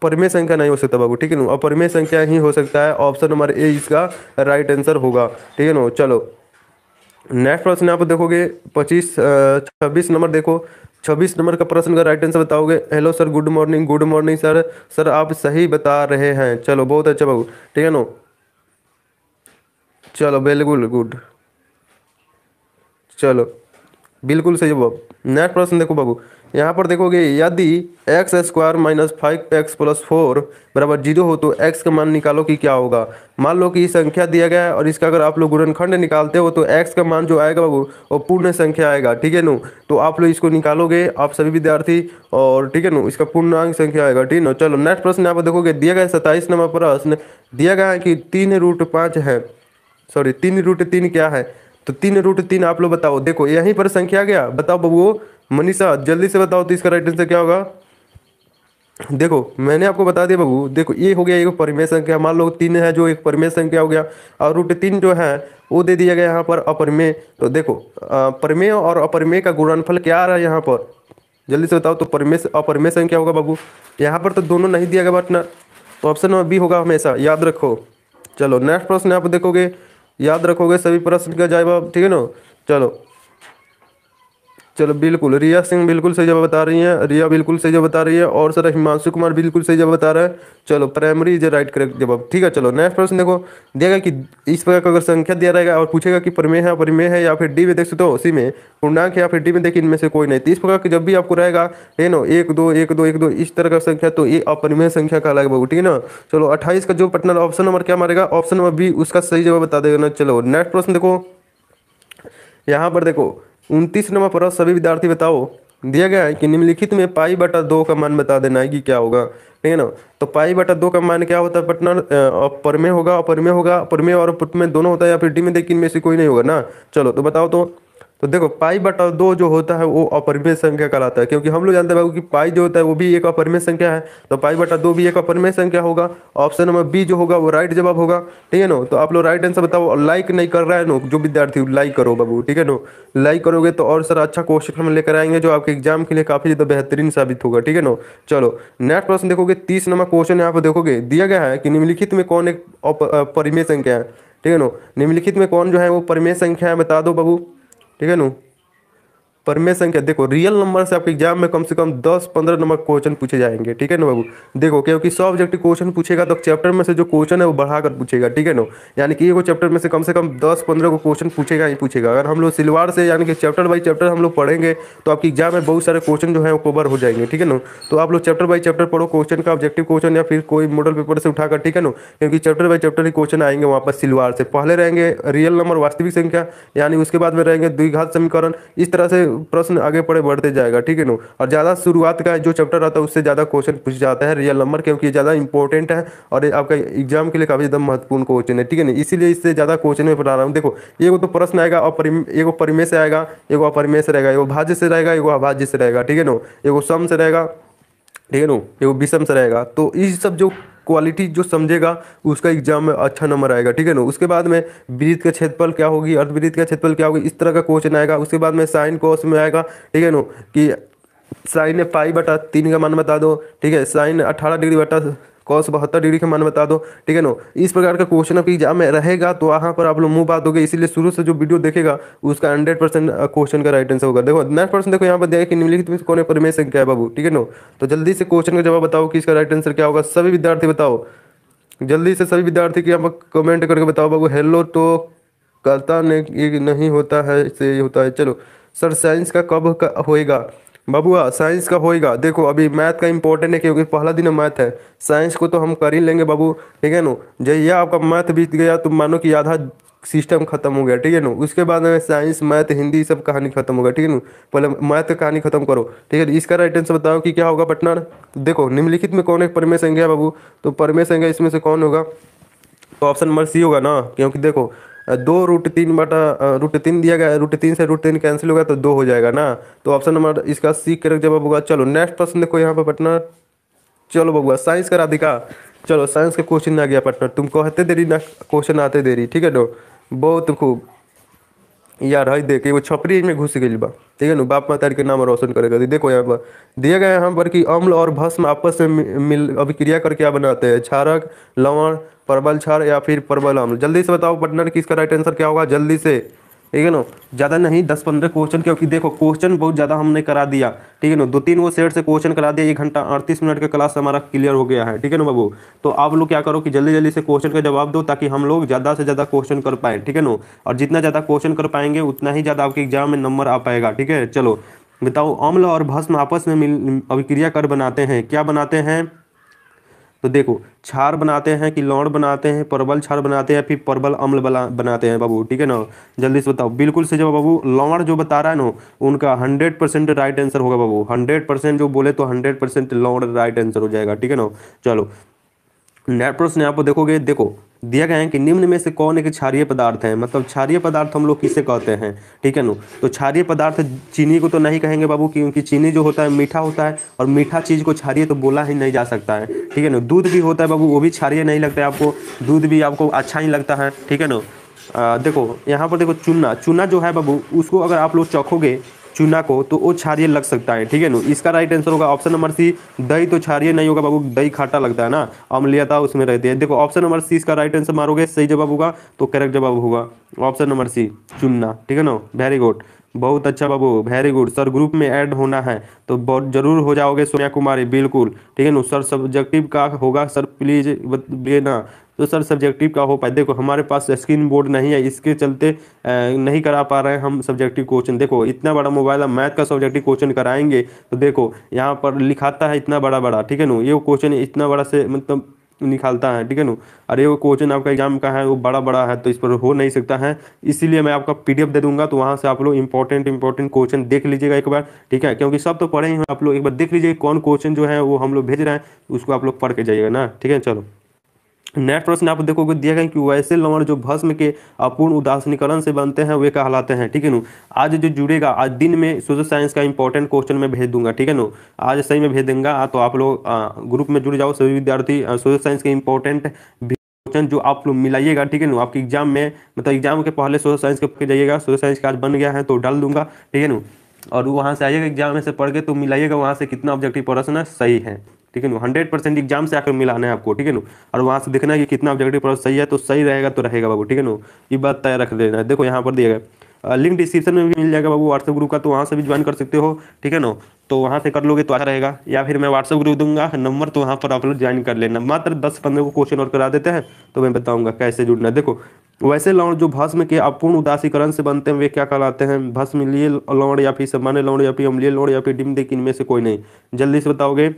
परिमेय संख्या नहीं हो सकता बाबू। ठीक है ना, अपरिमेय संख्या ही हो सकता है, ऑप्शन नंबर ए इसका राइट आंसर होगा। ठीक है ना, चलो नेक्स्ट प्रश्न आप देखोगे 26 नंबर देखो, 26 नंबर का प्रश्न का राइट आंसर बताओगे। Hello sir, good morning. Good morning sir, sir आप सही बता रहे हैं। चलो बहुत अच्छा बाबू। ठीक है ना, चलो बिल्कुल गुड, चलो बिल्कुल सही जवाब। नेक्स्ट प्रश्न देखो बाबू, यहाँ पर देखोगे यदि x² - 5x + 4 बराबर 0 हो तो x का मान निकालो कि क्या होगा। मान लो कि संख्या दिया गया है और इसका अगर आप लोग गुणनखंड निकालते हो तो x का मान जो आएगा बाबू वो पूर्ण संख्या आएगा। ठीक है नु, तो आप लोग इसको निकालोगे आप सभी विद्यार्थी, और ठीक है नु इसका पूर्णांक संख्या आएगा। ठीक है ना, चलो नेक्स्ट प्रश्न यहाँ पर देखोगे दिया गया 27 नंबर प्रश्न दिया गया है कि 3√5 है, सॉरी 3√3 क्या है। तो 3√3 आप लोग बताओ। देखो यहीं पर संख्या आ गया, बताओ बबुओ, मनीषा जल्दी से बताओ तो इसका राइट आंसर क्या होगा। देखो मैंने आपको बता दिया बाबू, देखो ये हो गया एक परिमेय संख्या, मान लो 3 है जो एक परिमेय संख्या हो गया, और √3 जो है वो दे दिया गया यहाँ पर अपरिमेय। तो देखो परिमेय और अपरिमेय का गुणनफल क्या आ रहा है यहाँ पर, जल्दी से बताओ। तो परिमेय अपरिमेय संख्या होगा बाबू, यहाँ पर तो दोनों नहीं दिया गया पार्टनर, तो ऑप्शन नंबर बी होगा हमेशा, याद रखो। चलो नेक्स्ट प्रश्न यहाँ पर देखोगे, याद रखोगे सभी प्रश्न का जवाब। ठीक है ना, चलो चलो बिल्कुल रिया सिंह बिल्कुल सही जवाब बता रही हैं, रिया बिल्कुल सही जवाब बता रही है, और सर हिमांशु कुमार बिल्कुल सही जवाब बता रहा है। चलो प्राइमरी इज राइट करेक्ट जवाब। ठीक है, चलो नेक्स्ट प्रश्न देखो दिएगा कि इस प्रकार का अगर संख्या दिया रहेगा और पूछेगा कि परिमेय है अपरिमेय है या फिर डी में देख सकते हो, उसी में पूर्णांक है या फिर डी में देखिए इनमें से कोई नहीं। तो इस प्रकार की जब भी आपको रहेगा है ना 1 2 1 2 1 2 इस तरह का संख्या, तो ये अपरिमेय संख्या कहलाएगा बाबू। ठीक है ना, चलो 28 का जो पटना ऑप्शन नंबर क्या मारेगा, ऑप्शन नंबर बी उसका सही जवाब बता देगा ना। चलो नेक्स्ट प्रश्न देखो, यहाँ पर देखो 29 नंबर प्रश्न सभी विद्यार्थी बताओ। दिया गया है कि निम्नलिखित में π/2 का मान बता देना है कि क्या होगा। ठीक है ना, तो π/2 का मान क्या होता है पटना, अपरिमेय होगा, अपरिमेय होगा, अपरिमेय और अपरिमेय दोनों होता है, या फिर डी में देखिए इनमें से कोई नहीं होगा ना। चलो तो बताओ तो तो देखो पाई बटा 2 जो होता है वो अपरिमेय संख्या कहलाता है, क्योंकि हम लोग जानते हैं बाबू कि पाई जो होता है वो भी एक अपरिमेय संख्या है, तो पाई बटा 2 भी एक अपरिमेय संख्या होगा। ऑप्शन नंबर बी जो होगा वो राइट जवाब होगा। ठीक है ना, तो आप लोग राइट आंसर बताओ। और लाइक नहीं कर रहा है नो जो विद्यार्थी, लाइक करो बाबू। ठीक है नो, लाइक करोगे तो और सारा अच्छा क्वेश्चन हम लेकर आएंगे जो आपके एग्जाम के लिए काफी ज्यादा बेहतरीन साबित होगा। ठीक है नो, चलो नेक्स्ट प्रश्न देखोगे 30 नंबर क्वेश्चन यहाँ पर देखोगे दिया गया है कि निम्नलिखित में कौन एक परिमेय संख्या है। ठीक है नो, निम्नलिखित में कौन जो है वो परिमेय संख्या है बता दो बाबू। ठीक है नो, परिमेय संख्या देखो रियल नंबर से आपके एग्जाम में कम से कम 10-15 नंबर क्वेश्चन पूछे जाएंगे। ठीक है ना बाबू, देखो क्योंकि 100 ऑब्जेक्टिव क्वेश्चन पूछेगा तो चैप्टर में से जो क्वेश्चन है वो बढ़ाकर पूछेगा। ठीक है ना, यानी कि एगो चैप्टर में से कम 10-15 को क्वेश्चन पूछेगा ही पूछेगा। अगर हम लोग सिलवार से यानी कि चैप्टर बाई चैप्टर हम लोग पढ़ेंगे तो आपके एग्जाम में बहुत सारे क्वेश्चन जो है वो कवर हो जाएंगे। ठीक है ना, तो आप लोग चैप्टर बाई चैप्टर पढ़ो क्वेश्चन का, ऑब्जेक्टिव क्वेश्चन या फिर कोई मॉडल पेपर से उठाकर। ठीक है ना, क्योंकि chapter by chapter he question आएंगे वहाँ पर सिलवार से। पहले रहेंगे रियल नंबर वास्तविक संख्या, यानी उसके बाद में रहेंगे द्विघात समीकरण। इस तरह से प्रश्न आगे पढ़े बढ़ते जाएगा। ठीक है नो, और ज़्यादा शुरुआत का जो चैप्टर रहता है उससे ज़्यादा क्वेश्चन पूछ जाता है रियल नंबर, क्योंकि ये ज़्यादा इंपॉर्टेंट है और ये आपका एग्जाम के लिए काफ़ी ज़्यादा महत्वपूर्ण क्वेश्चन है। ठीक है ना, इसीलिए इससे ज़्यादा क्वेश्चन में पढ़ा रहा हूँ। देखो एगो तो प्रश्न आएगा एगो परिमेय से आएगा, एगो अपरिमेय से रहेगा, एगो भाज्य से रहेगा, एगो अभाज्य से रहेगा। ठीक है नो, एगो सम से रहेगा। ठीक है नो, एगो विषम से रहेगा। तो ये सब जो क्वालिटी जो समझेगा उसका एग्जाम में अच्छा नंबर आएगा। ठीक है ना, उसके बाद में वृत्त का क्षेत्रफल क्या होगी, अर्धवृत्त का क्षेत्रफल क्या होगी, इस तरह का क्वेश्चन आएगा। उसके बाद में साइन कॉस में आएगा। ठीक है नो, कि साइन पाई बटा 3 का मान बता दो। ठीक है, साइन 18 डिग्री बटा कॉस 72 डिग्री का मान बता दो। ठीक है नो, इस प्रकार का क्वेश्चन आपके एग्जाम में रहेगा तो वहाँ पर आप लोग मुंह बात दोगे। इसीलिए शुरू से जो वीडियो देखेगा उसका 100% क्वेश्चन का राइट आंसर होगा। देखो नेक्स्ट प्रश्न देखो यहाँ पर दिया है कि निम्नलिखित में से कौन है परिमेय संख्या है बाबू। ठीक है नो, तो जल्दी से क्वेश्चन का जवाब बताओ कि इसका राइट आंसर क्या होगा। सभी विद्यार्थी बताओ जल्दी से, सभी विद्यार्थी की यहाँ पर कमेंट करके बताओ बाबू। हेलो तो कहता नहीं होता है, इससे ये होता है। चलो सर साइंस का कब का होएगा बाबू। साइंस का होएगा, देखो अभी मैथ का इंपॉर्टेंट है क्योंकि पहला दिन मैथ है। साइंस को तो हम कर ही लेंगे बाबू। ठीक है नो, जैसे आपका मैथ बीत गया तो मानो कि आधा सिस्टम खत्म हो गया। ठीक है नो, उसके बाद में साइंस मैथ हिंदी सब कहानी खत्म होगा। ठीक है नो, पहले मैथ का कहानी खत्म करो। ठीक है, इसका राइट आंसर बताओ कि क्या होगा पार्टनर। देखो निम्नलिखित में कौन एक परिमेय संख्या है बाबू, तो परिमेय संख्या इसमें से कौन होगा, तो ऑप्शन नंबर सी होगा ना। क्योंकि देखो 2√3 बटा √3 दिया गया है, √3 से √3 कैंसिल होगा तो 2 हो जाएगा ना। तो ऑप्शन नंबर इसका सी करेक्ट जवाब होगा। चलो नेक्स्ट प्रश्न देखो यहाँ पर पार्टनर। चलो बबुआ साइंस का राधिका, चलो साइंस का क्वेश्चन आ गया पार्टनर। तुम कहते देरी ना क्वेश्चन आते देरी। ठीक है नो, बहुत खूब यार। हई देख वो छपरी में घुस गई बा। ठीक है ना, बाप मातारी के नाम रोशन करेगा। देखो यहाँ पर दिया गया है यहाँ पर कि अम्ल और भस्म आपस में मिल अभिक्रिया कर क्या बनाते हैं, क्षारक, लवण, परबल क्षार या फिर परबल अम्ल। जल्दी से बताओ पार्टनर कि इसका राइट आंसर क्या होगा, जल्दी से। ठीक है ना, ज़्यादा नहीं 10-15 क्वेश्चन, क्योंकि देखो क्वेश्चन बहुत ज़्यादा हमने करा दिया। ठीक है ना, 2-3 वो सेट से क्वेश्चन करा दिया। 1 घंटा 38 मिनट का क्लास हमारा क्लियर हो गया है। ठीक है ना बाबू, तो आप लोग क्या करो कि जल्दी जल्दी से क्वेश्चन का जवाब दो ताकि हम लोग ज़्यादा से ज़्यादा क्वेश्चन कर पाए। ठीक है ना, और जितना ज़्यादा क्वेश्चन कर पाएंगे उतना ही ज़्यादा आपके एग्जाम में नंबर आ पाएगा। ठीक है, चलो बताओ अम्ल और भस्म आपस में मिल अभिक्रिया कर बनाते हैं, क्या बनाते हैं। तो देखो क्षार बनाते हैं कि लवण बनाते हैं, परबल क्षार बनाते हैं, फिर परबल अम्ल बनाते हैं बाबू। ठीक है ना, जल्दी से बताओ। बिल्कुल से जवाब बाबू लवण जो बता रहा है ना उनका 100% राइट आंसर होगा बाबू। 100% जो बोले तो 100% लवण राइट आंसर हो जाएगा। ठीक है ना, चलो नेक्स्ट प्रश्न यहाँ पर देखोगे। देखो दिया गया है कि निम्न में से कौन एक क्षारीय पदार्थ है, मतलब क्षारीय पदार्थ हम लोग किसे कहते हैं। ठीक है ना, तो क्षारीय पदार्थ चीनी को तो नहीं कहेंगे बाबू, क्योंकि चीनी जो होता है मीठा होता है और मीठा चीज़ को क्षारीय तो बोला ही नहीं जा सकता है। ठीक है ना, दूध भी होता है बाबू, वो भी क्षारीय नहीं लगता है आपको, दूध भी आपको अच्छा ही लगता है। ठीक है ना, देखो यहाँ पर देखो चूना, चूना जो है बाबू उसको अगर आप लोग चखोगे चूना को तो वो क्षारीय लग सकता है। ठीक है ना, इसका राइट आंसर होगा ऑप्शन नंबर सी। दही तो क्षारीय नहीं होगा बाबू, दही खाटा लगता है ना, अम्लीयता उसमें रहती है। देखो ऑप्शन नंबर सी इसका राइट आंसर मारोगे सही जवाब होगा तो करेक्ट जवाब होगा ऑप्शन नंबर सी चुनना। ठीक है ना, वेरी गुड, बहुत अच्छा बाबू, वेरी गुड। सर ग्रुप में ऐड होना है तो बहुत जरूर हो जाओगे सोनिया कुमारी, बिल्कुल। ठीक है ना, सर सब्जेक्टिव का होगा सर प्लीज ये ना, तो सर सब्जेक्टिव का हो पाए। देखो हमारे पास स्क्रीन बोर्ड नहीं है, इसके चलते नहीं करा पा रहे हैं हम सब्जेक्टिव क्वेश्चन। देखो इतना बड़ा मोबाइल है, मैथ का सब्जेक्टिव क्वेश्चन कराएंगे तो देखो यहाँ पर लिखाता है इतना बड़ा बड़ा। ठीक है ना, ये क्वेश्चन इतना बड़ा से मतलब निकालता है। ठीक है ना, अरे वो क्वेश्चन आपका एग्जाम का है वो बड़ा बड़ा है तो इस पर हो नहीं सकता है, इसीलिए मैं आपका पीडीएफ दे दूंगा तो वहाँ से आप लोग इंपॉर्टेंट क्वेश्चन देख लीजिएगा एक बार। ठीक है, क्योंकि सब तो पढ़े ही हैं, आप लोग एक बार देख लीजिए कौन क्वेश्चन जो है वो हम लोग भेज रहे हैं उसको आप लोग पढ़ के जाइएगा ना। ठीक है, चलो नेक्स्ट प्रश्न आप देखोगे दिया गया है कि वैसे लवण जो भस्म के अपूर्ण उदासीनीकरण से बनते हैं वे कहलाते हैं। ठीक है नु। आज जो जुड़ेगा आज दिन में सोशल साइंस का इंपॉर्टेंट क्वेश्चन मैं भेज दूंगा। ठीक है नु। आज सही में भेज दूंगा। तो आप लोग ग्रुप में जुड़ जाओ सभी विद्यार्थी। सोशल साइंस के इंपॉर्टेंट क्वेश्चन जो आप लोग मिलाइएगा। ठीक है नु। आपके एग्जाम में मतलब एग्जाम के पहले सोशल साइंस के जाइएगा। सोशल साइंस का आज बन गया है तो डाल दूंगा। ठीक है नु। और वहाँ से आइएगा एग्जाम में से पढ़ के तो मिलाइएगा वहाँ से कितना ऑब्जेक्टिव प्रश्न सही है। ठीक है नु। 100% एग्जाम से आकर मिलाना है आपको। ठीक है नु। और वहाँ से देखना है कि कितना ऑब्जेक्टिव प्रश्न सही है तो सही रहेगा तो रहेगा बाबू। ठीक है नु। ये बात तय रख लेना है। देखो यहाँ पर दिया गया लिंक डिस्क्रिप्शन में भी मिल जाएगा बाबू व्हाट्सएप ग्रुप का, तो वहाँ से भी ज्वाइन कर सकते हो। ठीक है नो। तो वहाँ से कर लोगे तो अच्छा रहेगा, या फिर मैं व्हाट्सएप ग्रुप दूंगा नंबर, तो वहाँ पर आप लोग ज्वाइन कर लेना। मात्र 10-15 को क्वेश्चन और करा देते हैं तो मैं बताऊंगा कैसे जुड़ना है। देखो वैसे लवण जो भस्म के अपूर्ण उदासीकरण से बनते हैं वे क्या कहलाते हैं? भस्मीय लवण या फिर सामान्य लवण या फिर अम्लीय लवण या फिर डिम्बिक, इनमें से कोई नहीं। जल्दी से बताओगे।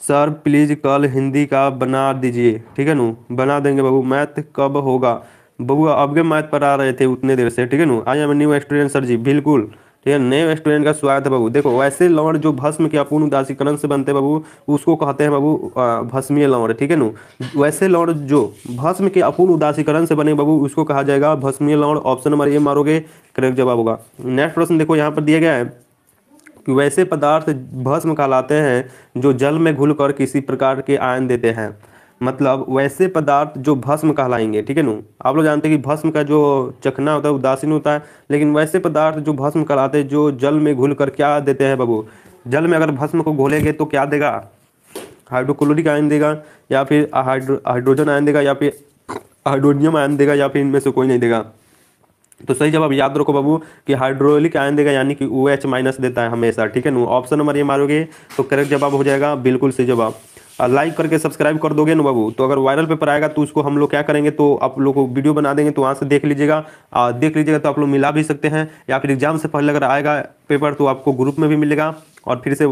सर प्लीज कल हिंदी का बना दीजिए। ठीक है नु। बना देंगे बाबू। मैथ कब होगा बाबू? अब के मैथ पर आ रहे थे उतने देर से। ठीक है नु। I am new student sir ji. बिल्कुल ठीक है, नए स्टूडेंट का स्वागत है बाबू। देखो वैसे लवण जो भस्म के अपूर्ण उदासीकरण से बनते हैं बाबू उसको कहते हैं बाबू भस्मीय लवण। ठीक है नु। वैसे लवण जो भस्म के अपूर्ण उदासीकरण से बने बाबू उसको कहा जाएगा भस्मीय लवण। ऑप्शन नंबर ए मारोगे करेक्ट जवाब होगा। नेक्स्ट प्रश्न देखो यहाँ पर दिया गया है कि वैसे पदार्थ भस्म कहलाते हैं जो जल में घुलकर किसी प्रकार के आयन देते हैं। मतलब वैसे पदार्थ जो भस्म कहलाएंगे। ठीक है नु। आप लोग जानते हैं कि भस्म का जो चखना होता है उदासीन होता है, लेकिन वैसे पदार्थ जो भस्म कहलाते हैं जो जल में घुलकर क्या देते हैं बाबू? जल में अगर भस्म को घोलेंगे तो क्या देगा? हाइड्रोक्लोरिक आयन देगा, या फिर हाइड्रोजन आयन देगा, या फिर हाइड्रोनियम आयन देगा, या फिर इनमें से कोई नहीं देगा। तो सही जवाब याद रखो बाबू कि हाइड्रोलिक आयन देगा, यानी कि OH- देता है हमेशा। ठीक है नु। ऑप्शन नंबर ये मारोगे तो करेक्ट जवाब हो जाएगा। बिल्कुल सही जवाब। लाइक करके सब्सक्राइब कर दोगे ना बाबू, तो अगर वायरल पेपर आएगा तो उसको हम लोग क्या करेंगे, तो आप लोग को वीडियो बना देंगे तो वहाँ से देख लीजिएगा। देख लीजिएगा तो आप लोग मिला भी सकते हैं, या फिर एग्जाम से पहले अगर आएगा पेपर तो आपको ग्रुप में भी मिलेगा और फिर से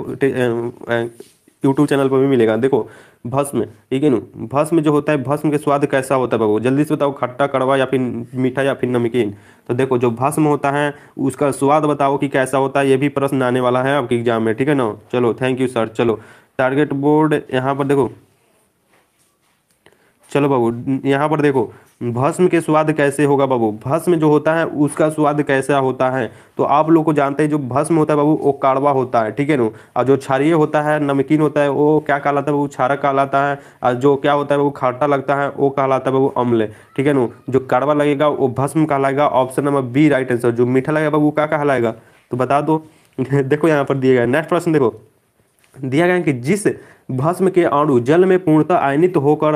यूट्यूब चैनल पर भी मिलेगा। देखो भस्म, ठीक है नु। भस्म जो होता है, भस्म के स्वाद कैसा होता है बाबू? जल्दी से बताओ, खट्टा, कड़वा, या फिर मीठा, या फिर नमकीन? तो देखो जो भस्म होता है उसका स्वाद बताओ कि कैसा होता है। ये भी प्रश्न आने वाला है आपके एग्जाम में। ठीक है ना। चलो थैंक यू सर। चलो टारगेट बोर्ड यहाँ पर देखो। चलो बाबू यहाँ पर देखो भस्म के स्वाद कैसे होगा बाबू? भस्म जो होता है उसका स्वाद कैसा होता है? तो आप लोग को जानते हैं जो भस्म होता है बाबू वो कड़वा होता है। ठीक है ना। और जो क्षारीय होता है, नमकीन होता है, वो क्या कहलाता है बाबू? क्षारक कहलाता है। और जो क्या होता है बाबू खट्टा लगता है वो कहलाता है बाबू अम्ल। ठीक है ना। जो कड़वा लगेगा वो भस्म कहलाएगा। Option number B right answer. जो मीठा लगेगा बाबू क्या कहलाएगा? तो बता दो। देखो यहाँ पर दिया गया नेक्स्ट प्रश्न देखो दिया गया है कि जिस भस्म के अणु जल में पूर्णतः आयनित होकर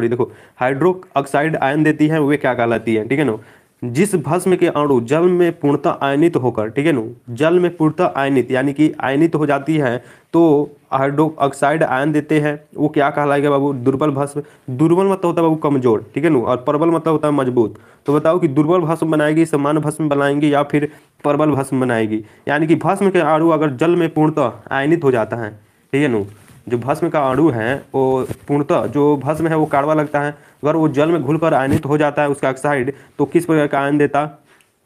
देखो हाइड्रो ऑक्साइड आयन देती है वे क्या कहलाती है? ठीक है ना। जिस भस्म के अणु जल में पूर्णतः आयनित होकर, ठीक है ना, जल में पूर्णतः आयनित यानी कि आयनित हो जाती है तो हाइड्रो ऑक्साइड आयन देते हैं वो क्या कहलाएगा बाबू? दुर्बल भस्म। दुर्बल मतलब होता है बाबू कमजोर। ठीक है ना। और प्रबल मतलब होता है मजबूत। तो बताओ कि दुर्बल भस्म बनाएगी, सामान्य भस्म बनाएंगी, या फिर प्रबल भस्म बनाएगी? यानी कि भस्म के अणु अगर जल में पूर्णतः आयनित हो जाता है, ठीक है ना, जो भस्म का अणु है वो पूर्णतः जो भस्म है वो कड़वा लगता है, अगर वो जल में घुलकर आयनित हो जाता है उसका ऑक्साइड, तो किस प्रकार का आयन देता?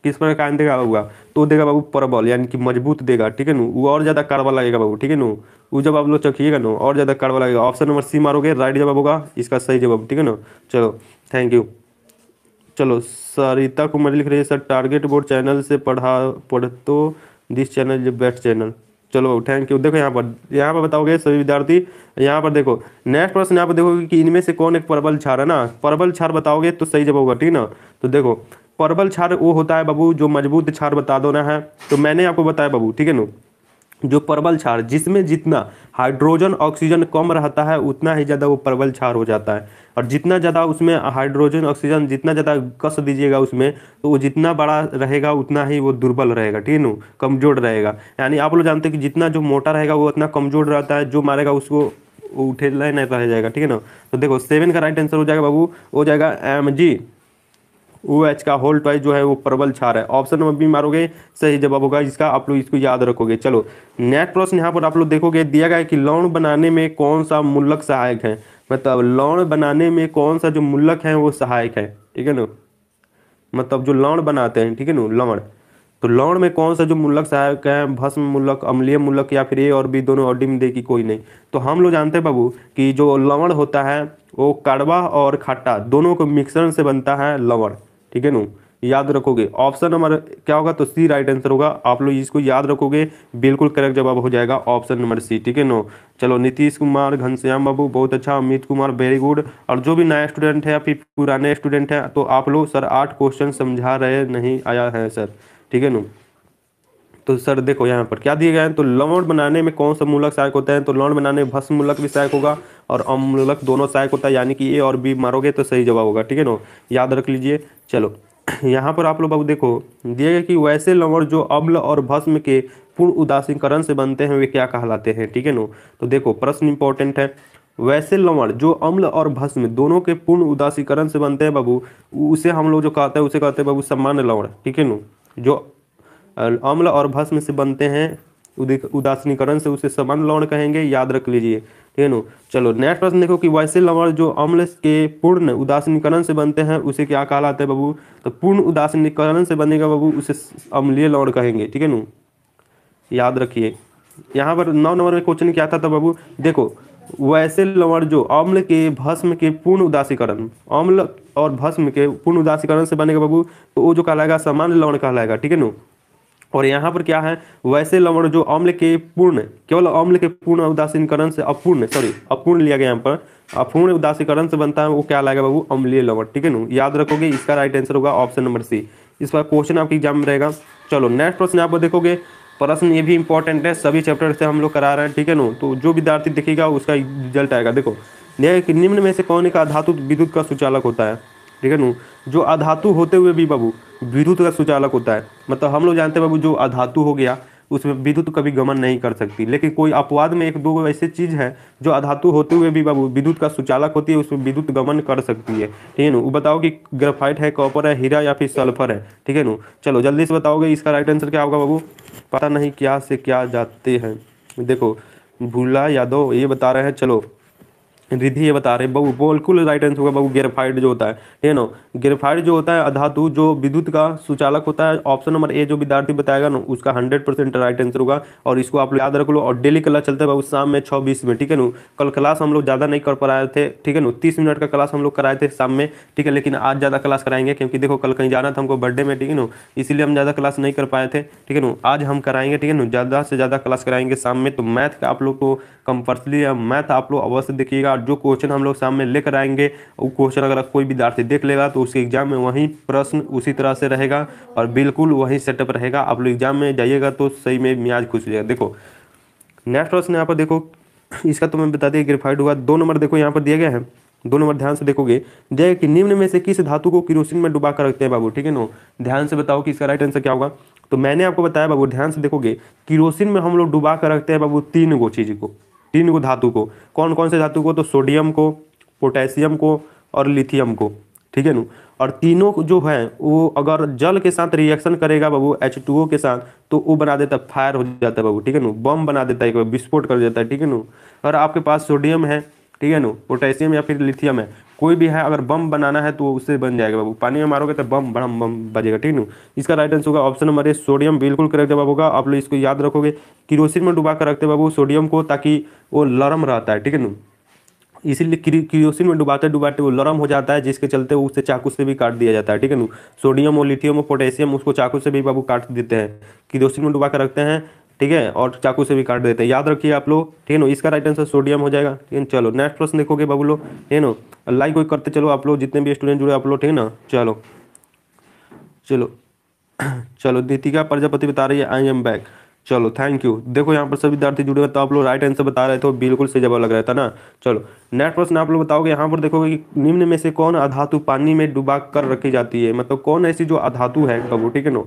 किस प्रकार का आयन देगा होगा? तो देगा बाबू प्रबल यानी कि मजबूत देगा। ठीक है ना। वो और ज़्यादा कड़वा लगेगा बाबू। ठीक है ना। वो जब आप लोग चखिएगा ना और ज़्यादा कड़वा लगेगा। ऑप्शन नंबर सी मारोगे राइट जवाब होगा इसका सही जवाब। ठीक है ना। चलो थैंक यू। चलो सरिता कुमारी लिख रही है सर टारगेट बोर्ड चैनल से पढ़ तो this channel is best channel. चलो थैंक यू। देखो यहाँ पर बताओगे सभी विद्यार्थी। यहाँ पर देखो नेक्स्ट प्रश्न यहाँ पर देखोगे कि इनमें से कौन एक प्रबल क्षार है ना? प्रबल क्षार बताओगे तो सही जवाब होगा। ठीक ना। तो देखो प्रबल क्षार वो होता है बाबू जो मजबूत क्षार बता दो ना है, तो मैंने आपको बताया बाबू। ठीक है ना। जो प्रबल क्षार जिसमें जितना हाइड्रोजन ऑक्सीजन कम रहता है उतना ही ज़्यादा वो प्रबल क्षार हो जाता है, और जितना ज़्यादा उसमें हाइड्रोजन ऑक्सीजन जितना ज़्यादा कस दीजिएगा उसमें तो वो जितना बड़ा रहेगा उतना ही वो दुर्बल रहेगा। ठीक है ना, कमजोर रहेगा। यानी आप लोग जानते हैं कि जितना जो मोटा रहेगा वो उतना कमजोर रहता है, जो मारेगा उसको उठे नहीं रह जाएगा। ठीक है ना। तो देखो 7 का राइट आंसर हो जाएगा बाबू, हो जाएगा MgOH का होल ट्वाइस जो है वो प्रबल क्षार है। ऑप्शन नंबर बी मारोगे सही जवाब होगा इसका। आप लोग इसको याद रखोगे। चलो नेक्स्ट प्रश्न यहाँ पर आप लोग देखोगे दिया गया है कि लवण बनाने में कौन सा मूलक सहायक है? मतलब लवण बनाने में कौन सा जो मूलक है वो सहायक है? ठीक है ना। मतलब जो लवण बनाते हैं, ठीक है ना, लवण तो लवण में कौन सा जो मूलक सहायक है, भस्म मूलक, अम्लीय मूलक, या फिर ए और बी दोनों, और डी में दे की कोई नहीं। तो हम लोग जानते हैं बाबू कि जो लवण होता है वो कड़वा और खट्टा दोनों को मिश्रण से बनता है लवण, ठीक है ना। याद रखोगे ऑप्शन नंबर क्या होगा, तो सी राइट आंसर होगा। आप लोग इसको याद रखोगे, बिल्कुल करेक्ट जवाब हो जाएगा ऑप्शन नंबर सी, ठीक है नो। चलो नीतीश कुमार, घनश्याम बाबू बहुत अच्छा, अमित कुमार वेरी गुड। और जो भी नया स्टूडेंट है या फिर पुराने स्टूडेंट है, तो आप लोग सर 8 क्वेश्चन समझा रहे नहीं आया है सर, ठीक है नो। तो सर देखो यहाँ पर क्या दिए गए हैं, तो लवण बनाने में कौन सा मूलक सहायक होता है, तो लवण बनाने में भस्म मूलक भी सहायक होगा और अम्लक दोनों सहायक होता है, यानी कि ए और बी मारोगे तो सही जवाब होगा, ठीक है ना, याद रख लीजिए। चलो यहाँ पर आप लोग बाबू देखो दिए गए कि वैसे लवण जो अम्ल और भस्म के पूर्ण उदासीकरण से बनते हैं वे क्या कहलाते हैं, ठीक है ना। तो देखो प्रश्न इंपॉर्टेंट है, वैसे लवण जो अम्ल और भस्म दोनों के पूर्ण उदासीकरण से बनते हैं बाबू, उसे हम लोग जो कहते हैं उसे कहते हैं बाबू सामान्य लवण, ठीक है ना। जो अम्ल और भस्म से बनते हैं उदासीनीकरण से उसे सामान्य लवण कहेंगे, याद रख लीजिए, ठीक है नो। चलो नेक्स्ट प्रश्न देखो कि वैसे लवण जो अम्ल के पूर्ण उदासीनीकरण से बनते हैं उसे क्या कहलाते हैं बाबू, तो पूर्ण उदासीनीकरण से बनेगा बाबू उसे अम्लीय लवण कहेंगे, ठीक है नो, याद रखिए। यहाँ पर 9 नंबर में क्वेश्चन क्या था बाबू, देखो वैसे लवण जो अम्ल के भस्म के पूर्ण उदासीकरण, अम्ल और भस्म के पूर्ण उदासीकरण से बनेगा बाबू, तो वो जो कहलाएगा सामान्य लवण कहलाएगा, ठीक है नो। और यहाँ पर क्या है, वैसे लवण जो अम्ल के पूर्ण, केवल अम्ल के पूर्ण उदासीकरण से अपूर्ण लिया गया यहाँ पर, अपूर्ण उदासीकरण से बनता है वो क्या लाएगा बाबू, अम्लीय लवण, ठीक है ना, याद रखोगे। इसका राइट आंसर होगा ऑप्शन नंबर सी। इस पर क्वेश्चन आपके एग्जाम में रहेगा। चलो नेक्स्ट प्रश्न यहाँ पर देखोगे, प्रश्न ये भी इंपॉर्टेंट है, सभी चैप्टर से हम लोग करा रहे हैं, ठीक है ना। तो जो विद्यार्थी देखेगा उसका रिजल्ट आएगा। देखो निम्न में से कौन एक अधातु विद्युत का सुचालक होता है, ठीक है ना। जो अधातु होते हुए भी बाबू विद्युत का सुचालक होता है, मतलब हम लोग जानते हैं बाबू जो अधातु हो गया उसमें विद्युत कभी गमन नहीं कर सकती, लेकिन कोई अपवाद में एक दो ऐसी चीज है जो अधातु होते हुए भी बाबू विद्युत का सुचालक होती है, उसमें विद्युत गमन कर सकती है, ठीक है ना। वो बताओ कि ग्रेफाइट है, कॉपर है, हीरा या फिर सल्फर है, ठीक है ना। चलो जल्दी से बताओगे इसका राइट आंसर क्या होगा बाबू, पता नहीं क्या से क्या जाते हैं। देखो भूला यादव ये बता रहे हैं, चलो रिधि ये बता रहे बाबू बिल्कुल राइट आंसर होगा बाबू ग्रेफाइट जो होता है ना। ग्रेफाइट जो होता है अधातु जो विद्युत का सुचालक होता है, ऑप्शन नंबर ए जो विद्यार्थी बताएगा ना उसका 100% राइट आंसर होगा। और इसको आप लोग याद रख लो। और डेली क्लास चलता है बाबू शाम में 6:20 में, ठीक है ना। कल क्लास हम लोग ज़्यादा नहीं कर पा रहे थे, ठीक है ना, 30 मिनट का क्लास हम लोग कराए थे शाम में, ठीक है, लेकिन आज ज़्यादा क्लास कराएंगे क्योंकि देखो कल कहीं जाना था हमको बर्थडे में, ठीक है ना, इसीलिए हम ज़्यादा क्लास नहीं कर पाए थे, ठीक है ना। आज हम कराएंगे, ठीक है ना, ज़्यादा से ज़्यादा क्लास कराएंगे शाम में। तो मैथ का आप लोग को कंपल्सरी मैथ आप लोग अवश्य देखिएगा। जो क्वेश्चन हम लोग सामने लेकर आएंगे वो क्वेश्चन अगर कोई विद्यार्थी देख लेगा तो उसके एग्जाम में वही प्रश्न उसी तरह से रहेगा और बिल्कुल वही सेटअप रहेगा। आप लोग एग्जाम में जाइएगा तो सही में मियाज खुश हो जाएगा। देखो नेक्स्ट प्रश्न यहाँ पर देखो, इसका तो मैं बता दिया ग्रेफाइट हुआ। 2 नंबर देखो यहाँ पर दिया गया है, 2 नंबर ध्यान से देखोगे, दिया कि निम्न में से किस धातु को किरोसिन में डुबा कर रखते हैं बाबू, ठीक है ना। ध्यान से बताओ कि इसका राइट आंसर क्या होगा। तो मैंने आपको बताया बाबू, ध्यान से देखोगे, किरोसिन में हम लोग डुबा कर रखते हैं बाबू 3 गो चीज को, 3 गो धातु को। कौन कौन से धातु को, तो सोडियम को, पोटेशियम को और लिथियम को, ठीक है ना। और तीनों जो है वो अगर जल के साथ रिएक्शन करेगा बाबू H2O के साथ तो वो बना देता है, फायर हो जाता है बाबू, ठीक है ना, बम बना देता है, विस्फोट कर देता है, ठीक है ना। अगर आपके पास सोडियम है, ठीक है ना, पोटेशियम या फिर लिथियम है, कोई भी है, अगर बम बनाना है तो उससे बन जाएगा बाबू। पानी में मारोगे तो बम बड़ा बम बजेगा, ठीक है ना। इसका राइट आंसर होगा ऑप्शन नंबर ए सोडियम, बिल्कुल करेक्ट जवाब होगा। आप लोग इसको याद रखोगे, किरोसिन में डुबा कर रखते बाबू सोडियम को ताकि वो नरम रहता है, ठीक है ना। इसीलिए किरोसिन में डुबाते डुबाते वो नरम हो जाता है, जिसके चलते उसे चाकू से भी काट दिया जाता है, ठीक है ना। सोडियम और लिथियम और पोटेशियम उसको चाकू से भी बाबू काट देते हैं, किरोसिन में डुबा कर रखते हैं, ठीक है, और चाकू से भी काट देते हैं, याद रखिए आप लोग, ठीक है ना। इसका राइट आंसर सोडियम हो जाएगा, ठीक है। चलो नेक्स्ट प्रश्न देखोगे बाबू लोग, ठीक है ना, लाइक कोई करते चलो आप लोग, जितने भी स्टूडेंट जुड़े आप लोग, ठीक है ना। चलो चलो चलो दीतिका प्रजापति बता रही है आई एम बैक, चलो थैंक यू। देखो यहाँ पर सभी विद्यार्थी जुड़े हुए, तो आप लोग राइट आंसर बता रहे थे, बिल्कुल सही जवाब लग रहा था ना। चलो नेक्स्ट प्रश्न आप लोग बताओगे, यहाँ पर देखोगे कि निम्न में से कौन अधातु पानी में डुबा कर रखी जाती है, मतलब कौन ऐसी जो अधातु है बाबू, ठीक है ना,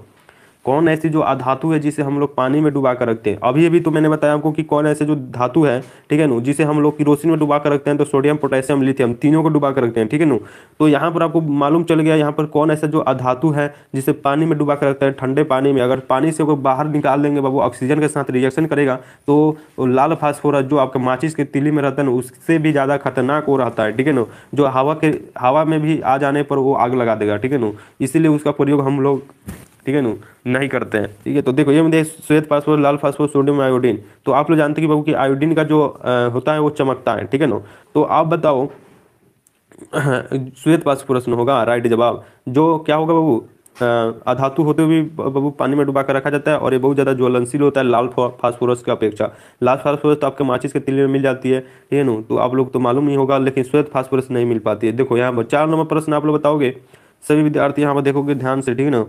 कौन ऐसी जो अधातु है जिसे हम लोग पानी में डुबा कर रखते हैं। अभी अभी तो मैंने बताया आपको कि कौन ऐसे जो धातु है, ठीक है ना, जिसे हम लोग किरोसिन में डुबा कर रखते हैं, तो सोडियम पोटेशियम लिथियम तीनों को डुबा कर रखते हैं, ठीक है ना। तो यहाँ पर आपको मालूम चल गया यहाँ पर कौन ऐसा जो अधातु है जिसे पानी में डुबा कर रखते हैं, ठंडे पानी में। अगर पानी से बाहर निकाल देंगे बाबू, ऑक्सीजन के साथ रिएक्शन करेगा तो लाल फास्फोरस जो आपके माचिस के तीली में रहता है ना, उससे भी ज़्यादा खतरनाक हो रहता है, ठीक है ना, जो हवा में भी आ जाने पर वो आग लगा देगा, ठीक है ना। इसीलिए उसका प्रयोग हम लोग, ठीक है ना, नहीं करते हैं। ठीक है, तो देखो ये में श्वेत फास्फोरस, लाल फास्फोरस, सोडियम आयोडीन। तो आप लोग जानते हैं कि बाबू कि आयोडीन का जो होता है वो चमकता है। ठीक है ना, तो आप बताओ श्वेत फास्फोरस में होगा राइट जवाब। जो क्या होगा बाबू, अधातु होते हुए भी बाबू पानी में डुबा कर रखा जाता है और ये बहुत ज़्यादा ज्वलनशील होता है लाल फास्फोरस की अपेक्षा। लाल फास्फोरस तो आपके माचिस के तिल में मिल जाती है, ठीक है ना, तो आप लोग तो मालूम नहीं होगा, लेकिन श्वेत फास्फोरस नहीं मिल पाती है। देखो यहाँ पर 4 नंबर प्रश्न आप लोग बताओगे, सभी विद्यार्थी यहाँ पर देखोगे ध्यान से, ठीक है ना।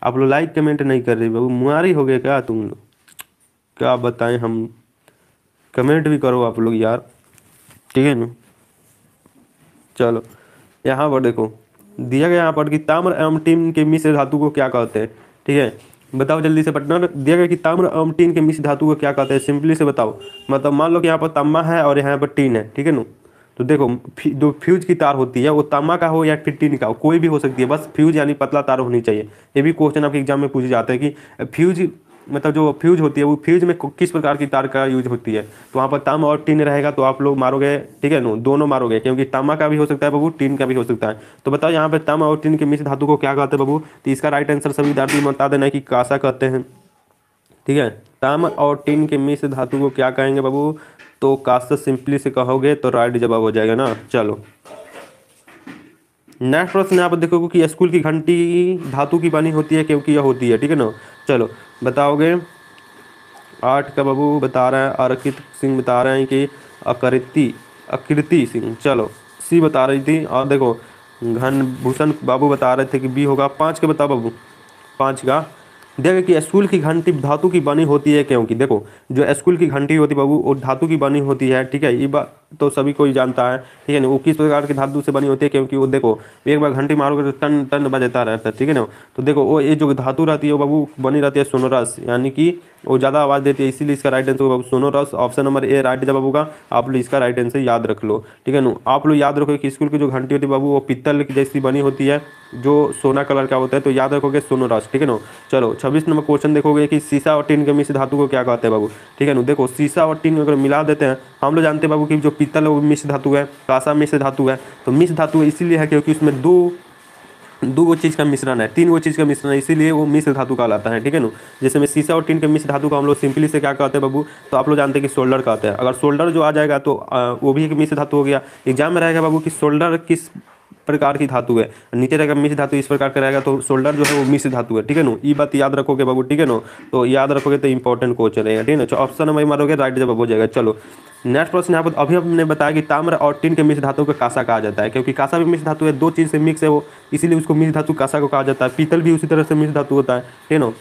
आप लोग लाइक कमेंट नहीं कर रहे बाबू, मुआरी हो गए क्या तुम लोग, क्या बताएं हम। कमेंट भी करो आप लोग यार, ठीक है ना। चलो यहाँ पर देखो दिया गया यहाँ पर कि ताम्र एवं टीन के मिश्र धातु को क्या कहते हैं। ठीक है, बताओ जल्दी से पार्टनर। दिया गया कि ताम्र एवं टीन के मिश्र धातु को क्या कहते हैं, सिंपली से बताओ। मतलब मान लो कि यहाँ पर तांबा है और यहाँ पर टीन है, ठीक है ना। तो देखो जो फ्यूज की तार होती है वो तांबा का हो या फिर टीन का हो, कोई भी हो सकती है, बस फ्यूज यानी पतला तार होनी चाहिए। ये भी क्वेश्चन आपके एग्जाम में पूछे जाते हैं कि फ्यूज मतलब जो फ्यूज होती है वो फ्यूज में किस प्रकार की तार का यूज होती है। तो वहाँ पर तांबा और टीन रहेगा, तो आप लोग मारोगे, ठीक है ना, दोनों मारोगे, क्योंकि तांबा का भी हो सकता है बाबू, टीन का भी हो सकता है। तो बताओ यहाँ पे तांबा और टीन के मिश्र धातु को क्या कहते हैं बाबू। तो इसका राइट आंसर सभी विद्यार्थी बता देना है कि कासा कहते हैं। ठीक है, तांबा और टीन के मिश्र धातु को क्या कहेंगे बाबू, तो कासा सिंपली से कहोगे तो राइट जवाब हो जाएगा ना। चलो नेक्स्ट प्रश्न यहाँ पर देखोगे कि स्कूल की घंटी धातु की बनी होती है क्योंकि यह होती है, ठीक है ना। चलो बताओगे। 8 का बाबू बता रहा है, अर्कित सिंह बता रहे हैं कि अकृति सिंह, चलो सी बता रही थी। और देखो घन भूषण बाबू बता रहे थे कि बी होगा। 5 के बताओ बाबू। 5 का देखो कि स्कूल की घंटी धातु की बनी होती है क्योंकि देखो जो स्कूल की घंटी होती है बाबू वो धातु की बनी होती है। ठीक है, ये बात तो सभी कोई जानता है, ठीक है ना। वो किस प्रकार की धातु से बनी होती है, क्योंकि वो देखो एक बार घंटी मारोगे तो टन टन बजता रहता है, ठीक है ना। तो देखो वो ये जो धातु रहती है वो बाबू बनी रहती है सोनोरस, यानी कि वो ज़्यादा आवाज़ देती है, इसीलिए इसका right answer Babu sonorous. Option number A right जवाब होगा। आप लोग इसका राइट आंसर याद रख लो, ठीक है ना। आप लोग याद रखो कि स्कूल की जो घंटी होती है बाबू वो पीतल की जैसी बनी होती है, जो सोना कलर का होता है, तो याद रखोगे सोनोरस, ठीक है ना। चलो 26 नंबर क्वेश्चन देखोगे कि सीसा और टीन के मिश्र धातु को क्या कहते हैं बाबू, ठीक है ना। देखो सीसा और टीन अगर मिला देते हैं, हम लोग जानते हैं बाबू कि जो पीतल है वो मिश्र धातु है, कांसा मिश्र धातु है। तो मिश्र धातु इसीलिए है क्योंकि उसमें दो वो चीज़ का मिश्रण है, 3 वो चीज़ का मिश्रण है, इसीलिए वो मिश्र धातु कहलाता है, ठीक है ना। जैसे में सीसा और टीन के मिश्र धातु को हम लोग सिंपली से क्या कहते हैं बाबू, तो आप लोग जानते हैं कि सोल्डर कहते हैं। अगर सोल्डर जो आ जाएगा तो वो भी एक मिश्र धातु हो गया। एग्जाम में रहेगा बाबू कि सोल्डर किस प्रकार की धातु है, नीचे रहेगा मिश्र धातु इस प्रकार का रहेगा, तो सोल्डर जो है वो मिश्र धातु है, ठीक है ना। ये बात याद रखोगे बाबू, ठीक है ना। तो याद रखोगे तो इंपॉर्टेंट क्वेश्चन रहेगा, ठीक है ना। ऑप्शन नंबर मारोगे राइट जवाब हो जाएगा। चलो नेक्स्ट प्रश्न यहाँ पर अभी हमने बताया कि ताम्र और टीन के मिश्र धातु को कांसा कहा जाता है, क्योंकि कांसा भी मिश्र धातु है, 2 चीज़ से मिक्स है वो, इसीलिए उसको मिश्र धातु कांसा को कहा जाता है। पीतल भी उसी तरह से मिश्र धातु होता है, ठीक है ना।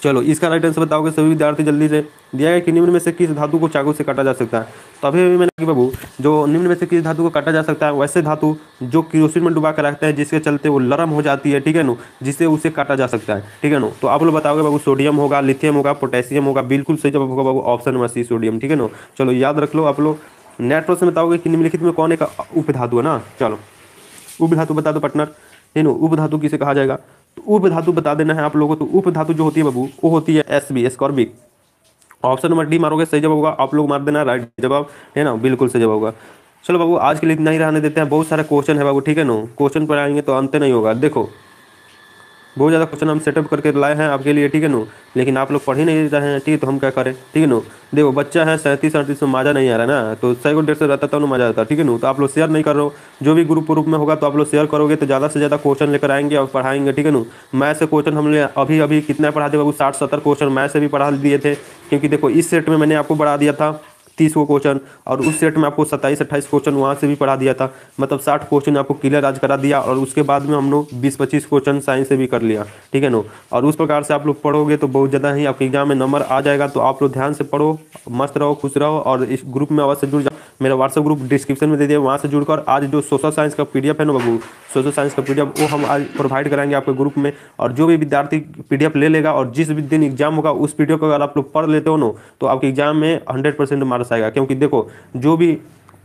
चलो इसका राइट आंसर बताओगे सभी विद्यार्थी जल्दी से। दिया गया कि निम्न में से किस धातु को चाकू से काटा जा सकता है। तो अभी मैंने कि बाबू जो निम्न में से किस धातु को काटा जा सकता है, वैसे धातु जो केरोसिन में डुबा कर रखते हैं जिसके चलते वो नरम हो जाती है, ठीक है ना, जिससे उसे काटा जा सकता है, ठीक है ना। तो आप लोग बताओगे बाबू सोडियम होगा, लिथियम होगा, पोटेशियम होगा। बिल्कुल सही जवाब होगा बाबू ऑप्शन नंबर सी सोडियम, ठीक है ना। चलो याद रख लो आप लोग। नेक्स्ट प्रश्न बताओगे कि निम्नलिखित में कौन एक उपधातु है ना। चलो उपधातु बता दो पार्टनर, है ना। उपधातु किसे कहा जाएगा, तो उपधातु बता देना है आप लोगों को। तो उपधातु जो होती है बाबू वो होती है SB ascorbic. Option number D मारोगे सही जवाब होगा। आप लोग मार देना राइट जवाब, है ना, बिल्कुल सही जवाब होगा। चलो बाबू आज के लिए इतना ही रहने देते हैं, बहुत सारे क्वेश्चन है बाबू, ठीक है ना। क्वेश्चन पर आएंगे तो अंत नहीं होगा। देखो बहुत ज़्यादा क्वेश्चन हम सेटअप करके लाए हैं आपके लिए, ठीक है ना, लेकिन आप लोग पढ़ ही नहीं रहे हैं, ठीक है, तो हम क्या करें, ठीक है ना। देखो बच्चा है 37-38 में मज़ा नहीं आ रहा ना, तो 100 150 रहता तब ना मज़ा आता, ठीक है ना। तो आप लोग शेयर नहीं कर रहे हो, जो भी ग्रुप में होगा तो आप लोग शेयर करोगे तो ज़्यादा से ज़्यादा क्वेश्चन लेकर आएंगे और पढ़ाएंगे, ठीक है ना। मैथ से क्वेश्चन हमने अभी अभी कितना पढ़ाते बाबू, 60-70 क्वेश्चन मैथ से भी पढ़ा दिए थे, क्योंकि देखो इस सेट में मैंने आपको बढ़ा दिया था 30 को क्वेश्चन, और उस सेट में आपको 27-28 क्वेश्चन वहाँ से भी पढ़ा दिया था, मतलब 60 क्वेश्चन आपको क्लियर आज करा दिया। और उसके बाद में हम लोग 20-25 क्वेश्चन साइंस से भी कर लिया, ठीक है ना। और उस प्रकार से आप लोग पढ़ोगे तो बहुत ज़्यादा ही आपके एग्जाम में नंबर आ जाएगा। तो आप लोग ध्यान से पढ़ो, मस्त रहो, खुश रहो, और इस ग्रुप में अवश्य जुड़ जाओ। मेरा व्हाट्सएप ग्रुप डिस्क्रिप्शन में दे दिया, वहाँ से जुड़कर आज जो सोशल साइंस का PDF है ना बाबू, सोशल साइंस का PDF वो हम आज प्रोवाइड कराएंगे आपके ग्रुप में। और जो भी विद्यार्थी PDF ले लेगा और जिस भी दिन एग्जाम होगा उस PDF को अगर आप लोग पढ़ लेते हो ना, तो आपके एग्जाम में 100% मार्क्स आएगा। क्योंकि देखो जो भी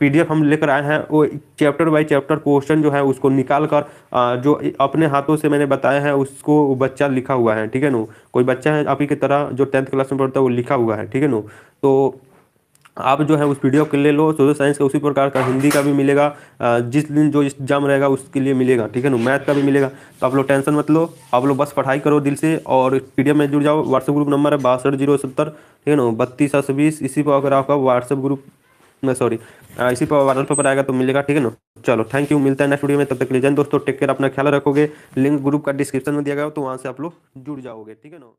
PDF हम लेकर आए हैं वो चैप्टर बाय चैप्टर क्वेश्चन जो है उसको निकाल कर जो अपने हाथों से मैंने बताया है उसको बच्चा लिखा हुआ है, ठीक है ना। कोई बच्चा है आप ही की तरह जो 10th क्लास में पढ़ता है वो लिखा हुआ है, ठीक है ना। तो आप जो है उस पीडीएफ के ले लो। सोशल साइंस का उसी प्रकार का हिंदी का भी मिलेगा, जिस दिन जो एग्जाम रहेगा उसके लिए मिलेगा, ठीक है ना। मैथ का भी मिलेगा। तो आप लोग टेंशन मत लो, आप लोग बस पढ़ाई करो दिल से और पीडीएफ में जुड़ जाओ। व्हाट्सएप ग्रुप नंबर है 62 070, ठीक है ना, 32 20। इसी पर अगर आपका व्हाट्सएप ग्रुप में, सॉरी, इसी पर वाट्सएप पर आएगा तो मिलेगा, ठीक है ना। चलो थैंक यू, मिलता है नेक्स्ट वीडियो में, तब तक के लिए जय हिंद दोस्तों, टेक केयर, अपना ख्याल रखोगे। लिंक ग्रुप का डिस्क्रिप्शन में दिया गया हो तो वहाँ से आप लोग जुड़ जाओगे, ठीक है ना।